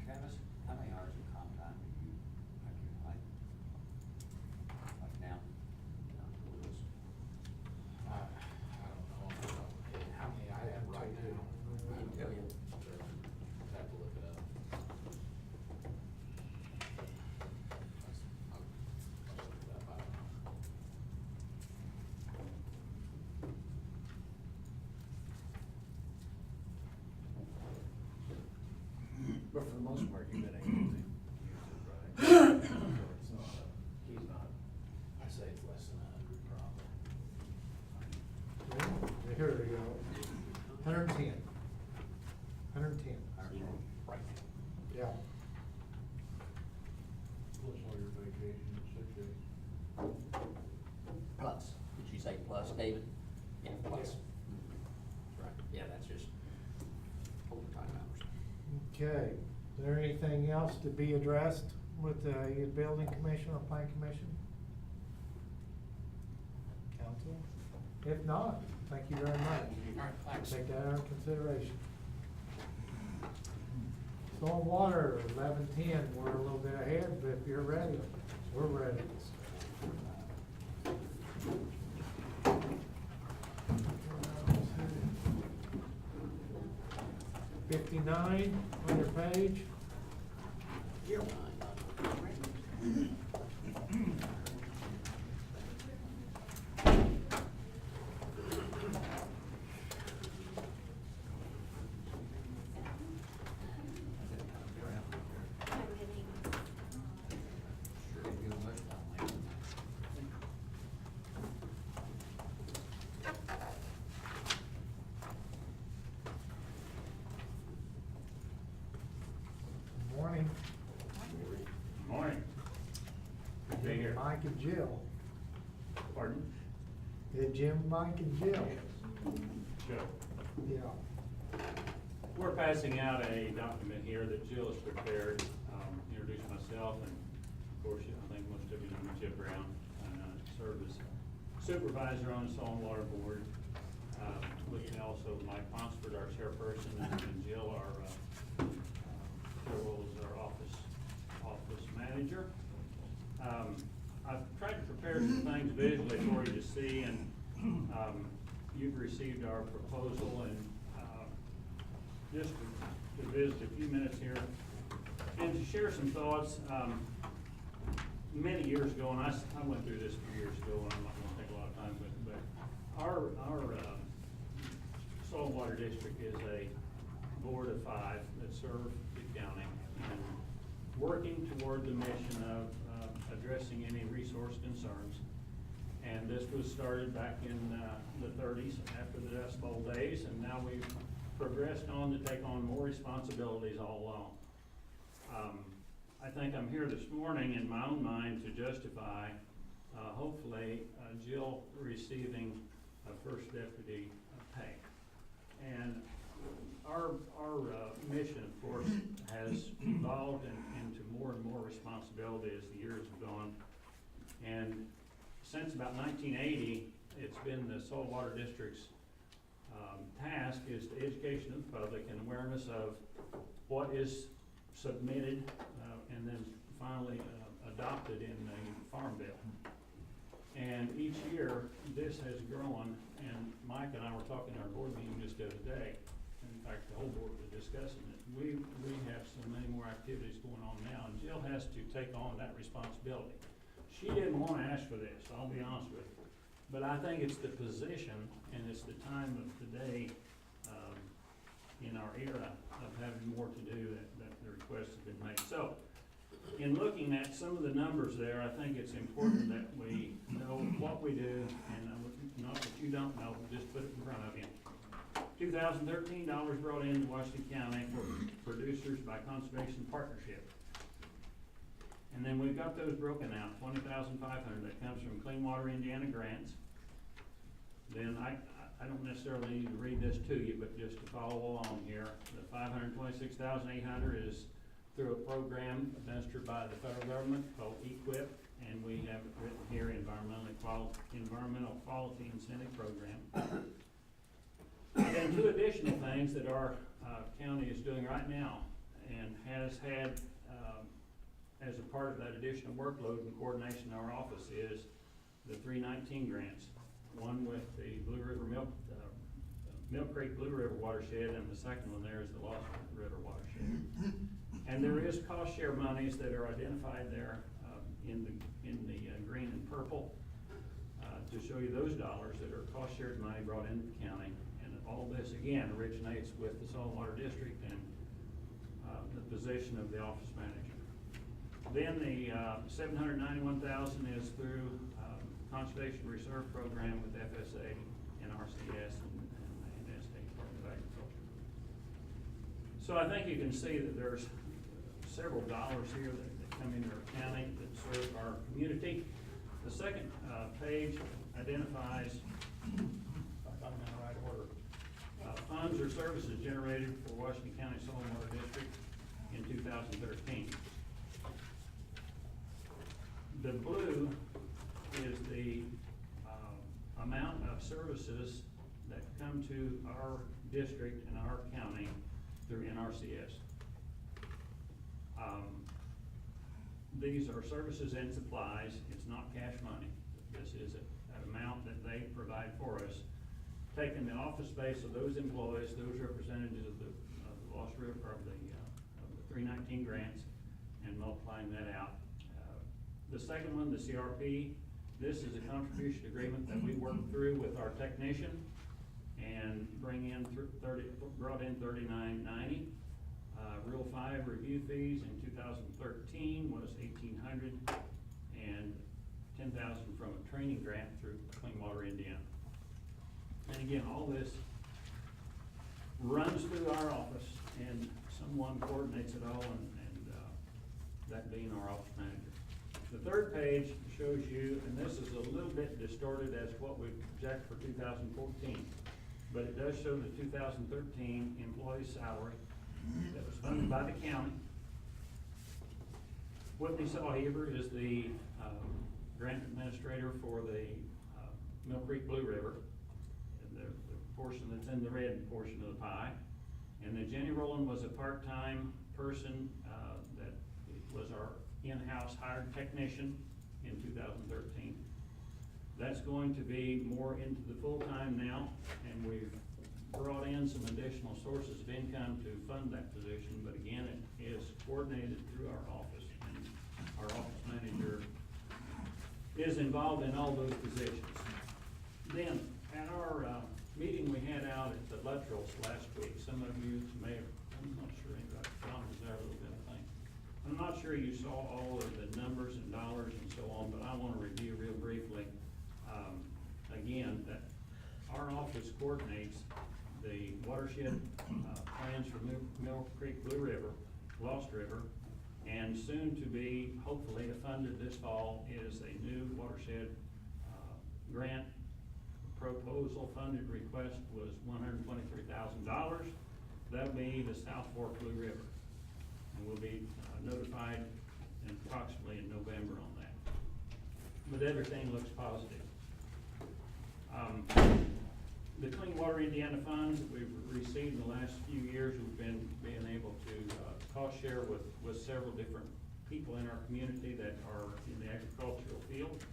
Travis, how many hours of comp time do you accumulate? Like now? I don't know how many I have right now. Tell you. Have to look it up. I'll look it up, I don't know. But for the most part, you've been able to use it, right? So it's not, he's not. I say it's less than 100 probably. Here we go. 110. 110. Right. Yeah. Plus all your vacation and sick days. Plus, did you say plus, David? Yeah, plus. Right, yeah, that's just overtime hours. Okay, is there anything else to be addressed with the building commission or plan commission? Council? If not, thank you very much. All right, thanks. Take that under consideration. Stormwater, 11:10, we're a little bit ahead, but if you're ready, we're ready. 59 on your page. Mike and Jill. Pardon? Jim, Mike and Jill. Joe. Yeah. We're passing out a document here that Jill has prepared, introduce myself, and of course, I think most of you know Chip Brown, served as supervisor on the Salt and Water Board. With me also Mike Ponsford, our chairperson, and Jill, our Jill is our office manager. I've tried to prepare some things visually for you to see, and you've received our proposal, and just to visit a few minutes here and to share some thoughts. Many years ago, and I went through this a few years ago, and I'm not gonna take a lot of time with it, but our Salt and Water District is a board of 5 that serve the county and working toward the mission of addressing any resource concerns. And this was started back in the 30s after the Dust Bowl days, and now we've progressed on to take on more responsibilities all along. I think I'm here this morning in my own mind to justify, hopefully, Jill receiving a first deputy pay. And our mission, of course, has evolved into more and more responsibility as the years have gone. And since about 1980, it's been the Salt Water District's task is the education of the public and awareness of what is submitted and then finally adopted in the Farm Bill. And each year, this has grown, and Mike and I were talking at our board meeting just the other day. In fact, the whole board was discussing it. We have so many more activities going on now, and Jill has to take on that responsibility. She didn't want to ask for this, I'll be honest with you. But I think it's the position, and it's the time of the day in our era of having more to do that the requests have been made. So, in looking at some of the numbers there, I think it's important that we know what we do, and not that you don't know, but just put it in front of you. $2013 brought into Washington County for producers by Conservation Partnership. And then we've got those broken out, $20,500 that comes from Clean Water Indiana grants. Then I don't necessarily need to read this to you, but just to follow along here, the $526,800 is through a program administered by the federal government called EQIP, and we have it written here, Environmental Quality Incentive Program. And then 2 additional things that our county is doing right now and has had as a part of that additional workload and coordination in our office is the 319 grants. One with the Blue River Milk Creek Blue River watershed, and the second one there is the Lost River watershed. And there is cost share monies that are identified there in the green and purple to show you those dollars that are cost shared money brought into the county. And all this again originates with the Salt Water District and the position of the office manager. Then the $791,000 is through Conservation Reserve Program with FSA and RCS and State Department of Agriculture. So I think you can see that there's several dollars here that come into our county that serve our community. The second page identifies, if I'm in the right order, funds or services generated for Washington County Salt and Water District in 2013. The blue is the amount of services that come to our district and our county through NRCS. These are services and supplies. It's not cash money. This is an amount that they provide for us. Taking the office space of those employees, those representatives of the Lost River, of the 319 grants, and multiplying that out. The second one, the CRP, this is a contribution agreement that we worked through with our technician and brought in $39.90. Rule 5 review fees in 2013 was $1,800 and $10,000 from a training grant through Clean Water Indiana. And again, all this runs through our office and someone coordinates it all, and that being our office manager. The third page shows you, and this is a little bit distorted as what we project for 2014, but it does show the 2013 employee salary that was funded by the county. Whitney Sawheaver is the grant administrator for the Mill Creek Blue River, the portion that's in the red portion of the pie. And then Jenny Rowland was a part-time person that was our in-house hired technician in 2013. That's going to be more into the full-time now, and we've brought in some additional sources of income to fund that position, but again, it is coordinated through our office, and our office manager is involved in all those positions. Then, at our meeting we had out at the Luttrell's last week, some of you may have, I'm not sure anybody, John was there a little bit, I think. I'm not sure you saw all of the numbers and dollars and so on, but I want to review real briefly, again, that our office coordinates the watershed plans for Mill Creek Blue River, Lost River, and soon to be, hopefully, funded this fall is a new watershed grant. Proposal funded request was $123,000. That'll be the South Fork Blue River, and we'll be notified approximately in November on that. But everything looks positive. The Clean Water Indiana funds that we've received in the last few years, we've been being able to cost share with several different people in our community that are in the agricultural field.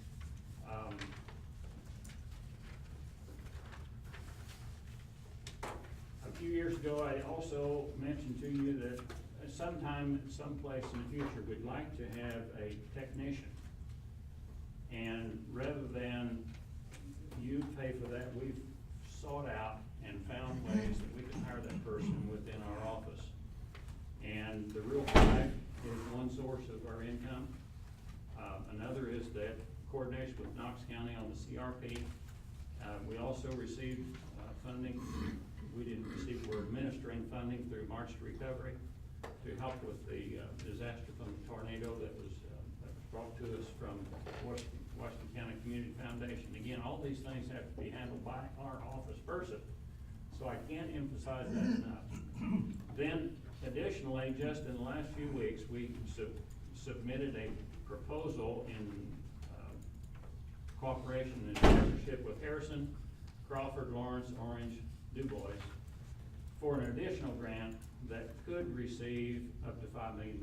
A few years ago, I also mentioned to you that sometime, someplace in the future, we'd like to have a technician. And rather than you pay for that, we've sought out and found ways that we can hire that person within our office. And the Rural 5 is one source of our income. Another is that coordination with Knox County on the CRP. We also received funding. We didn't receive, we're administering funding through March to Recovery to help with the disaster from the tornado that was brought to us from Washington County Community Foundation. Again, all these things have to be handled by our office person, so I can't emphasize that enough. Then, additionally, just in the last few weeks, we submitted a proposal in cooperation and partnership with Harrison, Crawford, Lawrence, Orange, Du Bois for an additional grant that could receive up to $5 million.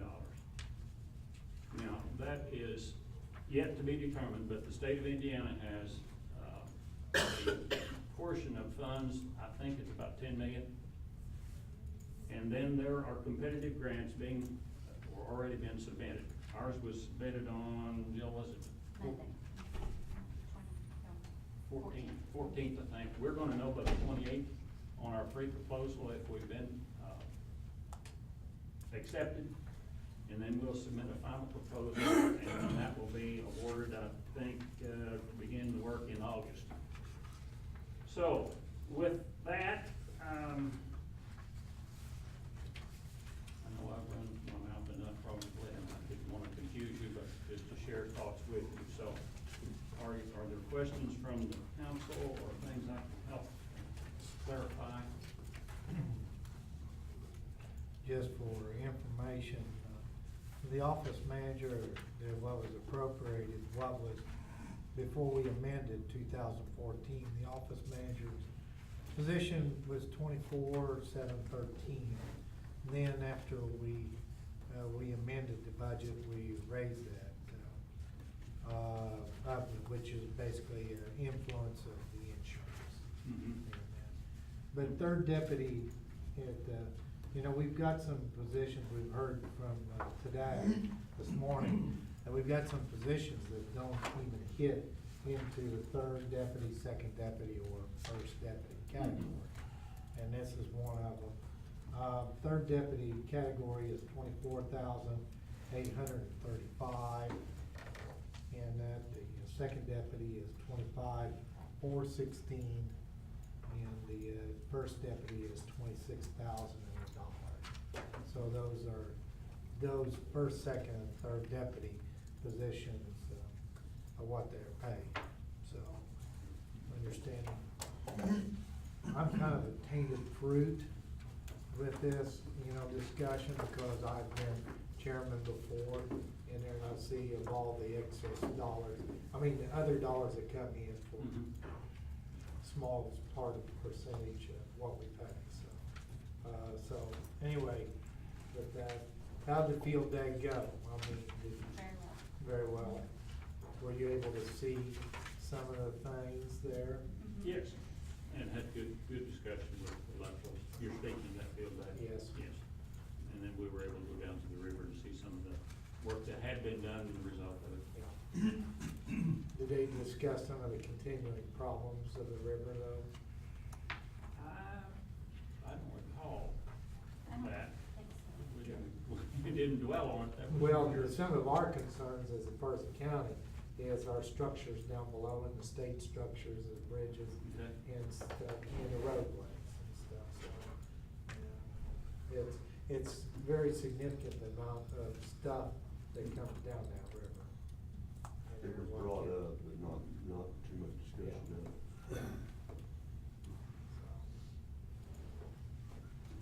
Now, that is yet to be determined, but the state of Indiana has a portion of funds, I think it's about $10 million. And then there are competitive grants or already been submitted. Ours was submitted on, Jill, was it? 14th, I think. We're gonna know by the 28th on our pre-proposal if we've been accepted. And then we'll submit a final proposal, and that will be awarded, I think, begin the work in August. So, with that, I know I've run my mouth enough probably, and I didn't want to confuse you, but just to share thoughts with you. So, are there questions from the council or things I can help clarify? Just for information, the office manager, what was appropriated, what was, before we amended 2014, the office manager's position was $24,713. Then after we amended the budget, we raised that, which is basically an influence of the insurance. Mm-hmm. But third deputy, we've got some positions we've heard from today, this morning, and we've got some positions that don't even hit into the third deputy, second deputy, or first deputy category. And this is one of them. Third deputy category is $24,835, and that the second deputy is $25,416, and the first deputy is $26,000. So those first, second, and third deputy positions, of what they're paid, so, understanding. I'm kind of a tainted fruit with this, discussion, because I've been chairman before, and then I see of all the excess dollars, the other dollars that come in for small part of the percentage of what we pay, so anyway, with that, how'd the field day go? Very well. Were you able to see some of the things there? Yes, and had good discussion with electorals. You're speaking that field day? Yes. Yes. And then we were able to go down to the river to see some of the work that had been done and the result of it. Did they discuss some of the continuing problems of the river though? I don't recall that. We didn't dwell on it that much. Well, some of our concerns as a Person County is our structures down below and the state structures of bridges and stuff, and the roadways and stuff, so. Yeah. It's very significant amount of stuff that comes down that river. It was brought up, but not too much discussion of it.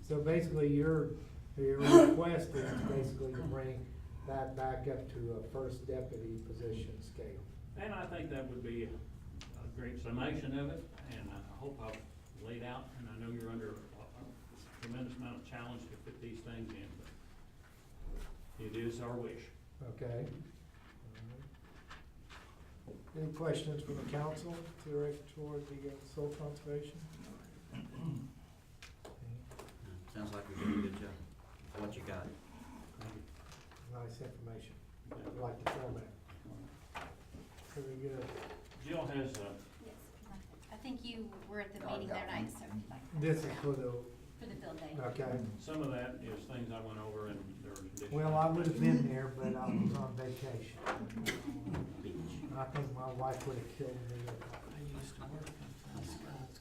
So basically, your request is basically to bring that back up to a first deputy position scale. And I think that would be a great summation of it, and I hope I've laid out, and I know you're under a tremendous amount of challenge to fit these things in, but it is our wish. Okay. Any questions from the council to direct toward the soil conservation? Sounds like you're doing a good job. What you got? Nice information. I'd like to fill that. Very good. Jill has Yes, I think you were at the meeting that night, so if you'd like. to This is pass for it the, around. For the field day. okay. some of that is things I went over and there were conditions. Well, I would have been there, but I was on vacation. I think my wife would have killed me. I used to work in Scott's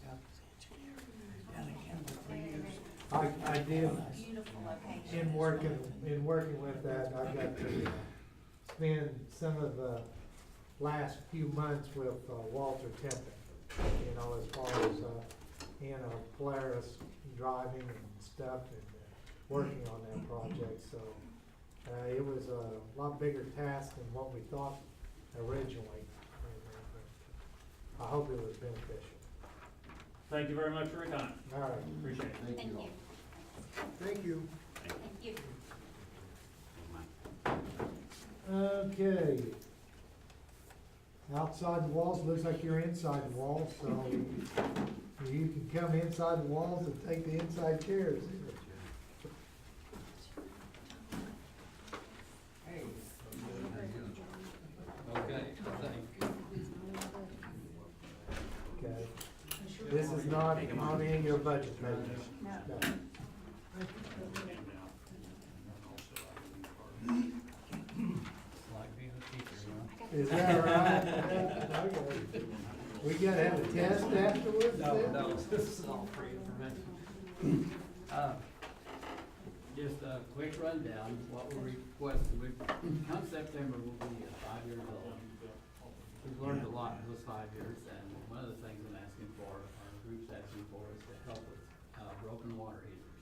engineering down in Campbell for years. I did. Beautiful location. In working with that, I got to spend some of the last few months with Walter Tippett, as far as, Polaris driving and stuff and working on that project, so. It was a lot bigger task than what we thought originally. I hope it was beneficial. Thank you very much for your time. All right. Appreciate it. Thank you. Thank you. Thank you. Okay. Outside the walls, looks like you're inside the walls, so you can come inside the walls and take the inside chairs. Hey. Okay, Okay. This is not on any of your budget pages. No. Like being a teacher, Is that right? Okay. We gotta have a test afterwards then? No, this is all free information. Just a quick rundown, what we're requesting, come September, we'll be 5 years old. We've learned a lot in those 5 years, and one of the things I'm asking for, our group's asking for, is to help with broken water heaters.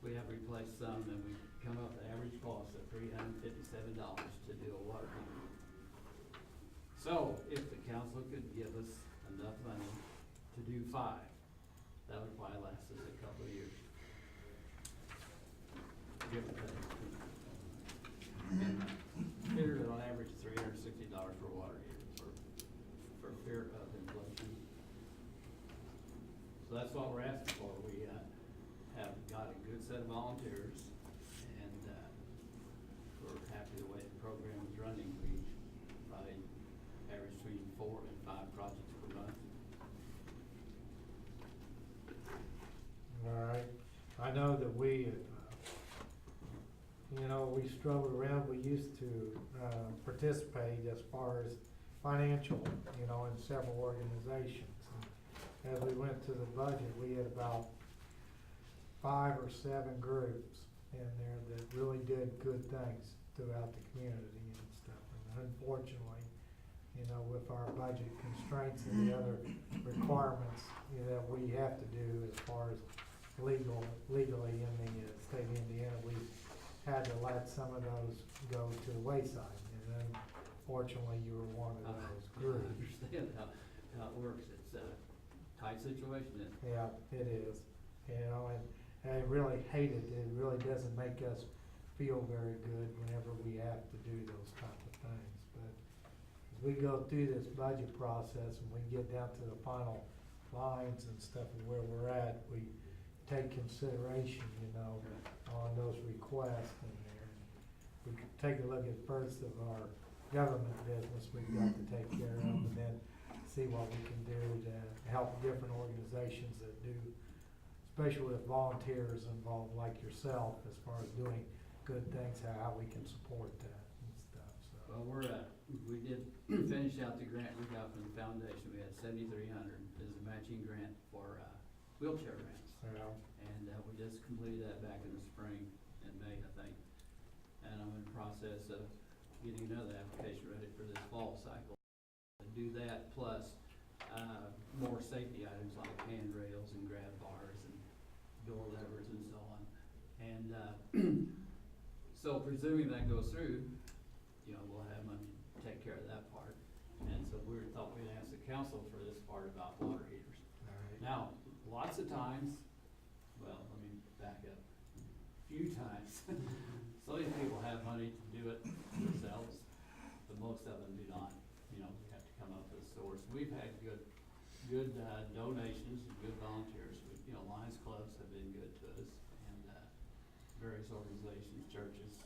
We have replaced some, and we've come up with an average cost of $357 to do a water heater. So, if the council could give us enough money to do 5, that would probably last us a couple of years. Give or take. Heaters on average $360 for a water heater for fear of inflation. So that's what we're asking for. We have got a good set of volunteers, and we're happy the way the program is running. We probably average between 4 and 5 projects per month. All right. I know that we struggled around, we used to participate as far as financial, in several organizations. And as we went to the budget, we had about 5 or 7 groups in there that really did good things throughout the community and stuff. And unfortunately, you know, with our budget constraints and the other requirements, you know, that we have to do as far as legally in the state of Indiana, we had to let some of those go to the wayside, and unfortunately, you were one of those I groups. understand how it works, it's a tight situation, isn't it? Yeah, it is, you know, and I really hate it, it really doesn't make us feel very good whenever we have to do those type of things, but as we go through this budget process and we get down to the final lines and stuff of where we're at, we take consideration, you know, on those requests in there. We could take a look at first of our government business we've got to take care of, and then see what we can do to help different organizations that do, especially with volunteers involved like yourself, as far as doing good things, how we can support that and stuff, so. Well, we did finish out the grant we got from the foundation, we had $7,300 as a matching grant for, wheelchair grants. Yeah. And, we just completed that back in the spring, in May, I think. And I'm in the process of getting another application ready for this fall cycle. To do that, plus, more safety items like handrails and grab bars and door levers and so on. And, so presuming that goes through, you know, we'll have money to take care of that part. And so we thought we'd ask the council for this part about water heaters. All right. Now, lots of times, well, let me back up. Few times, some of these people have money to do it themselves, but most of them do not. You know, we have to come up with a source. We've had good donations and good volunteers. You know, Lions Clubs have been good to us, and various organizations, churches,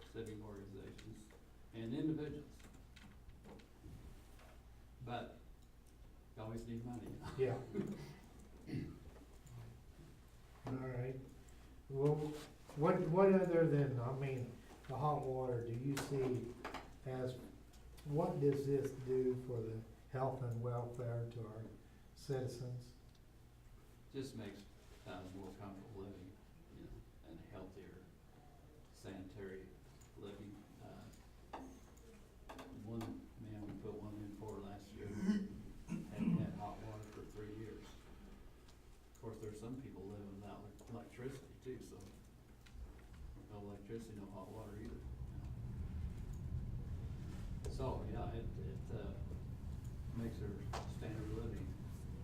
civic organizations, and individuals. But you always need money. Yeah. All right. Well, what other than, I mean, the hot water, do you see as, what does this do for the health and welfare to our citizens? Just makes more comfortable living, you know, and healthier, sanitary living. One man we put one in for last year hadn't had hot water for 3 years. Of course, there's some people living without electricity too, so no electricity, no hot water either. You know. So yeah, it makes their standard of living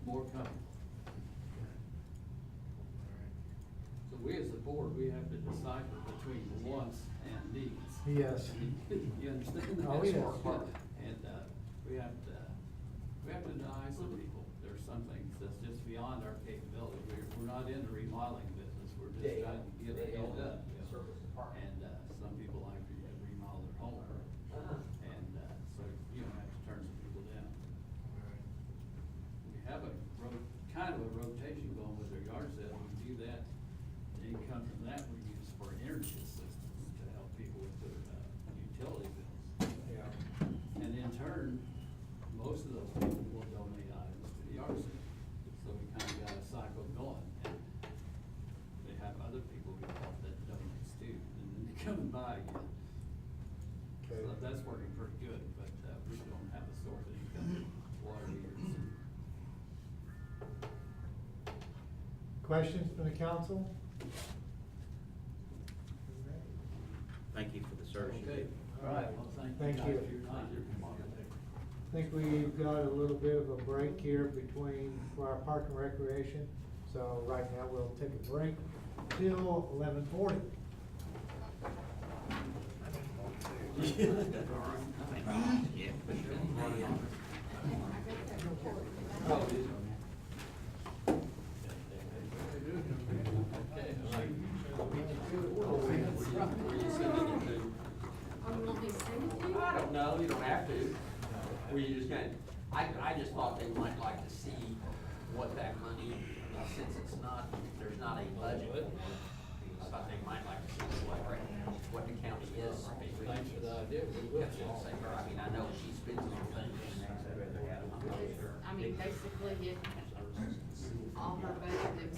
more comfortable. So we as the board, we have to decipher between wants and needs. Yes. You understand that? Oh, yes. And, we have to deny some people. There's some things that's just beyond our capability. We're not in the remodeling business, we're just trying to get it all done. And, some people like to remodel their home. And, so you don't have to turn some people down. We have kind of a rotation going with our yard sale. We do that. The income from that we use for energy assistance to help people with their, utility bills. Yeah. And in turn, most of those people will donate items to the yard sale. So we kind of got a cycle going. And they have other people who help that donates too, and then they come and buy again. Okay. So that's working pretty good, but, we don't have a source of income, water heaters. Questions from the council? Thank you for the service you Okay, do. all right, well, Thank thank you you. guys for your time. I think we've got a little bit of a break here for our park and recreation. So right now we'll take a break till 11:40. I don't know, you don't have to. We just kind of, I just thought they might like to see what that money, since it's not, there's not a budget. I thought they might like to see what the county is spending. Thanks for the idea. We will. I mean, I know she spends on things. I mean, basically, if all her budget